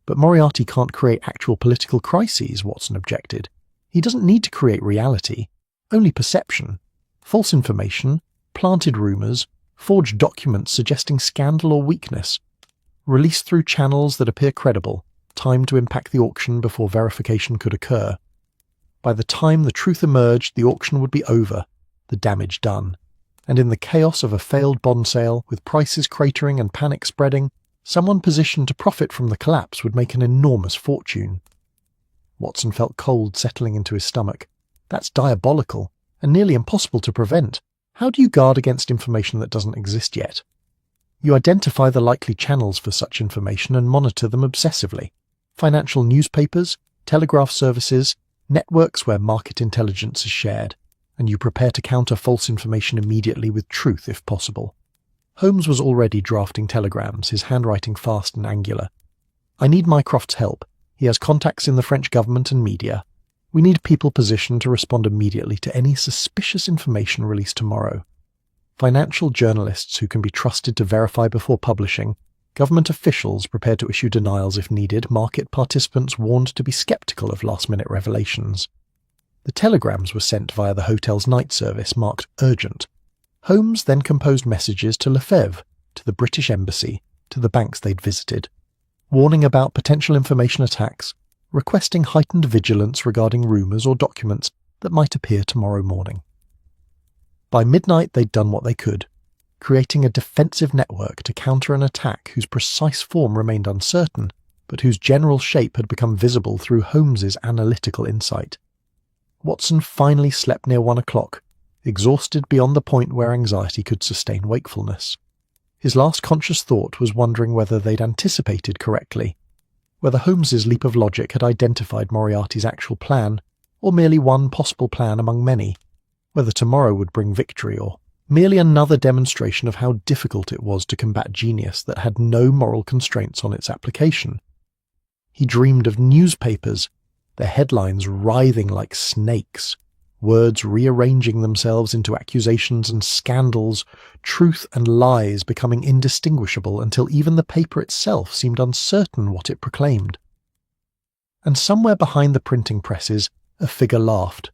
"But Moriarty can't create actual political crises," Watson objected. "He doesn't need to create reality, only perception. False information, planted rumours, forged documents suggesting scandal or weakness, released through channels that appear credible, timed to impact the auction before verification could occur. By the time the truth emerged, the auction would be over, the damage done. And in the chaos of a failed bond sale, with prices cratering and panic spreading, someone positioned to profit from the collapse would make an enormous fortune." Watson felt cold settling into his stomach. "That's diabolical, and nearly impossible to prevent. How do you guard against information that doesn't exist yet?" "You identify the likely channels for such information and monitor them obsessively. Financial newspapers, telegraph services, networks where market intelligence is shared, and you prepare to counter false information immediately with truth if possible." Holmes was already drafting telegrams, his handwriting fast and angular. "I need Mycroft's help. He has contacts in the French government and media. We need people positioned to respond immediately to any suspicious information released tomorrow. Financial journalists who can be trusted to verify before publishing, government officials prepared to issue denials if needed, market participants warned to be skeptical of last-minute revelations." The telegrams were sent via the hotel's night service, marked urgent. Holmes then composed messages to Lefebvre, to the British Embassy, to the banks they'd visited, warning about potential information attacks, requesting heightened vigilance regarding rumours or documents that might appear tomorrow morning. By midnight they'd done what they could, creating a defensive network to counter an attack whose precise form remained uncertain, but whose general shape had become visible through Holmes's analytical insight. Watson finally slept near 1 o'clock, exhausted beyond the point where anxiety could sustain wakefulness. His last conscious thought was wondering whether they'd anticipated correctly, whether Holmes's leap of logic had identified Moriarty's actual plan, or merely one possible plan among many, whether tomorrow would bring victory or merely another demonstration of how difficult it was to combat genius that had no moral constraints on its application. He dreamed of newspapers, their headlines writhing like snakes, words rearranging themselves into accusations and scandals, truth and lies becoming indistinguishable until even the paper itself seemed uncertain what it proclaimed. And somewhere behind the printing presses, a figure laughed,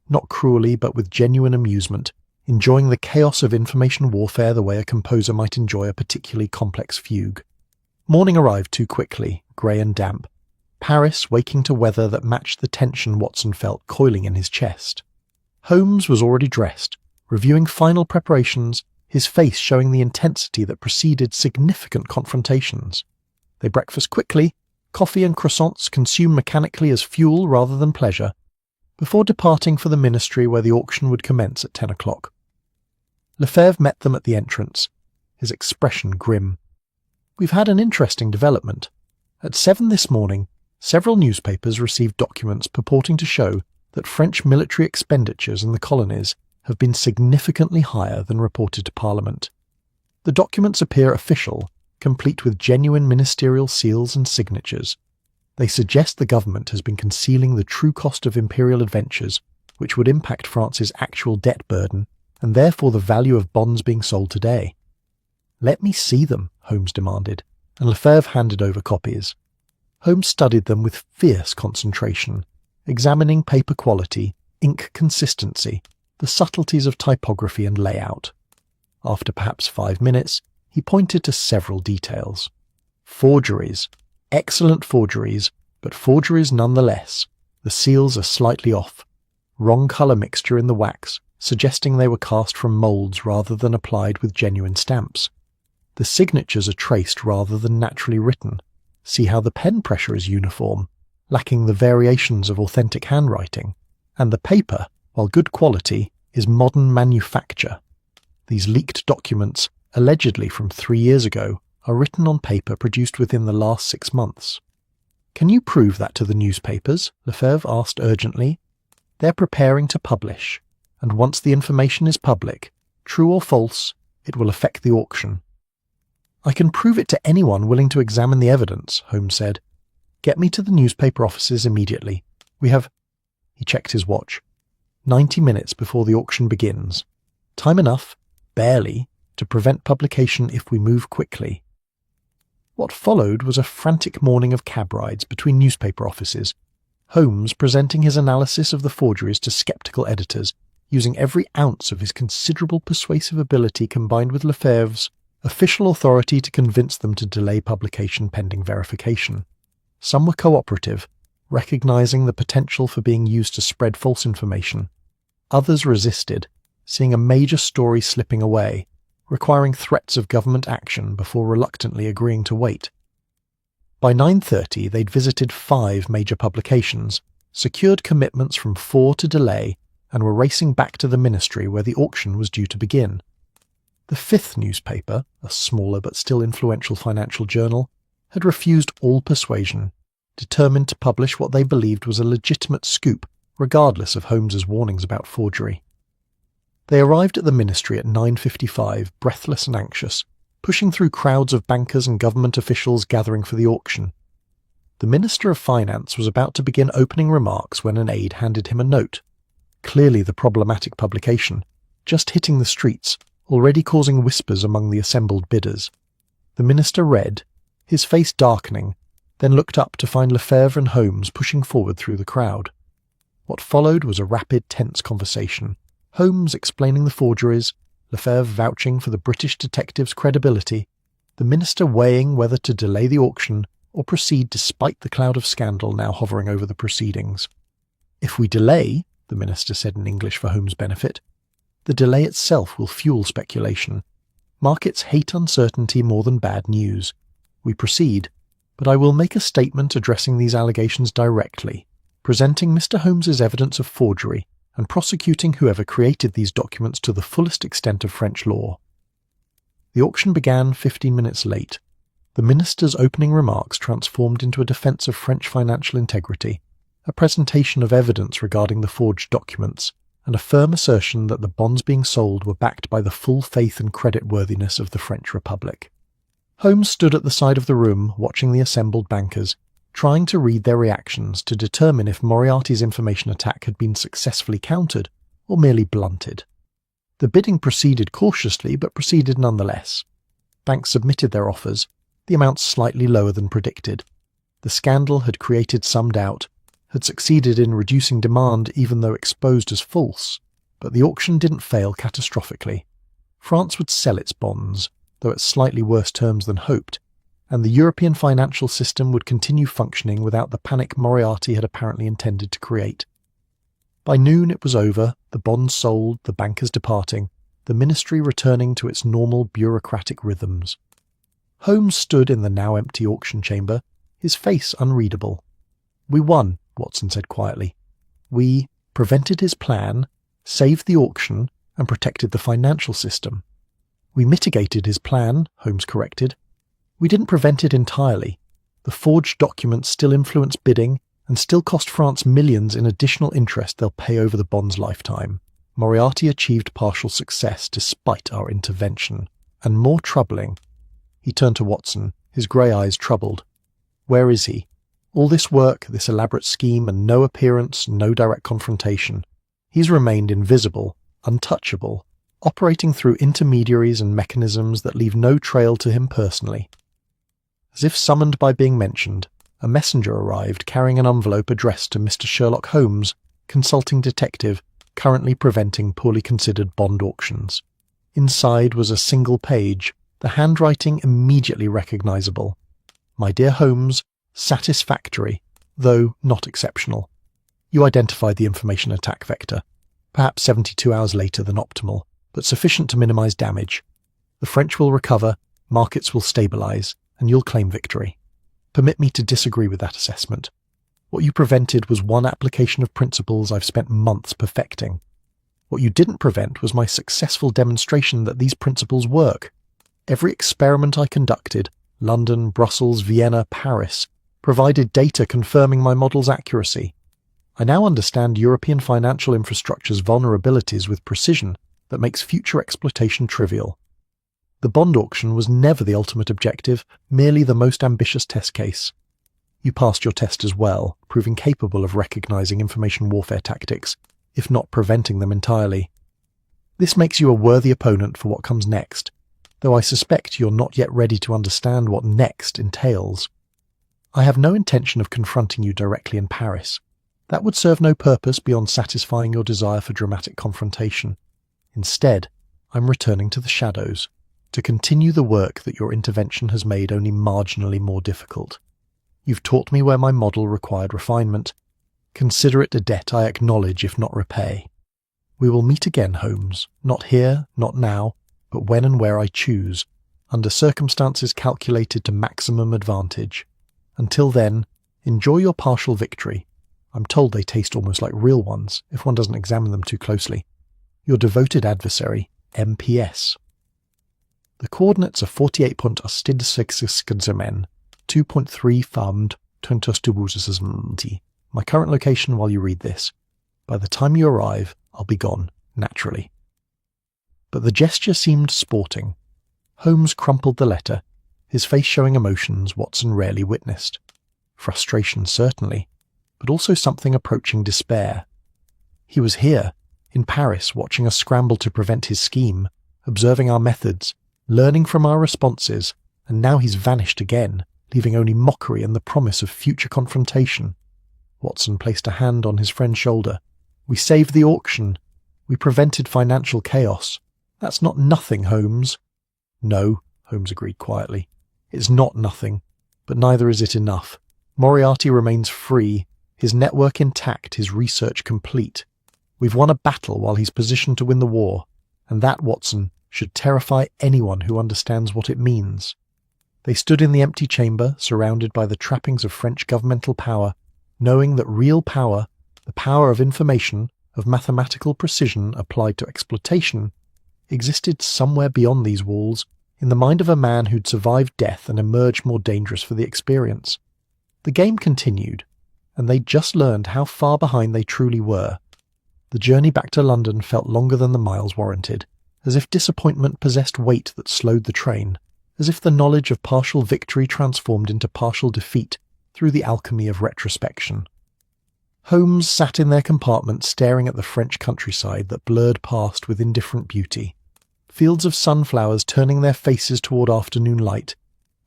not cruelly but with genuine amusement, enjoying the chaos of information warfare the way a composer might enjoy a particularly complex fugue. Morning arrived too quickly, grey and damp, Paris waking to weather that matched the tension Watson felt coiling in his chest. Holmes was already dressed, reviewing final preparations, his face showing the intensity that preceded significant confrontations. They breakfast quickly, coffee and croissants consumed mechanically as fuel rather than pleasure, before departing for the ministry where the auction would commence at 10 o'clock. Lefebvre met them at the entrance, his expression grim. "We've had an interesting development. At 7 this morning, several newspapers received documents purporting to show that French military expenditures in the colonies have been significantly higher than reported to Parliament. The documents appear official, complete with genuine ministerial seals and signatures. They suggest the government has been concealing the true cost of imperial adventures, which would impact France's actual debt burden, and therefore the value of bonds being sold today." "Let me see them," Holmes demanded, and Lefebvre handed over copies. Holmes studied them with fierce concentration, examining paper quality, ink consistency, the subtleties of typography and layout. After perhaps 5 minutes, he pointed to several details. Forgeries. Excellent forgeries, but forgeries nonetheless. The seals are slightly off. Wrong colour mixture in the wax, suggesting they were cast from moulds rather than applied with genuine stamps. The signatures are traced rather than naturally written. See how the pen pressure is uniform, lacking the variations of authentic handwriting, and the paper, while good quality, is modern manufacture. These leaked documents, allegedly from 3 years ago, are written on paper produced within the last 6 months. "Can you prove that to the newspapers?" Lefebvre asked urgently. "They're preparing to publish, and once the information is public, true or false, it will affect the auction." "I can prove it to anyone willing to examine the evidence," Holmes said. "Get me to the newspaper offices immediately. We have—" He checked his watch. 90 minutes before the auction begins. Time enough, barely, to prevent publication if we move quickly. What followed was a frantic morning of cab rides between newspaper offices, Holmes presenting his analysis of the forgeries to sceptical editors, using every ounce of his considerable persuasive ability combined with Lefebvre's official authority to convince them to delay publication pending verification. Some were cooperative, recognizing the potential for being used to spread false information. Others resisted, seeing a major story slipping away, requiring threats of government action before reluctantly agreeing to wait. By 9:30 they'd visited 5 major publications, secured commitments from 4 to delay, and were racing back to the ministry where the auction was due to begin. The 5th newspaper, a smaller but still influential financial journal, had refused all persuasion, determined to publish what they believed was a legitimate scoop, regardless of Holmes's warnings about forgery. They arrived at the ministry at 9:55, breathless and anxious, pushing through crowds of bankers and government officials gathering for the auction. The Minister of Finance was about to begin opening remarks when an aide handed him a note. Clearly the problematic publication, just hitting the streets, already causing whispers among the assembled bidders. The minister read, his face darkening, then looked up to find Lefebvre and Holmes pushing forward through the crowd. What followed was a rapid, tense conversation, Holmes explaining the forgeries, Lefebvre vouching for the British detective's credibility, the minister weighing whether to delay the auction or proceed despite the cloud of scandal now hovering over the proceedings. "If we delay," the minister said in English for Holmes' benefit, "the delay itself will fuel speculation. Markets hate uncertainty more than bad news. We proceed, but I will make a statement addressing these allegations directly, presenting Mr. Holmes's evidence of forgery and prosecuting whoever created these documents to the fullest extent of French law." The auction began 15 minutes late. The minister's opening remarks transformed into a defense of French financial integrity, a presentation of evidence regarding the forged documents, and a firm assertion that the bonds being sold were backed by the full faith and creditworthiness of the French Republic. Holmes stood at the side of the room watching the assembled bankers, trying to read their reactions to determine if Moriarty's information attack had been successfully countered or merely blunted. The bidding proceeded cautiously, but proceeded nonetheless. Banks submitted their offers, the amounts slightly lower than predicted. The scandal had created some doubt, had succeeded in reducing demand even though exposed as false, but the auction didn't fail catastrophically. France would sell its bonds, though at slightly worse terms than hoped, and the European financial system would continue functioning without the panic Moriarty had apparently intended to create. By noon it was over, the bonds sold, the bankers departing, the ministry returning to its normal bureaucratic rhythms. Holmes stood in the now empty auction chamber, his face unreadable. "We won," Watson said quietly. "We prevented his plan, saved the auction, and protected the financial system." "We mitigated his plan," Holmes corrected. "We didn't prevent it entirely. The forged documents still influence bidding and still cost France millions in additional interest they'll pay over the bond's lifetime. Moriarty achieved partial success despite our intervention. And more troubling," he turned to Watson, his grey eyes troubled. "Where is he? All this work, this elaborate scheme, and no appearance, no direct confrontation. He's remained invisible, untouchable, operating through intermediaries and mechanisms that leave no trail to him personally." As if summoned by being mentioned, a messenger arrived carrying an envelope addressed to Mr. Sherlock Holmes, consulting detective, currently preventing poorly considered bond auctions. Inside was a single page, the handwriting immediately recognizable. "My dear Holmes, satisfactory, though not exceptional. You identified the information attack vector, perhaps 72 hours later than optimal, but sufficient to minimize damage. The French will recover, markets will stabilize, and you'll claim victory. Permit me to disagree with that assessment. What you prevented was one application of principles I've spent months perfecting. What you didn't prevent was my successful demonstration that these principles work. Every experiment I conducted, London, Brussels, Vienna, Paris, provided data confirming my model's accuracy. I now understand European financial infrastructure's vulnerabilities with precision that makes future exploitation trivial. The bond auction was never the ultimate objective, merely the most ambitious test case. You passed your test as well, proving capable of recognizing information warfare tactics, if not preventing them entirely. This makes you a worthy opponent for what comes next, though I suspect you're not yet ready to understand what next entails. I have no intention of confronting you directly in Paris. That would serve no purpose beyond satisfying your desire for dramatic confrontation. Instead, I'm returning to the shadows, to continue the work that your intervention has made only marginally more difficult. You've taught me where my model required refinement. Consider it a debt I acknowledge if not repay. We will meet again, Holmes, not here, not now, but when and where I choose, under circumstances calculated to maximum advantage. Until then, enjoy your partial victory. I'm told they taste almost like real ones, if one doesn't examine them too closely. Your devoted adversary, MPS. The coordinates are 48.866 2.3 farmed 20. My current location while you read this. By the time you arrive, I'll be gone, naturally. But the gesture seemed sporting. Holmes crumpled the letter, his face showing emotions Watson rarely witnessed. Frustration, certainly, but also something approaching despair. He was here, in Paris, watching us scramble to prevent his scheme, observing our methods, learning from our responses, and now he's vanished again, leaving only mockery and the promise of future confrontation. Watson placed a hand on his friend's shoulder. "We saved the auction. We prevented financial chaos. That's not nothing, Holmes." "No," Holmes agreed quietly. "It's not nothing, but neither is it enough. Moriarty remains free, his network intact, his research complete. We've won a battle while he's positioned to win the war, and that, Watson, should terrify anyone who understands what it means." They stood in the empty chamber, surrounded by the trappings of French governmental power, knowing that real power, the power of information, of mathematical precision applied to exploitation, existed somewhere beyond these walls, in the mind of a man who'd survived death and emerged more dangerous for the experience. The game continued, and they'd just learned how far behind they truly were. The journey back to London felt longer than the miles warranted, as if disappointment possessed weight that slowed the train, as if the knowledge of partial victory transformed into partial defeat through the alchemy of retrospection. Holmes sat in their compartment staring at the French countryside that blurred past with indifferent beauty. Fields of sunflowers turning their faces toward afternoon light,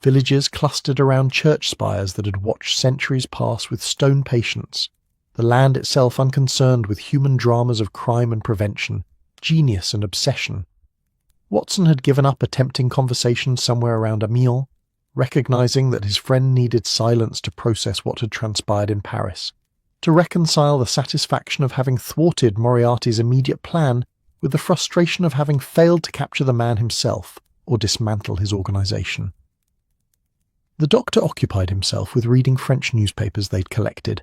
villages clustered around church spires that had watched centuries pass with stone patience, the land itself unconcerned with human dramas of crime and prevention, genius and obsession. Watson had given up attempting conversation somewhere around Amiens, recognizing that his friend needed silence to process what had transpired in Paris, to reconcile the satisfaction of having thwarted Moriarty's immediate plan with the frustration of having failed to capture the man himself or dismantle his organization. The doctor occupied himself with reading French newspapers they'd collected,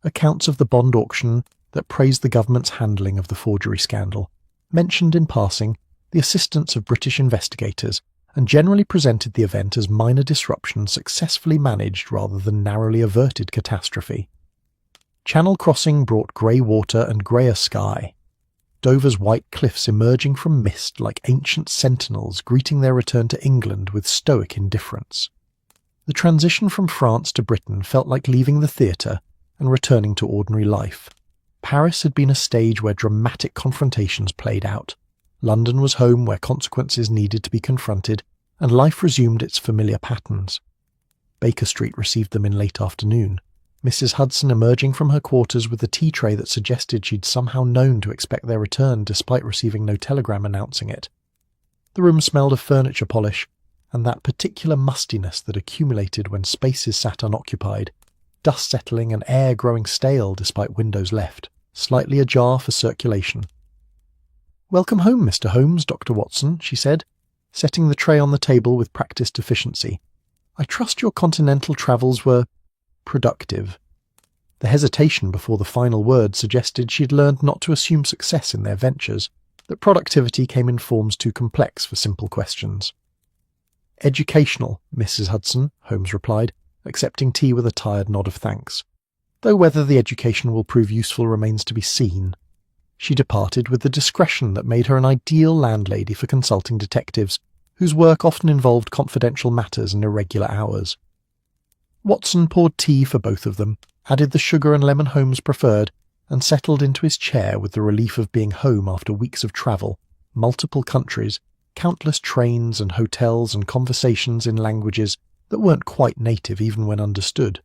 accounts of the bond auction that praised the government's handling of the forgery scandal, mentioned in passing the assistance of British investigators, and generally presented the event as minor disruption successfully managed rather than narrowly averted catastrophe. Channel crossing brought grey water and greyer sky, Dover's white cliffs emerging from mist like ancient sentinels greeting their return to England with stoic indifference. The transition from France to Britain felt like leaving the theatre and returning to ordinary life. Paris had been a stage where dramatic confrontations played out. London was home where consequences needed to be confronted, and life resumed its familiar patterns. Baker Street received them in late afternoon, Mrs. Hudson emerging from her quarters with a tea tray that suggested she'd somehow known to expect their return despite receiving no telegram announcing it. The room smelled of furniture polish, and that particular mustiness that accumulated when spaces sat unoccupied, dust settling and air growing stale despite windows left, slightly ajar for circulation. "Welcome home, Mr. Holmes, Dr. Watson," she said, setting the tray on the table with practised efficiency. "I trust your continental travels were productive." The hesitation before the final word suggested she'd learned not to assume success in their ventures, that productivity came in forms too complex for simple questions. "Educational, Mrs. Hudson," Holmes replied, accepting tea with a tired nod of thanks, though whether the education will prove useful remains to be seen. She departed with the discretion that made her an ideal landlady for consulting detectives, whose work often involved confidential matters and irregular hours. Watson poured tea for both of them, added the sugar and lemon Holmes preferred, and settled into his chair with the relief of being home after weeks of travel, multiple countries, countless trains and hotels and conversations in languages that weren't quite native even when understood.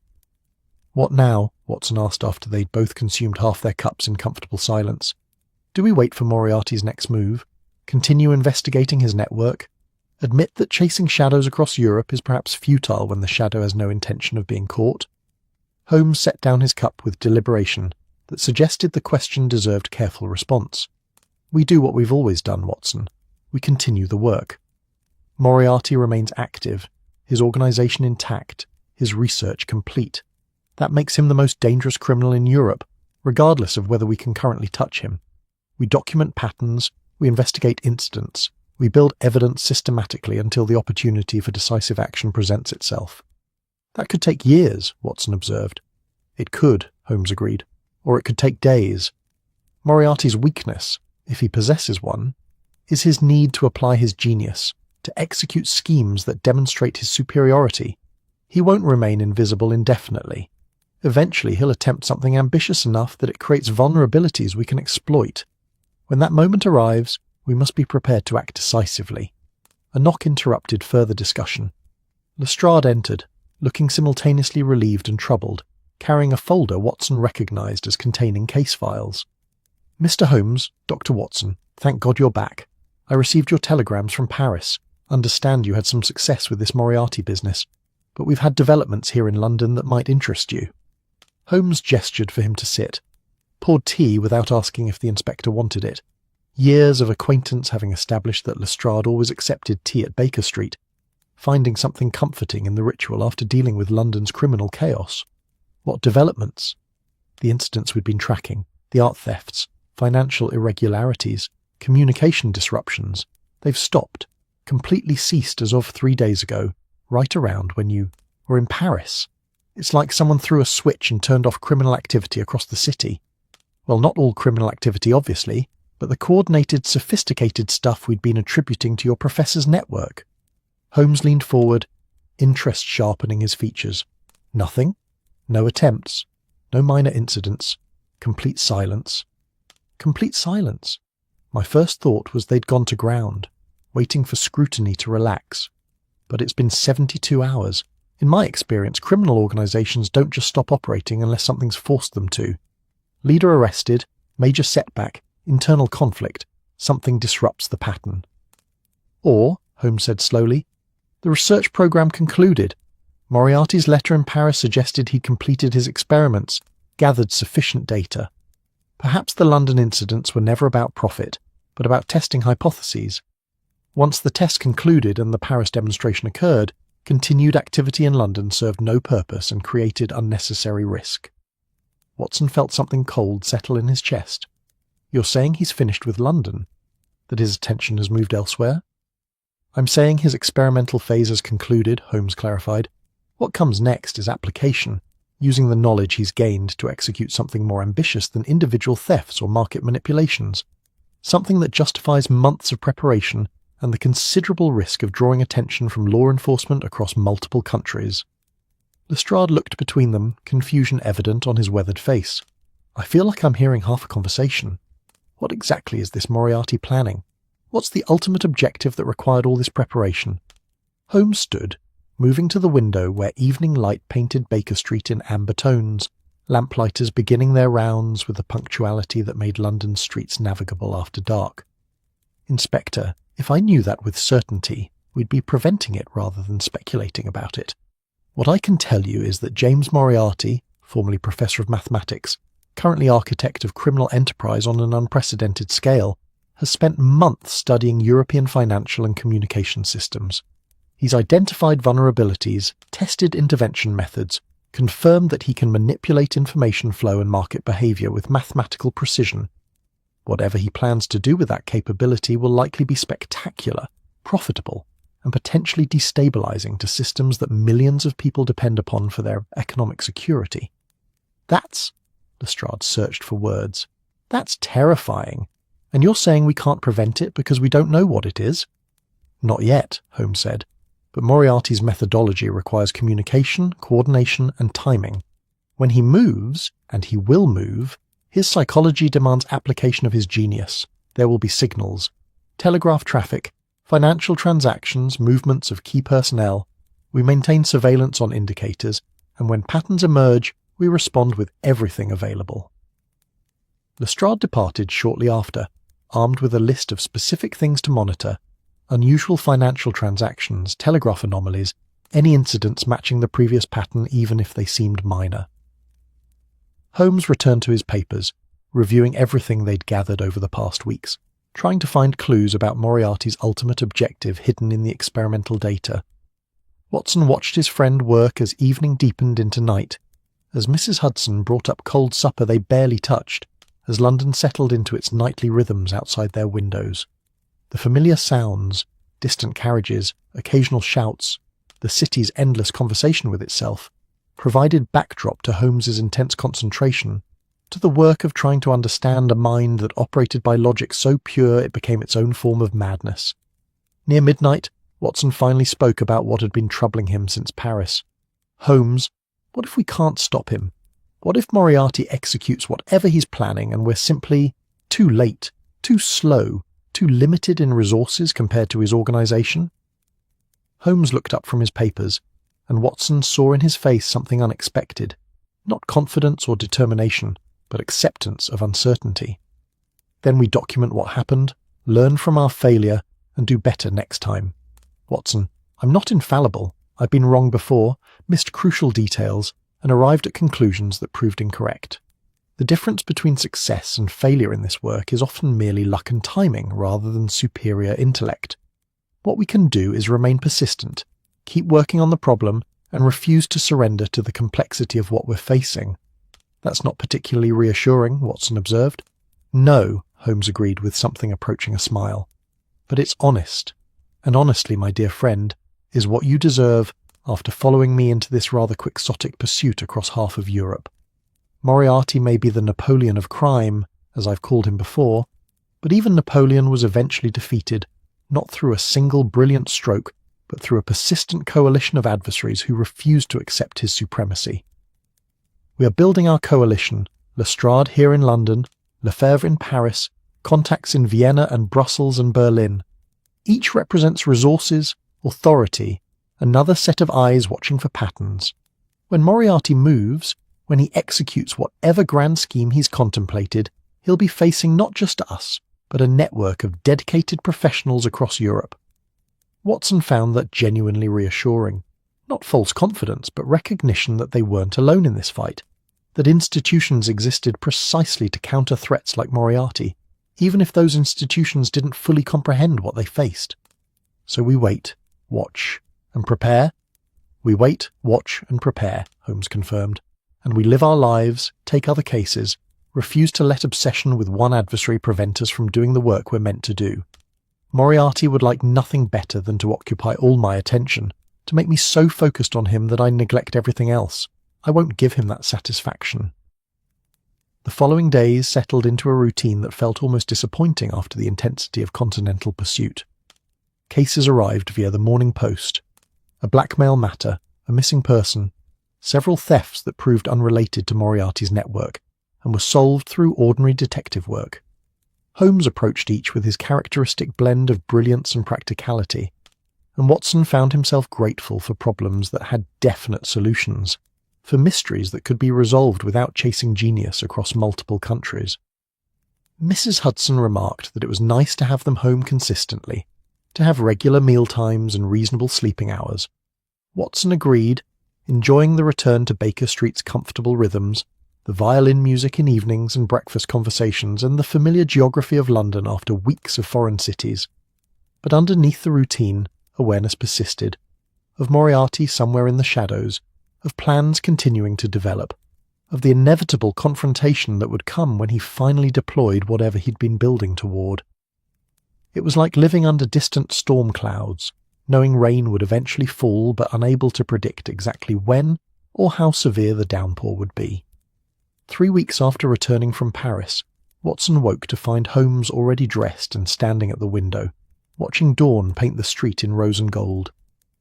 "What now?" Watson asked after they'd both consumed half their cups in comfortable silence. "Do we wait for Moriarty's next move? Continue investigating his network? Admit that chasing shadows across Europe is perhaps futile when the shadow has no intention of being caught?" Holmes set down his cup with deliberation that suggested the question deserved careful response. "We do what we've always done, Watson. We continue the work. Moriarty remains active, his organization intact, his research complete. That makes him the most dangerous criminal in Europe, regardless of whether we can currently touch him. We document patterns, we investigate incidents, we build evidence systematically until the opportunity for decisive action presents itself." "That could take years," Watson observed. "It could," Holmes agreed, "or it could take days. Moriarty's weakness, if he possesses one, is his need to apply his genius, to execute schemes that demonstrate his superiority. He won't remain invisible indefinitely. Eventually he'll attempt something ambitious enough that it creates vulnerabilities we can exploit. When that moment arrives, we must be prepared to act decisively." A knock interrupted further discussion. Lestrade entered, looking simultaneously relieved and troubled, carrying a folder Watson recognized as containing case files. "Mr. Holmes, Dr. Watson, thank God you're back. I received your telegrams from Paris. Understand you had some success with this Moriarty business, but we've had developments here in London that might interest you." Holmes gestured for him to sit, poured tea without asking if the inspector wanted it. Years of acquaintance having established that Lestrade always accepted tea at Baker Street, finding something comforting in the ritual after dealing with London's criminal chaos. What developments? The incidents we'd been tracking, the art thefts, financial irregularities, communication disruptions. They've stopped. completely ceased as of 3 days ago, right around when you were in Paris. It's like someone threw a switch and turned off criminal activity across the city. Well, not all criminal activity, obviously, but the coordinated, sophisticated stuff we'd been attributing to your professor's network. Holmes leaned forward, interest sharpening his features. Nothing? No attempts? No minor incidents? Complete silence? Complete silence. My first thought was they'd gone to ground, waiting for scrutiny to relax. But it's been 72 hours. In my experience, criminal organizations don't just stop operating unless something's forced them to. Leader arrested, major setback, internal conflict, something disrupts the pattern. Or, Holmes said slowly, the research program concluded. Moriarty's letter in Paris suggested he'd completed his experiments, gathered sufficient data. Perhaps the London incidents were never about profit, but about testing hypotheses. Once the test concluded and the Paris demonstration occurred, continued activity in London served no purpose and created unnecessary risk. Watson felt something cold settle in his chest. You're saying he's finished with London? That his attention has moved elsewhere? I'm saying his experimental phase has concluded, Holmes clarified. What comes next is application, using the knowledge he's gained to execute something more ambitious than individual thefts or market manipulations. Something that justifies months of preparation and the considerable risk of drawing attention from law enforcement across multiple countries. Lestrade looked between them, confusion evident on his weathered face. I feel like I'm hearing half a conversation. What exactly is this Moriarty planning? What's the ultimate objective that required all this preparation? Holmes stood, moving to the window where evening light painted Baker Street in amber tones, lamplighters beginning their rounds with a punctuality that made London's streets navigable after dark. Inspector, if I knew that with certainty, we'd be preventing it rather than speculating about it. What I can tell you is that James Moriarty, formerly Professor of Mathematics, currently architect of criminal enterprise on an unprecedented scale, has spent months studying European financial and communication systems. He's identified vulnerabilities, tested intervention methods, confirmed that he can manipulate information flow and market behavior with mathematical precision. Whatever he plans to do with that capability will likely be spectacular, profitable, and potentially destabilizing to systems that millions of people depend upon for their economic security. That's, Lestrade searched for words, that's terrifying. And you're saying we can't prevent it because we don't know what it is? Not yet, Holmes said, but Moriarty's methodology requires communication, coordination, and timing. When he moves, and he will move, his psychology demands application of his genius. There will be signals, telegraph traffic, financial transactions, movements of key personnel. We maintain surveillance on indicators, and when patterns emerge, we respond with everything available. Lestrade departed shortly after, armed with a list of specific things to monitor, unusual financial transactions, telegraph anomalies, any incidents matching the previous pattern even if they seemed minor. Holmes returned to his papers, reviewing everything they'd gathered over the past weeks, trying to find clues about Moriarty's ultimate objective hidden in the experimental data. Watson watched his friend work as evening deepened into night, as Mrs. Hudson brought up cold supper they barely touched, as London settled into its nightly rhythms outside their windows. The familiar sounds, distant carriages, occasional shouts, the city's endless conversation with itself, provided backdrop to Holmes's intense concentration, to the work of trying to understand a mind that operated by logic so pure it became its own form of madness. Near midnight, Watson finally spoke about what had been troubling him since Paris. Holmes, what if we can't stop him? What if Moriarty executes whatever he's planning and we're simply too late, too slow, too limited in resources compared to his organization? Holmes looked up from his papers, and Watson saw in his face something unexpected, not confidence or determination, but acceptance of uncertainty. Then we document what happened, learn from our failure, and do better next time. Watson, I'm not infallible. I've been wrong before, missed crucial details, and arrived at conclusions that proved incorrect. The difference between success and failure in this work is often merely luck and timing rather than superior intellect. What we can do is remain persistent, keep working on the problem, and refuse to surrender to the complexity of what we're facing. That's not particularly reassuring, Watson observed. No, Holmes agreed with something approaching a smile. But it's honest. And honestly, my dear friend, is what you deserve after following me into this rather quixotic pursuit across half of Europe. Moriarty may be the Napoleon of crime, as I've called him before, but even Napoleon was eventually defeated, not through a single brilliant stroke, but through a persistent coalition of adversaries who refused to accept his supremacy. We are building our coalition, Lestrade here in London, Lefebvre in Paris, contacts in Vienna and Brussels and Berlin. Each represents resources, authority, another set of eyes watching for patterns. When Moriarty moves, when he executes whatever grand scheme he's contemplated, he'll be facing not just us, but a network of dedicated professionals across Europe. Watson found that genuinely reassuring. Not false confidence, but recognition that they weren't alone in this fight, that institutions existed precisely to counter threats like Moriarty, even if those institutions didn't fully comprehend what they faced. So we wait, watch, and prepare. We wait, watch, and prepare, Holmes confirmed, and we live our lives, take other cases, refuse to let obsession with one adversary prevent us from doing the work we're meant to do. Moriarty would like nothing better than to occupy all my attention, to make me so focused on him that I neglect everything else. I won't give him that satisfaction. The following days settled into a routine that felt almost disappointing after the intensity of continental pursuit. Cases arrived via the Morning Post. A blackmail matter, a missing person, several thefts that proved unrelated to Moriarty's network, and were solved through ordinary detective work. Holmes approached each with his characteristic blend of brilliance and practicality, and Watson found himself grateful for problems that had definite solutions, for mysteries that could be resolved without chasing genius across multiple countries. Mrs. Hudson remarked that it was nice to have them home consistently, to have regular meal times and reasonable sleeping hours. Watson agreed, enjoying the return to Baker Street's comfortable rhythms, the violin music in evenings and breakfast conversations, and the familiar geography of London after weeks of foreign cities. But underneath the routine, awareness persisted, of Moriarty somewhere in the shadows, of plans continuing to develop, of the inevitable confrontation that would come when he finally deployed whatever he'd been building toward. It was like living under distant storm clouds, knowing rain would eventually fall but unable to predict exactly when or how severe the downpour would be. 3 weeks after returning from Paris, Watson woke to find Holmes already dressed and standing at the window, watching dawn paint the street in rose and gold,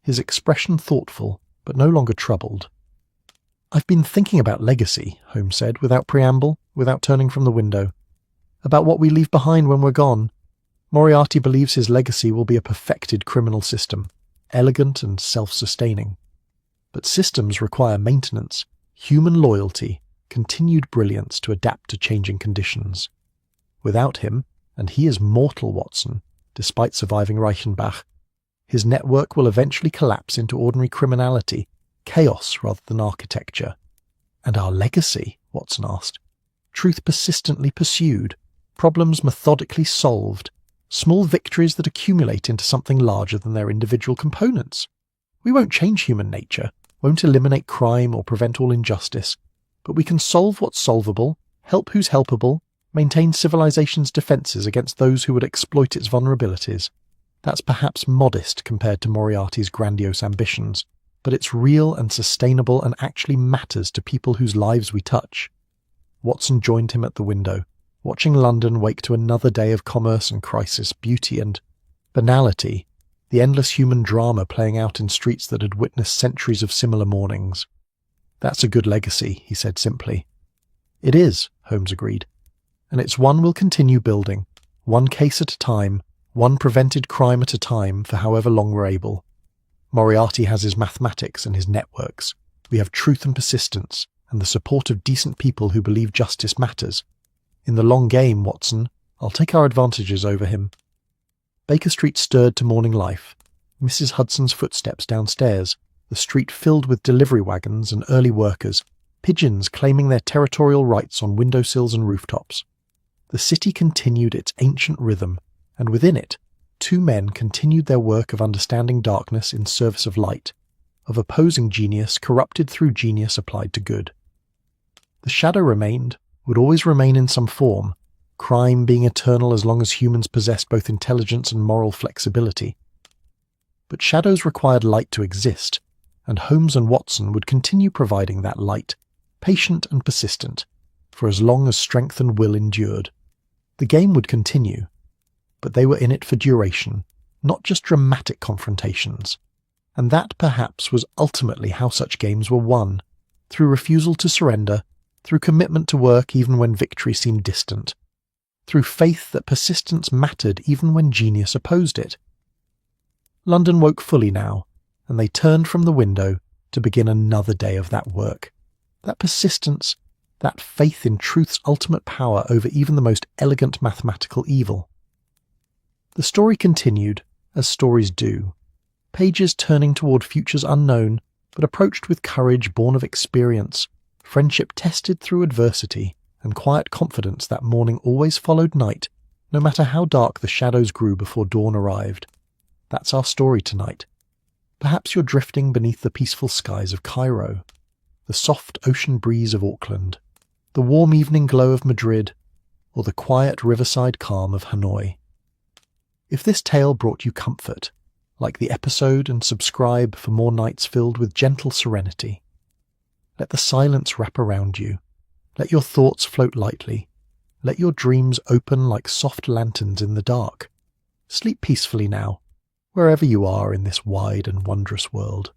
his expression thoughtful, but no longer troubled. "I've been thinking about legacy," Holmes said, without preamble, without turning from the window. "About what we leave behind when we're gone. Moriarty believes his legacy will be a perfected criminal system, elegant and self-sustaining. But systems require maintenance, human loyalty, continued brilliance to adapt to changing conditions. Without him, and he is mortal, Watson, despite surviving Reichenbach, his network will eventually collapse into ordinary criminality, chaos rather than architecture." "And our legacy?" Watson asked. "Truth persistently pursued, problems methodically solved, small victories that accumulate into something larger than their individual components. We won't change human nature, won't eliminate crime or prevent all injustice, but we can solve what's solvable, help who's helpable, maintain civilization's defenses against those who would exploit its vulnerabilities. That's perhaps modest compared to Moriarty's grandiose ambitions, but it's real and sustainable and actually matters to people whose lives we touch." Watson joined him at the window, watching London wake to another day of commerce and crisis, beauty and banality, the endless human drama playing out in streets that had witnessed centuries of similar mornings. "That's a good legacy," he said simply. "It is," Holmes agreed, "and it's one we'll continue building, one case at a time, one prevented crime at a time for however long we're able. Moriarty has his mathematics and his networks. We have truth and persistence, and the support of decent people who believe justice matters. In the long game, Watson, I'll take our advantages over him." Baker Street stirred to morning life. Mrs. Hudson's footsteps downstairs, the street filled with delivery wagons and early workers, pigeons claiming their territorial rights on windowsills and rooftops. The city continued its ancient rhythm, and within it, two men continued their work of understanding darkness in service of light, of opposing genius corrupted through genius applied to good. The shadow remained, would always remain in some form, crime being eternal as long as humans possessed both intelligence and moral flexibility. But shadows required light to exist, and Holmes and Watson would continue providing that light, patient and persistent, for as long as strength and will endured. The game would continue, but they were in it for duration, not just dramatic confrontations. And that, perhaps, was ultimately how such games were won, through refusal to surrender, through commitment to work even when victory seemed distant, through faith that persistence mattered even when genius opposed it. London woke fully now, and they turned from the window to begin another day of that work, that persistence, that faith in truth's ultimate power over even the most elegant mathematical evil. The story continued, as stories do, pages turning toward futures unknown, but approached with courage born of experience, friendship tested through adversity, and quiet confidence that morning always followed night, no matter how dark the shadows grew before dawn arrived. That's our story tonight. Perhaps you're drifting beneath the peaceful skies of Cairo, the soft ocean breeze of Auckland, the warm evening glow of Madrid, or the quiet riverside calm of Hanoi. If this tale brought you comfort, like the episode and subscribe for more nights filled with gentle serenity. Let the silence wrap around you. Let your thoughts float lightly. Let your dreams open like soft lanterns in the dark. Sleep peacefully now, wherever you are in this wide and wondrous world.